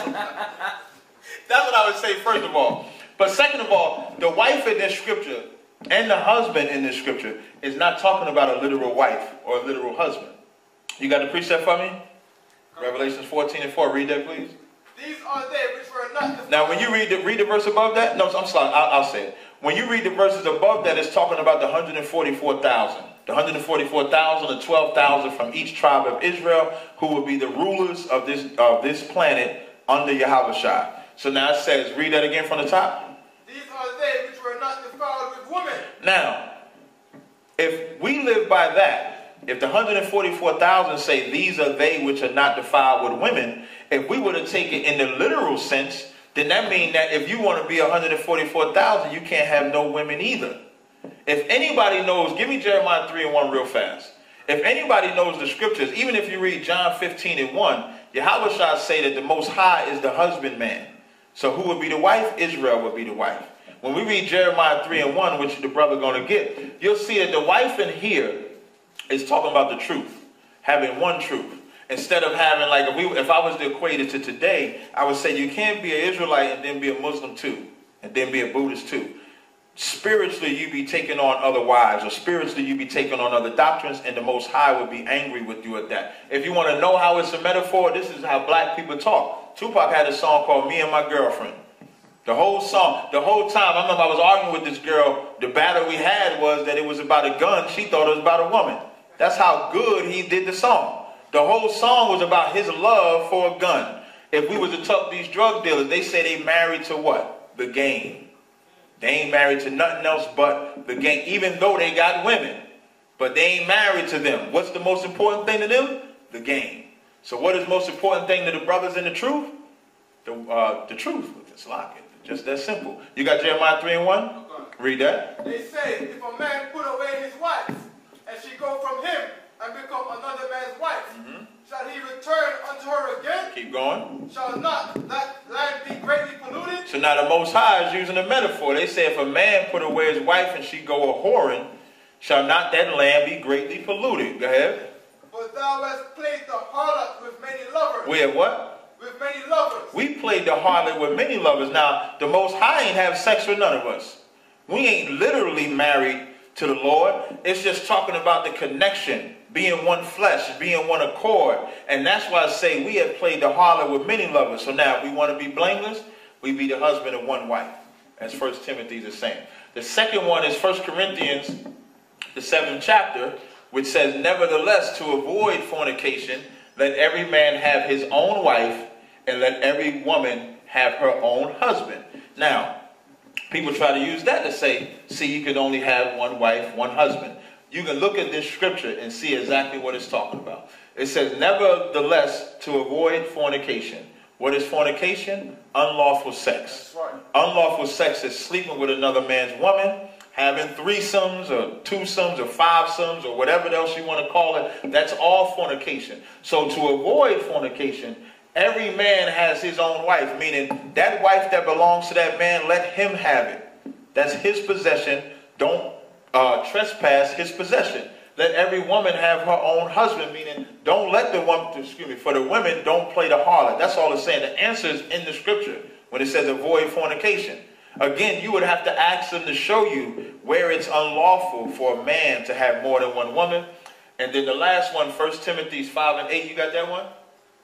That's what I would say, first of all. But second of all, the wife in this scripture and the husband in this scripture is not talking about a literal wife or a literal husband. You got the precept for me? Revelations 14 and 4. Read that, please. These are they which were not. Now, when you read the verse above that, no, I'm sorry, I'll say it. When you read the verses above that, it's talking about the 144,000. The 144,000 or 12,000 from each tribe of Israel, who will be the rulers of this planet under Yahushua. So now it says, read that again from the top. These are they which were not defiled with women. Now, if we live by that, if the 144,000 say these are they which are not defiled with women, if we were to take it in the literal sense, then that means that if you want to be 144,000, you can't have no women either. If anybody knows, give me Jeremiah 3:1 real fast. If anybody knows the scriptures, even if you read John 15:1, Yahweh shall say that the Most High is the husbandman. So who would be the wife? Israel would be the wife. When we read Jeremiah 3:1, which the brother going to get, you'll see that the wife in here is talking about the truth, having one truth. Instead of having, like, if I was to equate it to today, I would say you can't be an Israelite and then be a Muslim too, and then be a Buddhist too. Spiritually, you be taking on other wives, or spiritually, you be taking on other doctrines, and the Most High would be angry with you at that. If you want to know how it's a metaphor, this is how black people talk. Tupac had a song called Me and My Girlfriend. The whole song, the whole time, I remember I was arguing with this girl. The battle we had was that it was about a gun. She thought it was about a woman. That's how good he did the song. The whole song was about his love for a gun. If we was to talk these drug dealers, they say they married to what? The game. They ain't married to nothing else but the game, even though they got women. But they ain't married to them. What's the most important thing to them? The game. So what is the most important thing to the brothers in the truth? The truth. It's like it. Just that simple. You got Jeremiah 3:1? Read that. They say, if a man put away his wife, and she go from him, and become another man's wife, shall he return unto her again? Keep going. Shall not that land be greatly polluted? So now the Most High is using a metaphor. They say if a man put away his wife and she go a-whoring, shall not that land be greatly polluted? Go ahead. But thou hast played the harlot with many lovers. We have what? With many lovers. We played the harlot with many lovers. Now, the Most High ain't have sex with none of us. We ain't literally married to the Lord. It's just talking about the connection, being one flesh, being one accord. And that's why I say we have played the harlot with many lovers. So now, if we want to be blameless, we be the husband of one wife, as 1 Timothy is saying. The second one is 1 Corinthians, the 7th chapter, which says, nevertheless, to avoid fornication, let every man have his own wife, and let every woman have her own husband. Now, people try to use that to say, see, you can only have one wife, one husband. You can look at this scripture and see exactly what it's talking about. It says, nevertheless, to avoid fornication. What is fornication? Unlawful sex. That's right. Unlawful sex is sleeping with another man's woman, having threesomes or twosomes or fivesomes or whatever else you want to call it. That's all fornication. So to avoid fornication, every man has his own wife, meaning that wife that belongs to that man, let him have it. That's his possession. Don't trespass his possession. Let every woman have her own husband, meaning don't let the woman, for the women, don't play the harlot. That's all it's saying. The answer is in the scripture when it says avoid fornication. Again, you would have to ask them to show you where it's unlawful for a man to have more than one woman. And then the last one, 1 Timothy 5:8, you got that one?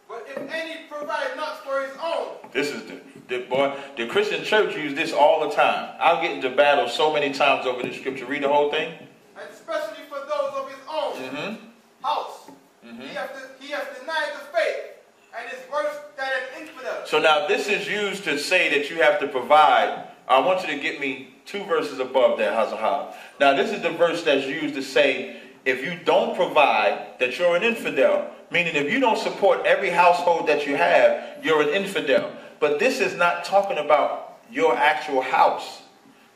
But if any provide not for his own. This is the Christian church use this all the time. I'll get into battle so many times over this scripture. Read the whole thing. And especially for those of his own house. He has denied the faith and is worse than an infidel. So now this is used to say that you have to provide. I want you to get me 2 verses above that, Hazahab. Now this is the verse that's used to say if you don't provide that you're an infidel. Meaning if you don't support every household that you have, you're an infidel. But this is not talking about your actual house.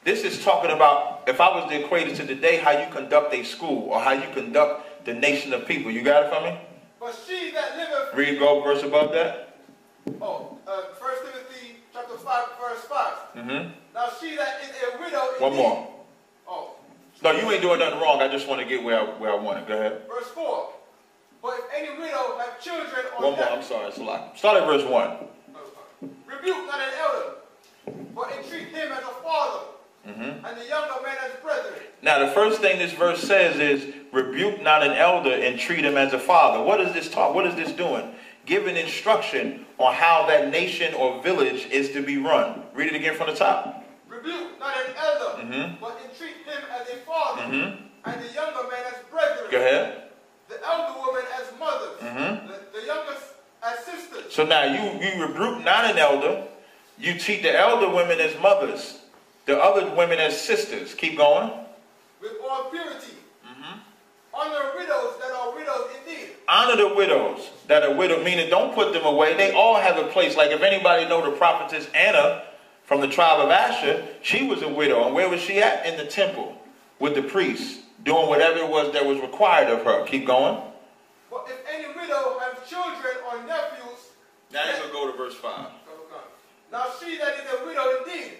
This is talking about, if I was to equate it to today, how you conduct a school or how you conduct the nation of people. You got it for me? But she that liveth... Read, go verse above that. 1 Timothy chapter 5, verse 5. Now she that is a widow... One more. No, you ain't doing nothing wrong. I just want to get where I want it. Go ahead. Verse 4. But if any widow have children or... One more, I'm sorry, it's a lot. Start at verse 1. Rebuke not an elder, but entreat him as a father, and the younger man as brethren. Now the first thing this verse says is, rebuke not an elder and treat him as a father. What is this talk? What is this doing? Giving instruction on how that nation or village is to be run. Read it again from the top. Rebuke not an elder, but entreat him as a father, and the younger man as brethren. Go ahead. The elder woman as mothers, the youngest as sisters. So now you rebuke not an elder, you treat the elder women as mothers, the other women as sisters. Keep going. With all purity, Honor widows that are widows indeed. Honor the widows that are widows, meaning don't put them away. They all have a place. Like if anybody know the prophetess Anna from the tribe of Asher, she was a widow. And where was she at? In the temple with the priests, doing whatever it was that was required of her. Keep going. But if any widow has children or nephews... Now you're going to go to verse 5. Now she that is a widow indeed,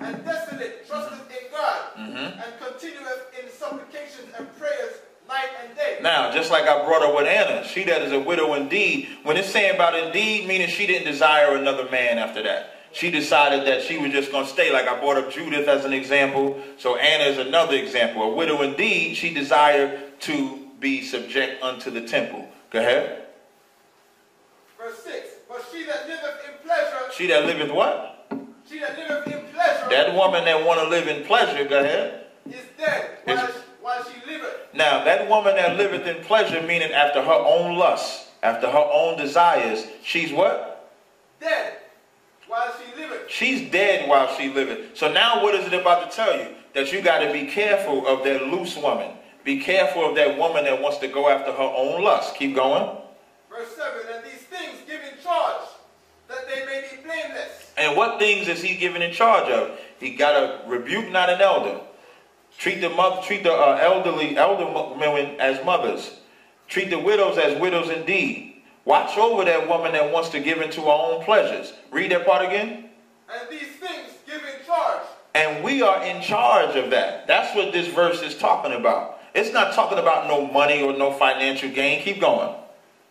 and desolate, trusteth in God, and continueth in supplications and prayers night and day. Now, just like I brought up with Anna, she that is a widow indeed, when it's saying about indeed, meaning she didn't desire another man after that. She decided that she was just going to stay. Like I brought up Judith as an example. So Anna is another example. A widow indeed, she desired to be subject unto the temple. Go ahead. Verse 6. But she that liveth in pleasure. She that liveth what? She that liveth in pleasure. That woman that want to live in pleasure, go ahead. Is dead while she liveth. Now, that woman that liveth in pleasure, meaning after her own lust, after her own desires, she's what? Dead while she liveth. She's dead while she liveth. So now what is it about to tell you? That you got to be careful of that loose woman. Be careful of that woman that wants to go after her own lust. Keep going. Verse 7, and these things give in charge, that they may be blameless. And what things is he given in charge of? He got to rebuke not an elder. Treat the elder women as mothers. Treat the widows as widows indeed. Watch over that woman that wants to give into her own pleasures. Read that part again. And these things give in charge. And we are in charge of that. That's what this verse is talking about. It's not talking about no money or no financial gain. Keep going.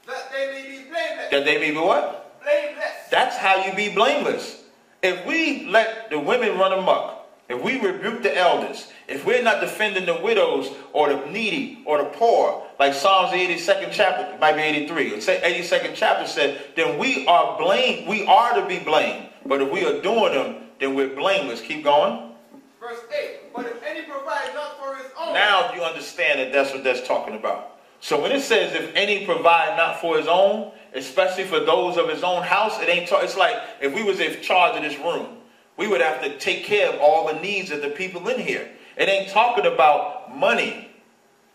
That they may be blameless. That they may be what? Blameless. That's how you be blameless. If we let the women run amok, if we rebuke the elders, if we're not defending the widows or the needy or the poor, like Psalms the 82nd chapter, it might be 83, or say 82nd chapter said, then we are blamed. We are to be blamed. But if we are doing them, then we're blameless. Keep going. Verse 8, but if any provide not for his own. Now you understand that that's what that's talking about. So when it says if any provide not for his own, especially for those of his own house, it ain't. It's like if we was in charge of this room, we would have to take care of all the needs of the people in here. It ain't talking about money,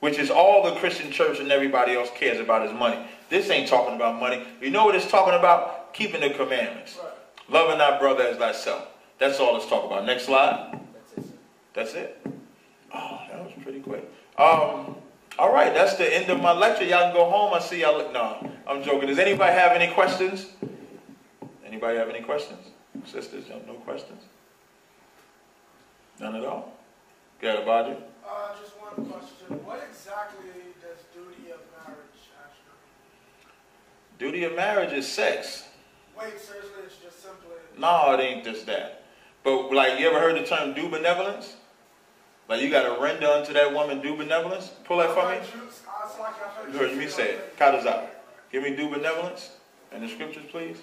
which is all the Christian church and everybody else cares about is money. This ain't talking about money. You know what it's talking about? Keeping the commandments. Right. Loving thy brother as thyself. That's all it's talking about. Next slide. That's it. Oh, that was pretty quick. All right, that's the end of my lecture. Y'all can go home. I see y'all. No, I'm joking. Does anybody have any questions? Anybody have any questions? Sisters, no questions? None at all? Go ahead, Abadji. Just one question. What exactly does duty of marriage actually mean? Duty of marriage is sex. Wait, seriously, it's just simply... No, it ain't just that. But, like, you ever heard the term due benevolence? Like, you got to render unto that woman due benevolence? Pull that for me. You heard me say it. Tazaryach. Give me due benevolence in the scriptures, please.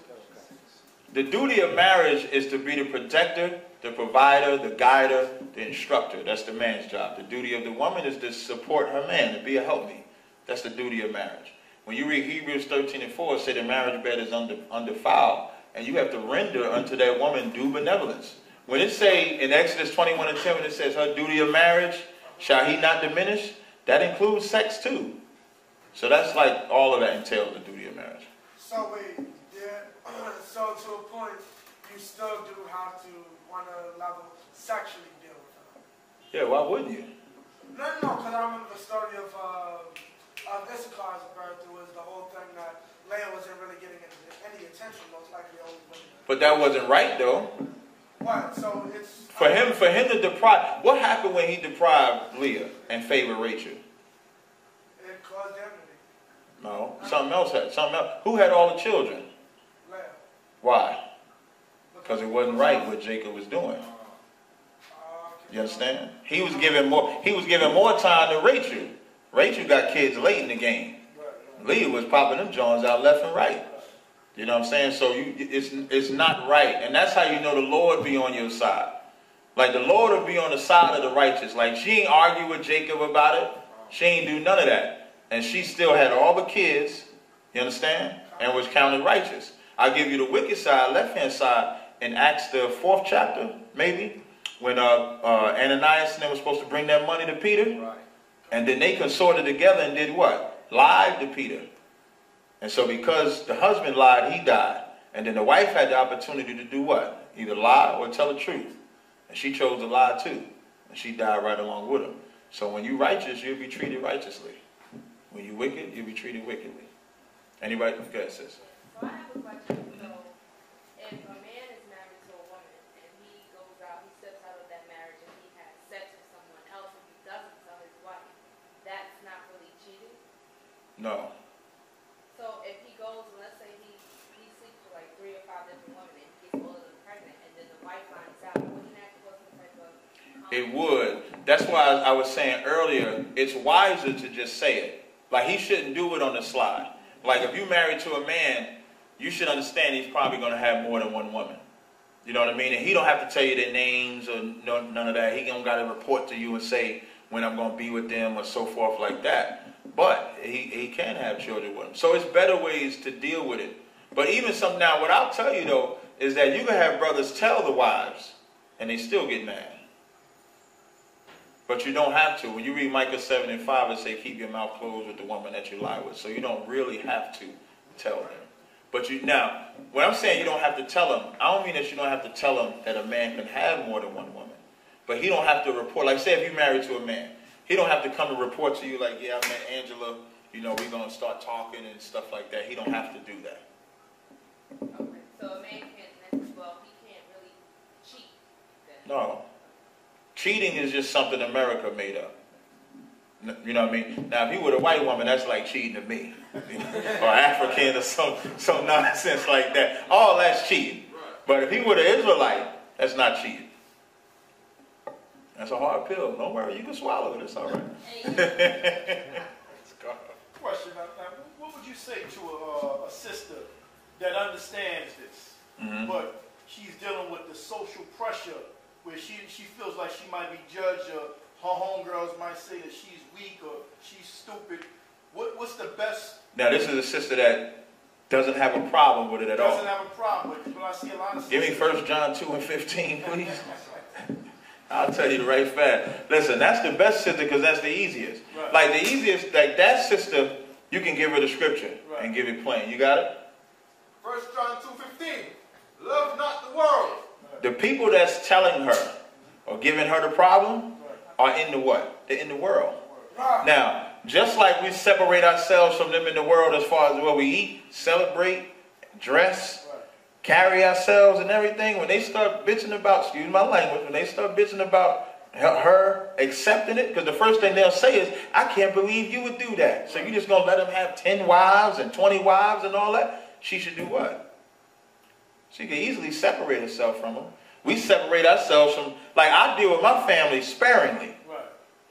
The duty of marriage is to be the protector, the provider, the guider, the instructor. That's the man's job. The duty of the woman is to support her man, to be a helpmeet. That's the duty of marriage. When you read Hebrews 13:4, it says the marriage bed is undefiled, and you have to render unto that woman due benevolence. When it say in Exodus 21:10, when it says her duty of marriage, shall he not diminish? That includes sex too. So that's like all of that entails the duty of marriage. So wait, so to a point, you still do have to, on a level, sexually deal with her. Yeah, why wouldn't you? No, because I remember the story of Issachar's birth. It was the whole thing that Leah wasn't really getting any attention, most likely always women. But that wasn't right though. What? So it's for him to deprive. What happened when he deprived Leah and favored Rachel? It caused enmity. No, something else had. Something else. Who had all the children? Leah. Why? Because it wasn't right what Jacob was doing. You understand? He was giving more time to Rachel. Rachel got kids late in the game. Leah was popping them Jones out left and right. You know what I'm saying? So it's not right. And that's how you know the Lord be on your side. Like the Lord will be on the side of the righteous. Like she ain't argue with Jacob about it. She ain't do none of that. And she still had all the kids, you understand? And was counted righteous. I'll give you the wicked side, left-hand side, in Acts the 4th chapter, maybe, when Ananias and them was supposed to bring that money to Peter. Right. And then they consorted together and did what? Lied to Peter. And so because the husband lied, he died. And then the wife had the opportunity to do what? Either lie or tell the truth. And she chose to lie too. And she died right along with him. So when you're righteous, you'll be treated righteously. When you're wicked, you'll be treated wickedly. Anybody? Go ahead, sis. So I have a question. So if a man is married to a woman and he goes out, he steps out of that marriage and he has sex with someone else and he doesn't tell his wife, that's not really cheating? No. So if he goes, let's say he sleeps with like 3 or 5 different women and he gets all of them pregnant and then the wife finds out, wouldn't that cause some type of... It would. That's why I was saying earlier, it's wiser to just say it. Like, he shouldn't do it on the slide. Like, if you're married to a man, you should understand he's probably going to have more than one woman. You know what I mean? And he don't have to tell you their names or none of that. He don't got to report to you and say when I'm going to be with them or so forth like that. But he can have children with him. So it's better ways to deal with it. But even some now, what I'll tell you, though, is that you can have brothers tell the wives and they still get mad. But you don't have to. When you read Micah 7:5, it say, keep your mouth closed with the woman that you lie with. So you don't really have to tell them. But now, when I'm saying you don't have to tell them, I don't mean that you don't have to tell them that a man can have more than one woman. But he don't have to report. Like, say if you're married to a man, he don't have to come and report to you like, yeah, I met Angela. You know, we're going to start talking and stuff like that. He don't have to do that. Okay, so a man can't, well, he can't really cheat then. No. Cheating is just something America made up. You know what I mean? Now, if you were a white woman, that's like cheating to me. Or African or some nonsense like that. All that's cheating. But if he were an Israelite, that's not cheating. That's a hard pill. Don't worry, you can swallow it. It's all right. Question. What would you say to a sister that understands this, but she's dealing with the social pressure where she feels like she might be judged, or her homegirls might say that she's weak or she's stupid? What's the best? Now, this is a sister that doesn't have a problem with it at all. Doesn't have a problem with it, but I see a lot of sisters. Give me 1 John 2:15, please. I'll tell you right fast. Listen, that's the best sister because that's the easiest. Right. Like the easiest, like that sister, you can give her the scripture and give it plain. You got it? 1 John 2:15. Love not the world. The people that's telling her or giving her the problem are in the what? They're in the world. Now, just like we separate ourselves from them in the world as far as what we eat, celebrate, dress, carry ourselves and everything, when they start bitching about, excuse my language, when they start bitching about her accepting it, because the first thing they'll say is, I can't believe you would do that. So you just going to let them have 10 wives and 20 wives and all that? She should do what? She can easily separate herself from them. We separate ourselves from, like I deal with my family sparingly.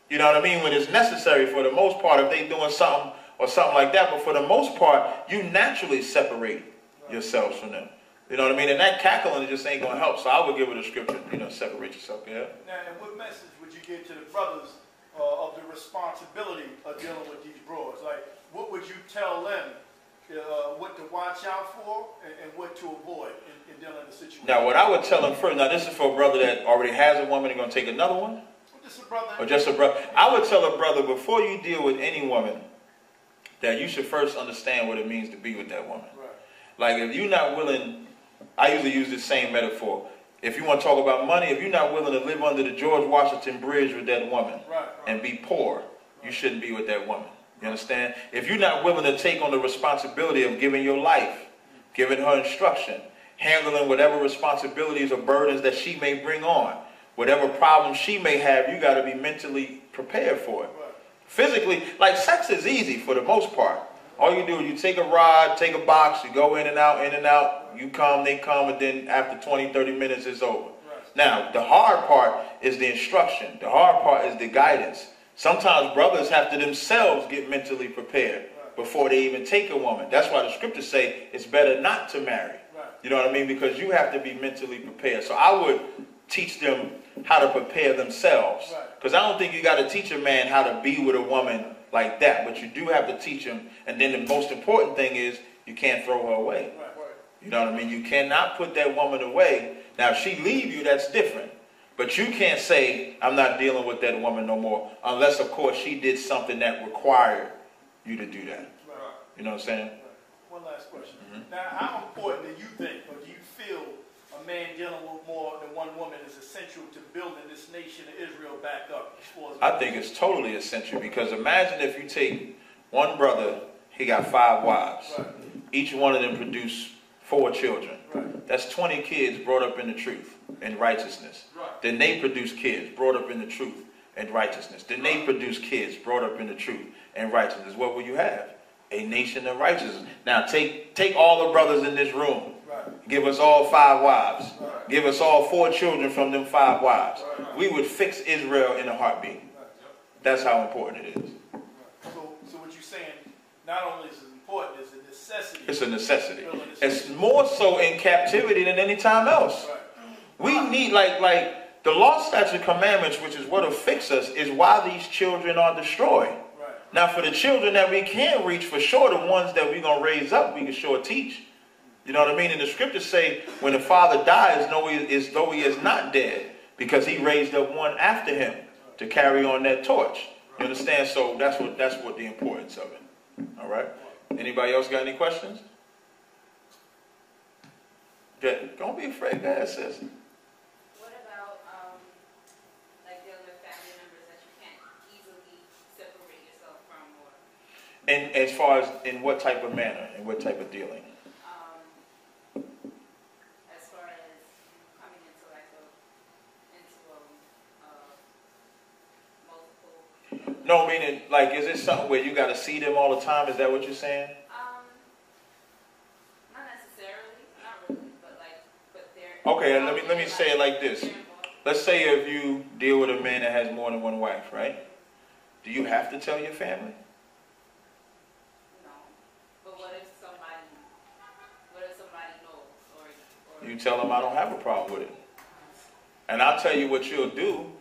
You know what I mean? When it's necessary, for the most part, if they doing something or something like that. But for the most part, you naturally separate yourselves from them. You know what I mean? And that cackling just ain't going to help. So I would give it a scripture, you know, separate yourself. Yeah. Now, and what message would you give to the brothers of the responsibility of dealing with these broads? Like, what would you tell them what to watch out for and what to avoid in dealing with the situation? Now, what I would tell them first, now this is for a brother that already has a woman and going to take another one. Just a brother. Or just a brother. I would tell a brother, before you deal with any woman, that you should first understand what it means to be with that woman. Right. Like, if you're not willing, I usually use the same metaphor. If you want to talk about money, if you're not willing to live under the George Washington Bridge with that woman and be poor, you shouldn't be with that woman. You understand? If you're not willing to take on the responsibility of giving your life, giving her instruction, handling whatever responsibilities or burdens that she may bring on, whatever problems she may have, you got to be mentally prepared for it. Physically, like sex is easy for the most part. All you do is you take a rod, take a box, you go in and out, you come, they come, and then after 20, 30 minutes it's over. Now, the hard part is the instruction. The hard part is the guidance. Sometimes brothers have to themselves get mentally prepared before they even take a woman. That's why the scriptures say it's better not to marry. You know what I mean? Because you have to be mentally prepared. So I would teach them how to prepare themselves. Because I don't think you got to teach a man how to be with a woman like that. But you do have to teach him. And then the most important thing is you can't throw her away. You know what I mean? You cannot put that woman away. Now, if she leave you, that's different. But you can't say, I'm not dealing with that woman no more, unless, of course, she did something that required you to do that. Right. You know what I'm saying? Right. One last question. Now, how important do you think, or do you feel, a man dealing with more than one woman is essential to building this nation of Israel back up? I think it's totally essential, because imagine if you take one brother, he got 5 wives. Right. Each one of them produced 4 children. Right. That's 20 kids brought up in the truth and righteousness. Right. Then they produce kids brought up in the truth and righteousness. Then they produce kids brought up in the truth and righteousness. What will you have? A nation of righteousness. Now take all the brothers in this room. Right. Give us all 5 wives. Right. Give us all 4 children from them 5 wives. Right. We would fix Israel in a heartbeat. Right. That's how important it is. Right. So what you're saying, not only is it important, it's a necessity. It's a necessity. It's more so in captivity than any time else. Right. We need, like the law, statute, commandments, which is what will fix us, is why these children are destroyed. Right. Now, for the children that we can reach, for sure, the ones that we're going to raise up, we can sure teach. You know what I mean? And the scriptures say, when the father dies, as though he is not dead, because he raised up one after him to carry on that torch. You understand? So that's what the importance of it. All right? Anybody else got any questions? Okay. Don't be afraid. Go ahead, sis. What about like the other family members that you can't easily separate yourself from, or? And as far as in what type of manner and what type of dealing? As far as coming into multiple. No, meaning, like, is it something where you got to see them all the time? Is that what you're saying? Not necessarily, not really, but they're. Okay, let me say it like this. Let's say if you deal with a man that has more than one wife, right? Do you have to tell your family? No, but what if somebody knows, or? You tell them I don't have a problem with it, and I'll tell you what you'll do.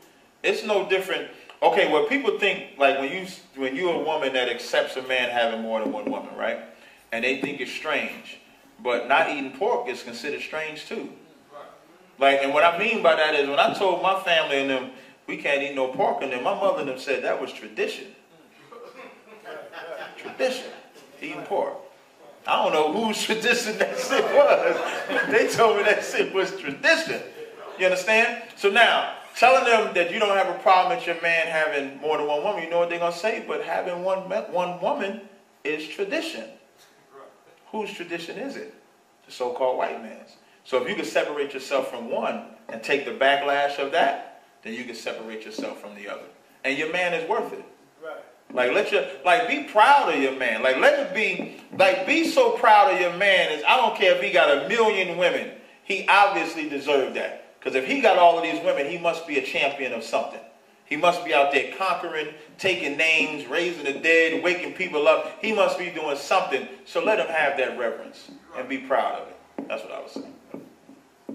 It's no different. Okay, well, people think, like, when you're a woman that accepts a man having more than one woman, right? And they think it's strange. But not eating pork is considered strange too. Like, and what I mean by that is, when I told my family and them, we can't eat no pork, and then my mother and them said that was tradition. Tradition, eating pork. I don't know whose tradition that shit was. They told me that shit was tradition. You understand? So now, telling them that you don't have a problem with your man having more than one woman, you know what they're going to say? But having one woman is tradition. Whose tradition is it? The so-called white man's. So if you can separate yourself from one and take the backlash of that, then you can separate yourself from the other. And your man is worth it. Right. Be proud of your man. Be so proud of your man as, I don't care if he got 1 million women. He obviously deserved that. Because if he got all of these women, he must be a champion of something. He must be out there conquering, taking names, raising the dead, waking people up. He must be doing something. So let him have that reverence and be proud of it. That's what I was saying.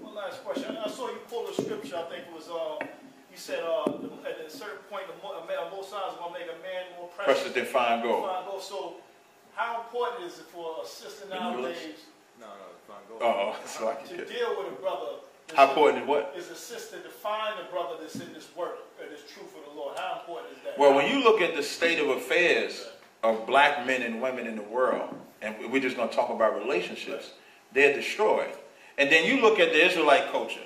One last question. I saw you pull a scripture. I think it was, you said at a certain point, both sides are going to make a man more precious than fine gold. So how important is it for a sister nowadays to deal with a brother? How important is what? Is a sister to find a brother that's in this work, this truth of the Lord? How important is that? Well, when you look at the state of affairs of black men and women in the world, and we're just going to talk about relationships, they're destroyed. And then you look at the Israelite culture,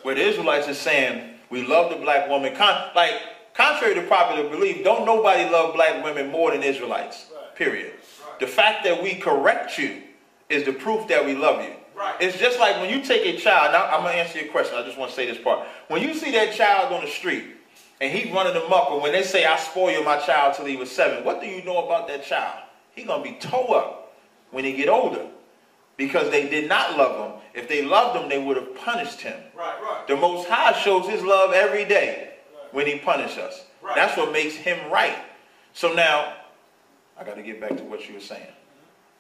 where the Israelites are saying, we love the black woman. Contrary to popular belief, don't nobody love black women more than Israelites, period. The fact that we correct you is the proof that we love you. It's just like when you take a child. Now, I'm going to answer your question. I just want to say this part. When you see that child on the street, and he's running amok, or when they say, I spoiled my child till he was 7, what do you know about that child? He's going to be toe up when he get older. Because they did not love him. If they loved him, they would have punished him. The Most High shows his love every day when he punishes us. That's what makes him right. So now, I got to get back to what you were saying.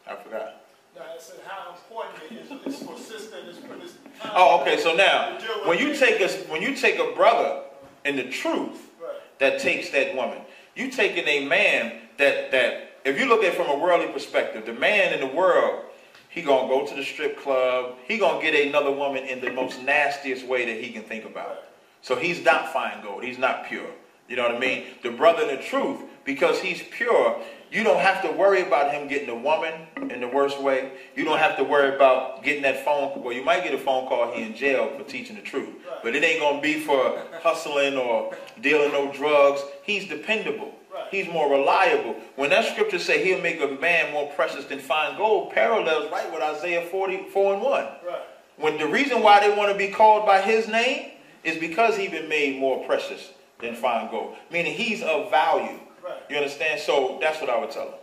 I forgot. No, I said how important it is for sister in this. Oh, okay. So now, when you take a brother in the truth that takes that woman, you taking a man that if you look at it from a worldly perspective, the man in the world, he gonna go to the strip club. He gonna get another woman in the most nastiest way that he can think about. So he's not fine gold. He's not pure. You know what I mean? The brother in the truth, because he's pure, you don't have to worry about him getting a woman in the worst way. You don't have to worry about getting that phone call. Well, you might get a phone call he in jail for teaching the truth. Right. But it ain't going to be for hustling or dealing no drugs. He's dependable. Right. He's more reliable. When that scripture say he'll make a man more precious than fine gold, parallels right with Isaiah 44:1. Right. When the reason why they want to be called by his name is because he's been made more precious than fine gold. Meaning he's of value. Right. You understand? So that's what I would tell them.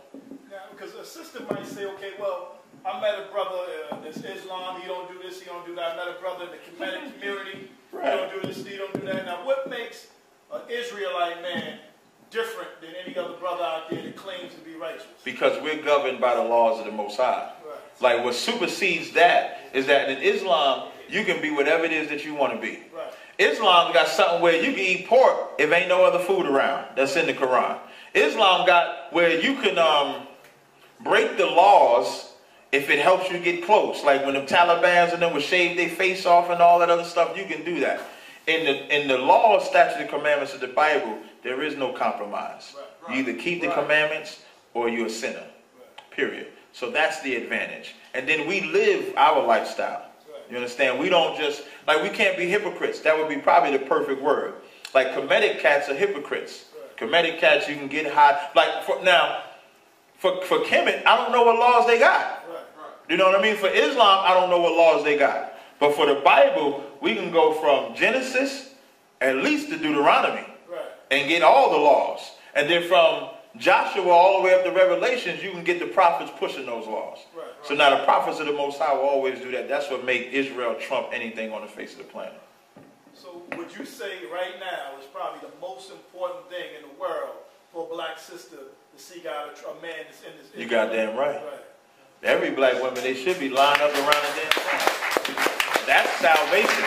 Now, because a sister might say, okay, well, I met a brother that's Islam, he don't do this, he don't do that. I met a brother in the Hispanic community, right. He don't do this, he don't do that. Now, what makes an Israelite man different than any other brother out there that claims to be righteous? Because we're governed by the laws of the Most High. Right. Like what supersedes that is that in Islam, you can be whatever it is that you want to be. Right. Islam got something where you can eat pork if ain't no other food around. That's in the Quran. Islam got where you can break the laws if it helps you get close. Like when the Taliban's and them would shave their face off and all that other stuff, you can do that. In the law, statute, and commandments of the Bible, there is no compromise. Right. You either keep the commandments or you're a sinner. Right. Period. So that's the advantage. And then we live our lifestyle. You understand? We don't just, like, we can't be hypocrites. That would be probably the perfect word. Like, Kemetic cats are hypocrites. Right. Kemetic cats, you can get high. Like, for Kemet, I don't know what laws they got. Right. You know what I mean? For Islam, I don't know what laws they got. But for the Bible, we can go from Genesis at least to Deuteronomy. Right. And get all the laws. And then from Joshua all the way up to Revelations, you can get the prophets pushing those laws. Right. So now the prophets of the Most High will always do that. That's what makes Israel trump anything on the face of the planet. So would you say right now is probably the most important thing in the world for a black sister to seek out a man that's in this? You goddamn right. Every black woman, they should be lined up around the damn thing. That's salvation.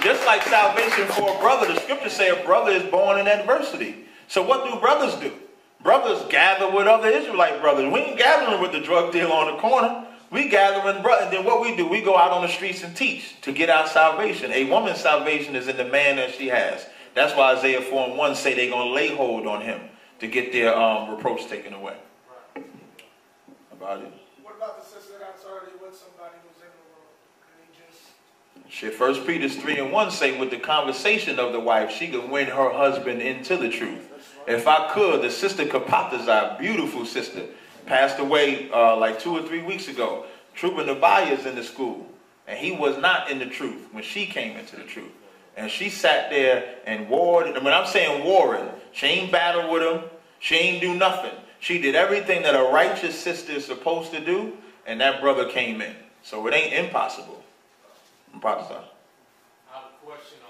Just like salvation for a brother, the scriptures say a brother is born in adversity. So what do brothers do? Brothers gather with other Israelite brothers. We ain't gathering with the drug dealer on the corner. We gathering brothers. And then what we do, we go out on the streets and teach to get our salvation. A woman's salvation is in the man that she has. That's why Isaiah 4:1 say they're going to lay hold on him to get their reproach taken away. Right. About it. What about the sister that's already with somebody who's in the world? Can he just... Shit, 1 Peter 3:1 say with the conversation of the wife, she can win her husband into the truth. If I could, the sister Kapatazar, beautiful sister, passed away like 2 or 3 weeks ago. Trooper Nabaya is in the school, and he was not in the truth when she came into the truth. And she sat there and warred. And when I'm saying warring, she ain't battled with him. She ain't do nothing. She did everything that a righteous sister is supposed to do, and that brother came in. So it ain't impossible. Kapatazar. I have a question,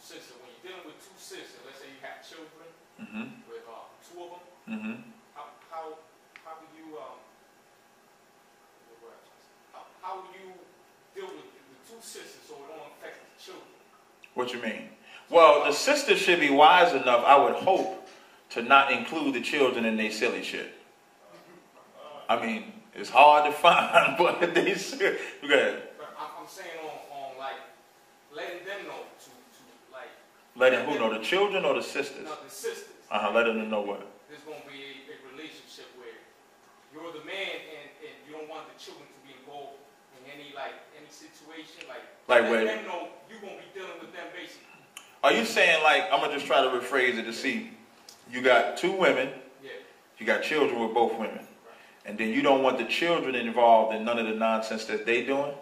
sister. When you're dealing with two sisters, let's say you have children. With two of them, how do you deal with the two sisters so it don't affect the children? What you mean? Well, the sister should be wise enough, I would hope, to not include the children in their silly shit. I mean, it's hard to find, but they should. Go ahead. I'm saying on like letting them know to like. Letting who know? The children or the sisters? No, the sisters. Let them know what? There's going to be a relationship where you're the man and you don't want the children to be involved in any situation. Like where them know you're going to be dealing with them basically. Are you saying like, I'm going to just try to rephrase it to see, you got two women, you got children with both women, and then you don't want the children involved in none of the nonsense that they doing?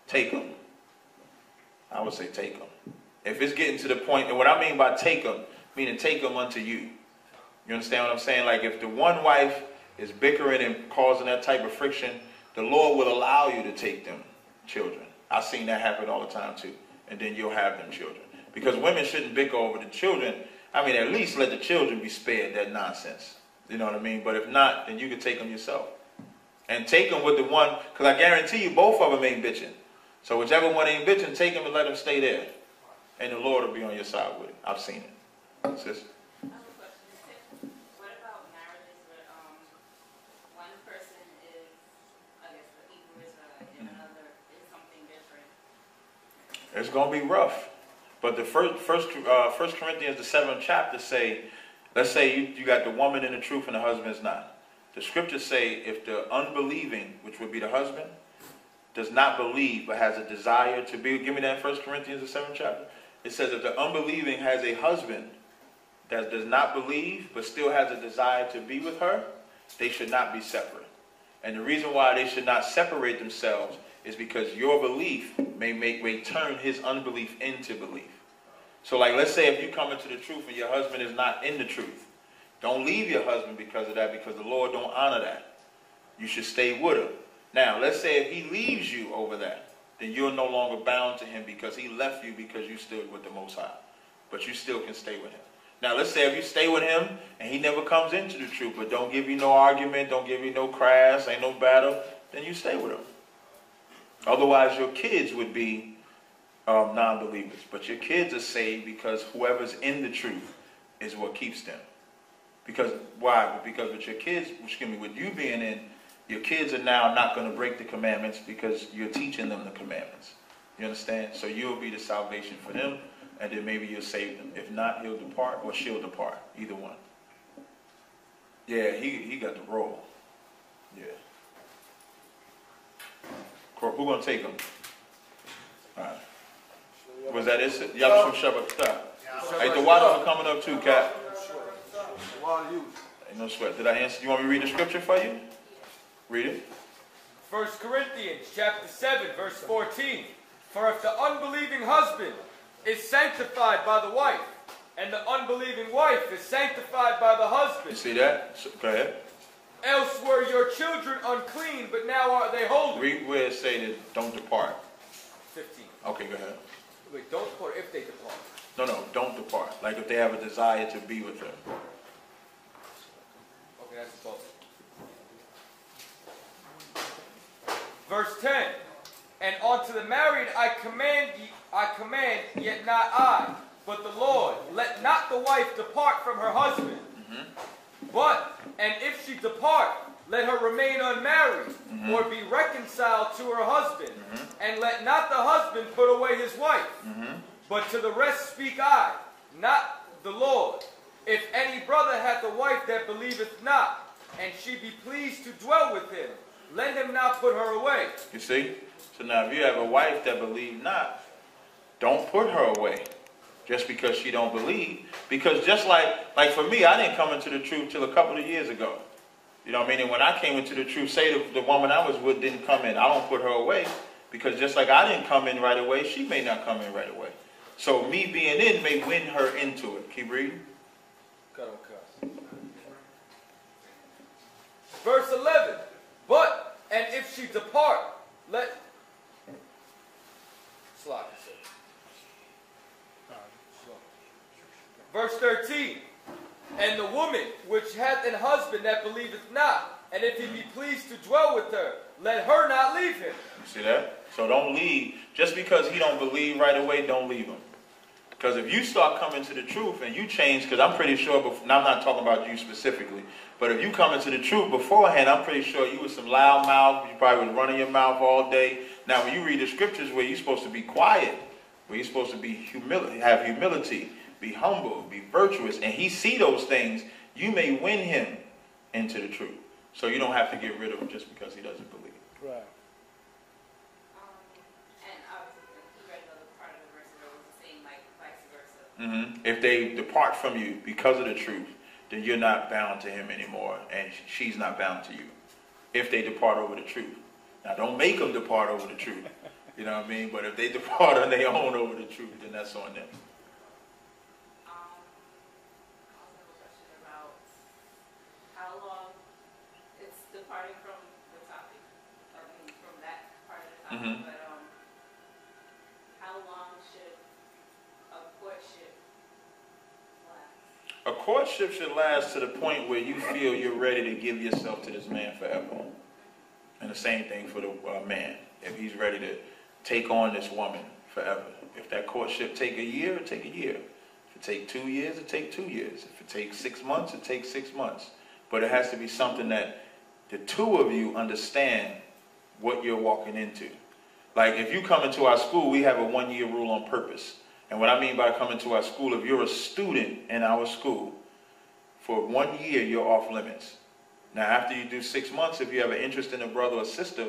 Take them. I would say take them. If it's getting to the point, and what I mean by take them, meaning take them unto you. You understand what I'm saying? Like if the one wife is bickering and causing that type of friction, the Lord will allow you to take them children. I've seen that happen all the time too. And then you'll have them children. Because women shouldn't bicker over the children. I mean, at least let the children be spared that nonsense. You know what I mean? But if not, then you can take them yourself. And take them with the one, because I guarantee you both of them ain't bitching. So whichever one ain't bitching, take them and let them stay there. And the Lord will be on your side with it. I've seen it. Sis? I have a question. What about marriages where one person is, I guess, the Hebrew Israelite and another is something different? It's going to be rough. But the first Corinthians, the 7th chapter say, let's say you got the woman in the truth and the husband is not. The scriptures say if the unbelieving, which would be the husband, does not believe but has a desire to be, give me that 1 Corinthians, the 7th chapter. It says if the unbelieving has a husband that does not believe but still has a desire to be with her, they should not be separate. And the reason why they should not separate themselves is because your belief may turn his unbelief into belief. So like, let's say if you come into the truth and your husband is not in the truth, don't leave your husband because of that, because the Lord don't honor that. You should stay with him. Now, let's say if he leaves you over that, then you're no longer bound to him because he left you because you stood with the Most High. But you still can stay with him. Now, let's say if you stay with him and he never comes into the truth, but don't give you no argument, don't give you no crass, ain't no battle, then you stay with him. Otherwise, your kids would be non-believers. But your kids are saved because whoever's in the truth is what keeps them. Because, why? Because with your kids, excuse me, with you being in, your kids are now not going to break the commandments because you're teaching them the commandments. You understand? So you'll be the salvation for them, and then maybe you'll save them. If not, he'll depart or she'll depart. Either one. Yeah, he got the role. Yeah. Who's going to take him? All right. Was that it? Y'all from Shabbat. Hey, the water coming up too, Cap. Ain't no sweat. Did I answer? You want me to read the scripture for you? Read it. 1 Corinthians chapter 7, verse 14. For if the unbelieving husband is sanctified by the wife, and the unbelieving wife is sanctified by the husband. You see that? Go ahead. Else were your children unclean, but now are they holy. Read where it say that don't depart. 15. Okay, go ahead. Wait, don't depart if they depart. No, don't depart. Like if they have a desire to be with him. Okay, that's both. Verse 10. And unto the married I command, yet not I, but the Lord. Let not the wife depart from her husband. But, and if she depart, let her remain unmarried, or be reconciled to her husband. And let not the husband put away his wife. But to the rest speak I, not the Lord. If any brother hath a wife that believeth not, and she be pleased to dwell with him, let him not put her away. You see? So now if you have a wife that believe not, don't put her away. Just because she don't believe. Because just like for me, I didn't come into the truth till a couple of years ago. You know what I mean? And when I came into the truth, say the woman I was with didn't come in, I don't put her away. Because just like I didn't come in right away, she may not come in right away. So me being in may win her into it. Keep reading. Verse 11. But, and if she depart, let... Slide. Verse 13. And the woman which hath an husband that believeth not, and if he be pleased to dwell with her, let her not leave him. You see that? So don't leave. Just because he don't believe right away, don't leave him. Because if you start coming to the truth and you change, because I'm pretty sure, now I'm not talking about you specifically, but if you come into the truth beforehand, I'm pretty sure you was some loud mouth, you probably was running your mouth all day. Now when you read the scriptures where you're supposed to be quiet, where you're supposed to be have humility, be humble, be virtuous, and he see those things, you may win him into the truth. So you don't have to get rid of him just because he doesn't believe. Right. And obviously, he read another part of the verse where it was the same, like vice versa. If they depart from you because of the truth, then you're not bound to him anymore, and she's not bound to you. If they depart over the truth. Now, don't make them depart over the truth. You know what I mean? But if they depart on their own over the truth, then that's on them. But how long should a courtship last? A courtship should last to the point where you feel you're ready to give yourself to this man forever. And the same thing for the man. If he's ready to take on this woman forever. If that courtship take a year, it take a year. If it take 2 years, it take 2 years. If it takes 6 months, it takes 6 months. But it has to be something that the two of you understand what you're walking into. Like if you come into our school, we have a 1-year rule on purpose. And what I mean by coming to our school, if you're a student in our school, for 1 year, you're off limits. Now, after you do 6 months, if you have an interest in a brother or sister,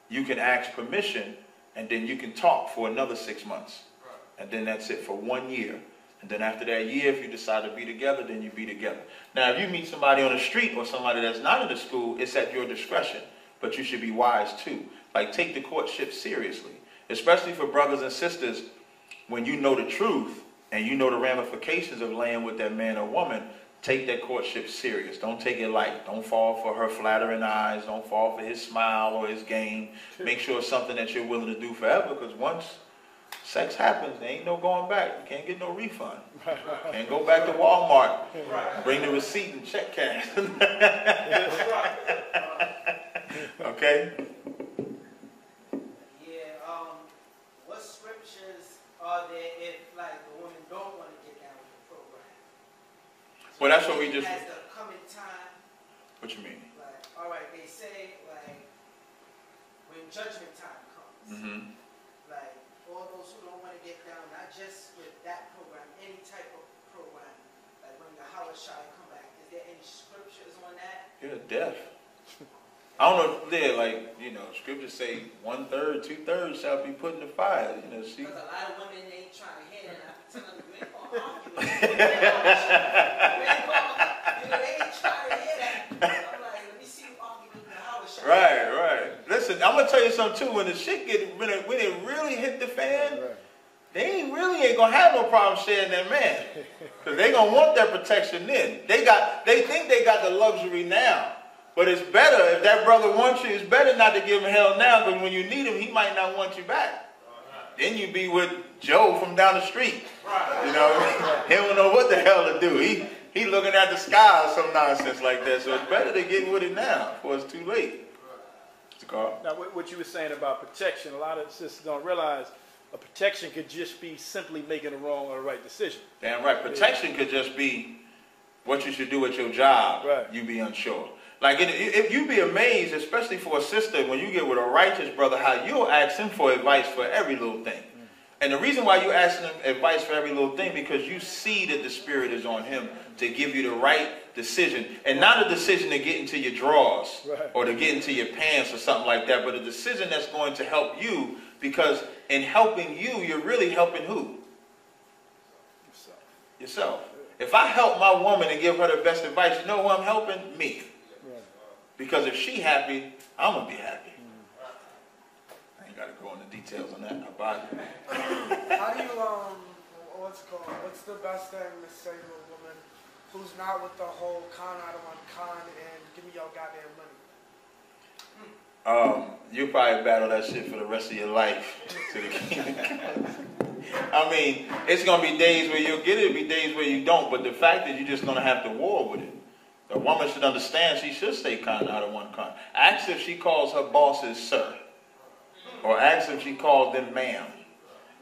you can ask permission, and then you can talk for another 6 months. And then that's it for 1 year. And then after that year, if you decide to be together, then you be together. Now, if you meet somebody on the street or somebody that's not in the school, it's at your discretion. But you should be wise too. Like, take the courtship seriously. Especially for brothers and sisters, when you know the truth and you know the ramifications of laying with that man or woman, take that courtship serious. Don't take it light. Don't fall for her flattering eyes. Don't fall for his smile or his game. Make sure it's something that you're willing to do forever, because once sex happens, there ain't no going back. You can't get no refund. Can't go back to Walmart, bring the receipt and check cash. Okay? Yeah, what scriptures are there if, like, the women don't want to get down with the program? So well, that's what we just... As the coming time... What you mean? Like, all right, they say, like, when judgment time comes, like, all those who don't want to get down, not just with that program, any type of program, like when the Howard Shai come back, is there any scriptures on that? Yeah, death. I don't know if they're like, you know, scriptures say 1/3, 2/3 shall be put in the fire. You know, see. Because a lot of women ain't trying to hear that. I'm telling you, we ain't gonna argue with you. You know, they ain't trying to hear that. I'm like, let me see you argue with the Howard Shai. Right. Listen, I'm gonna tell you something too. When the shit when it really hit the fan, they ain't gonna have no problem sharing that man, because they gonna want that protection then. They think they got the luxury now. But it's better, if that brother wants you, it's better not to give him hell now, because when you need him, he might not want you back. Then you be with Joe from down the street. You know, he don't know what the hell to do. He looking at the sky or some nonsense like that. So it's better to get with it now before it's too late. Mr. Carl? Now, what you were saying about protection, a lot of sisters don't realize a protection could just be simply making a wrong or a right decision. Damn right. Protection could just be what you should do at your job. Right. You be unsure. Like, if you be amazed, especially for a sister, when you get with a righteous brother, how you'll ask him for advice for every little thing. And the reason why you ask him advice for every little thing, because you see that the Spirit is on him to give you the right decision. And not a decision to get into your drawers or to get into your pants or something like that, but a decision that's going to help you, because in helping you, you're really helping who? Yourself. If I help my woman and give her the best advice, you know who I'm helping? Me. Because if she happy, I'm going to be happy. I ain't got to go into details on that. About it. How do you, what's it called? What's the best thing to say to a woman who's not with the whole con, I don't want con, and give me your goddamn money? You'll probably battle that shit for the rest of your life to the kingdom. I mean, it's going to be days where you'll get it, it'll be days where you don't, but the fact is you're just going to have to war with it. A woman should understand she should stay con out of one con. Ask if she calls her bosses sir. Or ask if she calls them ma'am.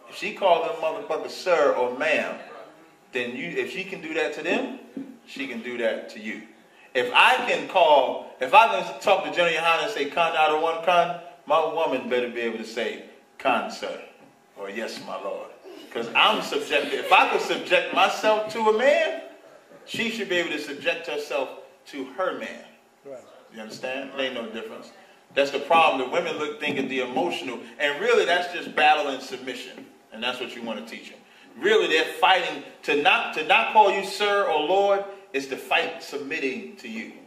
If she calls them motherfuckers sir or ma'am, then if she can do that to them, she can do that to you. If I can talk to General Yohana and say con out of one con, my woman better be able to say con sir. Or yes, my lord. Because I'm subjected. If I could subject myself to a man, she should be able to subject herself to her man. Right. You understand? There ain't no difference. That's the problem. The women think of the emotional. And really, that's just battle and submission. And that's what you want to teach them. Really, they're fighting to not call you sir or lord, is to fight submitting to you.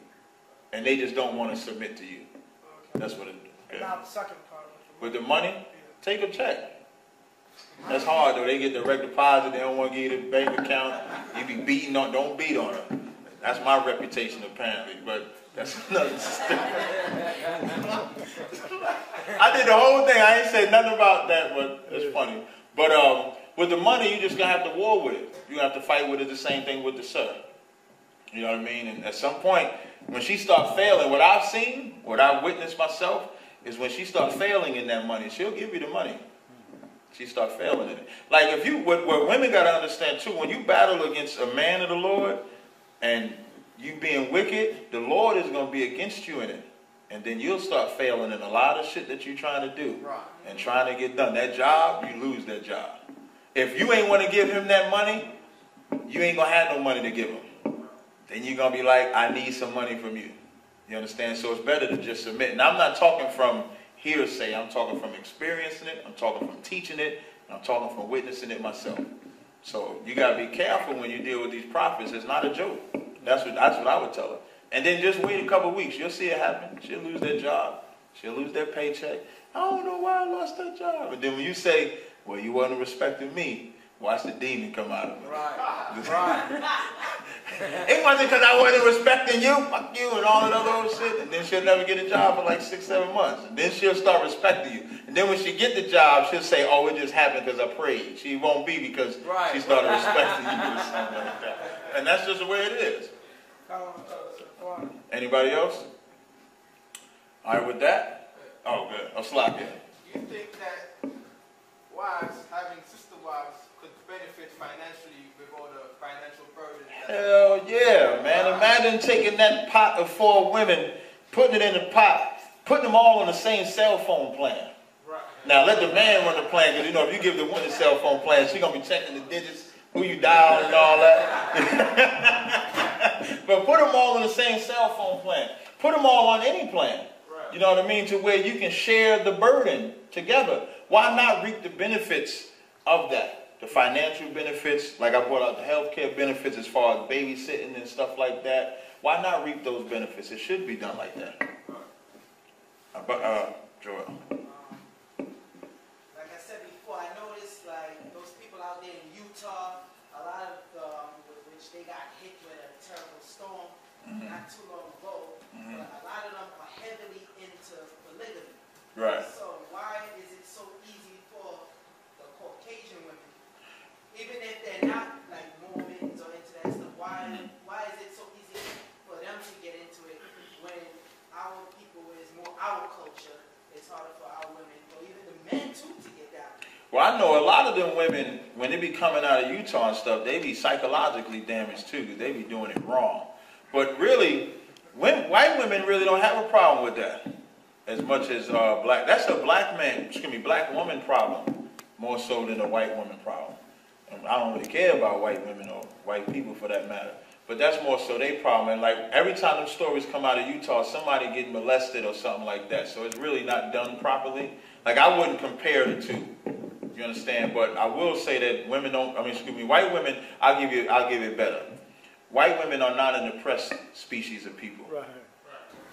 And they just don't want to submit to you. Okay. That's what it is. Okay. Now, the second part. With the money, take a check. That's hard though. They get direct deposit. They don't want to give you the bank account. You be beating on. Don't beat on her. That's my reputation apparently. But that's another story. I did the whole thing. I ain't said nothing about that, but it's funny. But with the money, you just gonna have to war with it. You have to fight with it. The same thing with the sir. You know what I mean? And at some point, when she starts failing, what I've seen, what I've witnessed myself, is when she starts failing in that money, she'll give you the money. She start failing in it. Like what women got to understand too, when you battle against a man of the Lord and you being wicked, the Lord is going to be against you in it. And then you'll start failing in a lot of shit that you're trying to do and trying to get done. That job, you lose that job. If you ain't want to give him that money, you ain't going to have no money to give him. Then you're going to be like, I need some money from you. You understand? So it's better to just submit. And I'm not talking from hearsay. I'm talking from experiencing it. I'm talking from teaching it. And I'm talking from witnessing it myself. So you got to be careful when you deal with these prophets. It's not a joke. That's what I would tell her. And then just wait a couple of weeks. You'll see it happen. She'll lose their job. She'll lose their paycheck. I don't know why I lost that job. And then when you say, well, you wasn't respecting me, watch the demon come out of it. Right. It wasn't because I wasn't respecting you, fuck you, and all that other old shit. And then she'll never get a job for like 6-7 months. And then she'll start respecting you. And then when she get the job, she'll say, oh, it just happened because I prayed. She won't be because she started respecting you or something like that. And that's just the way it is. Anybody else? All right, with that? Oh, good. I'll slap you. You think that wives, having sister wives, could benefit financially with all the financial burden? Hell yeah, man. Imagine taking that pot of 4 women, putting it in the pot, putting them all on the same cell phone plan. Right. Now, let the man run the plan, because, you know, if you give the woman a cell phone plan, she's going to be checking the digits, who you dial and all that. But put them all on the same cell phone plan. Put them all on any plan. Right. You know what I mean? To where you can share the burden together. Why not reap the benefits of that? The financial benefits, like I brought out the healthcare benefits as far as babysitting and stuff like that. Why not reap those benefits? It should be done like that. Joel. Like I said before, I noticed like those people out there in Utah, a lot of which they got hit with a terrible storm not too long ago. But a lot of them are heavily into polygamy. Right. So why is it so easy for the Caucasian women? Even if they're not like Mormons or into that stuff, why is it so easy for them to get into it when our people is more our culture? It's harder for our women, or even the men too, to get down. Well, I know a lot of them women, when they be coming out of Utah and stuff, they be psychologically damaged too, because they be doing it wrong. But really, white women really don't have a problem with that as much as black. That's a black woman problem more so than a white woman problem. I don't really care about white women or white people for that matter. But that's more so their problem. And like every time them stories come out of Utah, somebody getting molested or something like that. So it's really not done properly. Like I wouldn't compare the two. You understand? But I will say that white women, I'll give it better. White women are not an oppressed species of people. Right.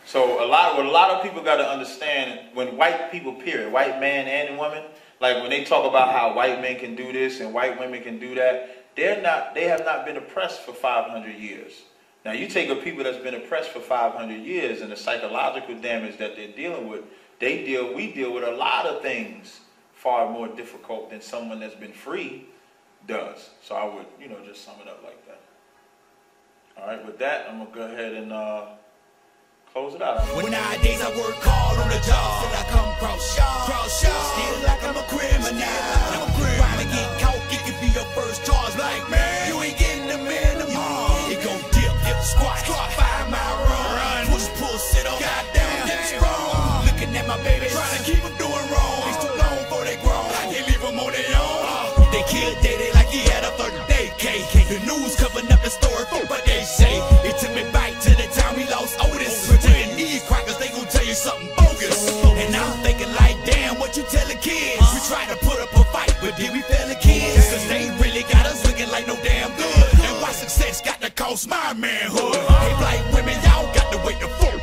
So what a lot of people got to understand, when white people, period, white man and woman, like when they talk about how white men can do this and white women can do that, they have not been oppressed for 500 years. Now you take a people that's been oppressed for 500 years and the psychological damage that they're dealing with, we deal with a lot of things far more difficult than someone that's been free does. So I would, just sum it up like that. All right, with that, I'm going to go ahead and close it out. When nowadays I work hard on the job, till I come cross y'all. Still like I'm a criminal. Trying to get caught, it could be your first charge. Like, man, you ain't getting the minimum. It gon' dip, squat, 5-mile run, pull, sit up, goddamn, get strong. Looking at my baby, trying to keep them doing wrong. It's too long before they grown, I can't leave them on their own. They killed Daddy like he had a 30-day case. The news covering up the story for what they say. It took me back to the time we lost Otis. Pretending these crackers, they gon' tell you something bogus. And I'm thinking like, damn, what you tell the kids? We try to put up a fight, but did we fail the kids? Cause they really got us looking like no damn good. And why success got to cost my manhood? Hey, black women, y'all got to wait the full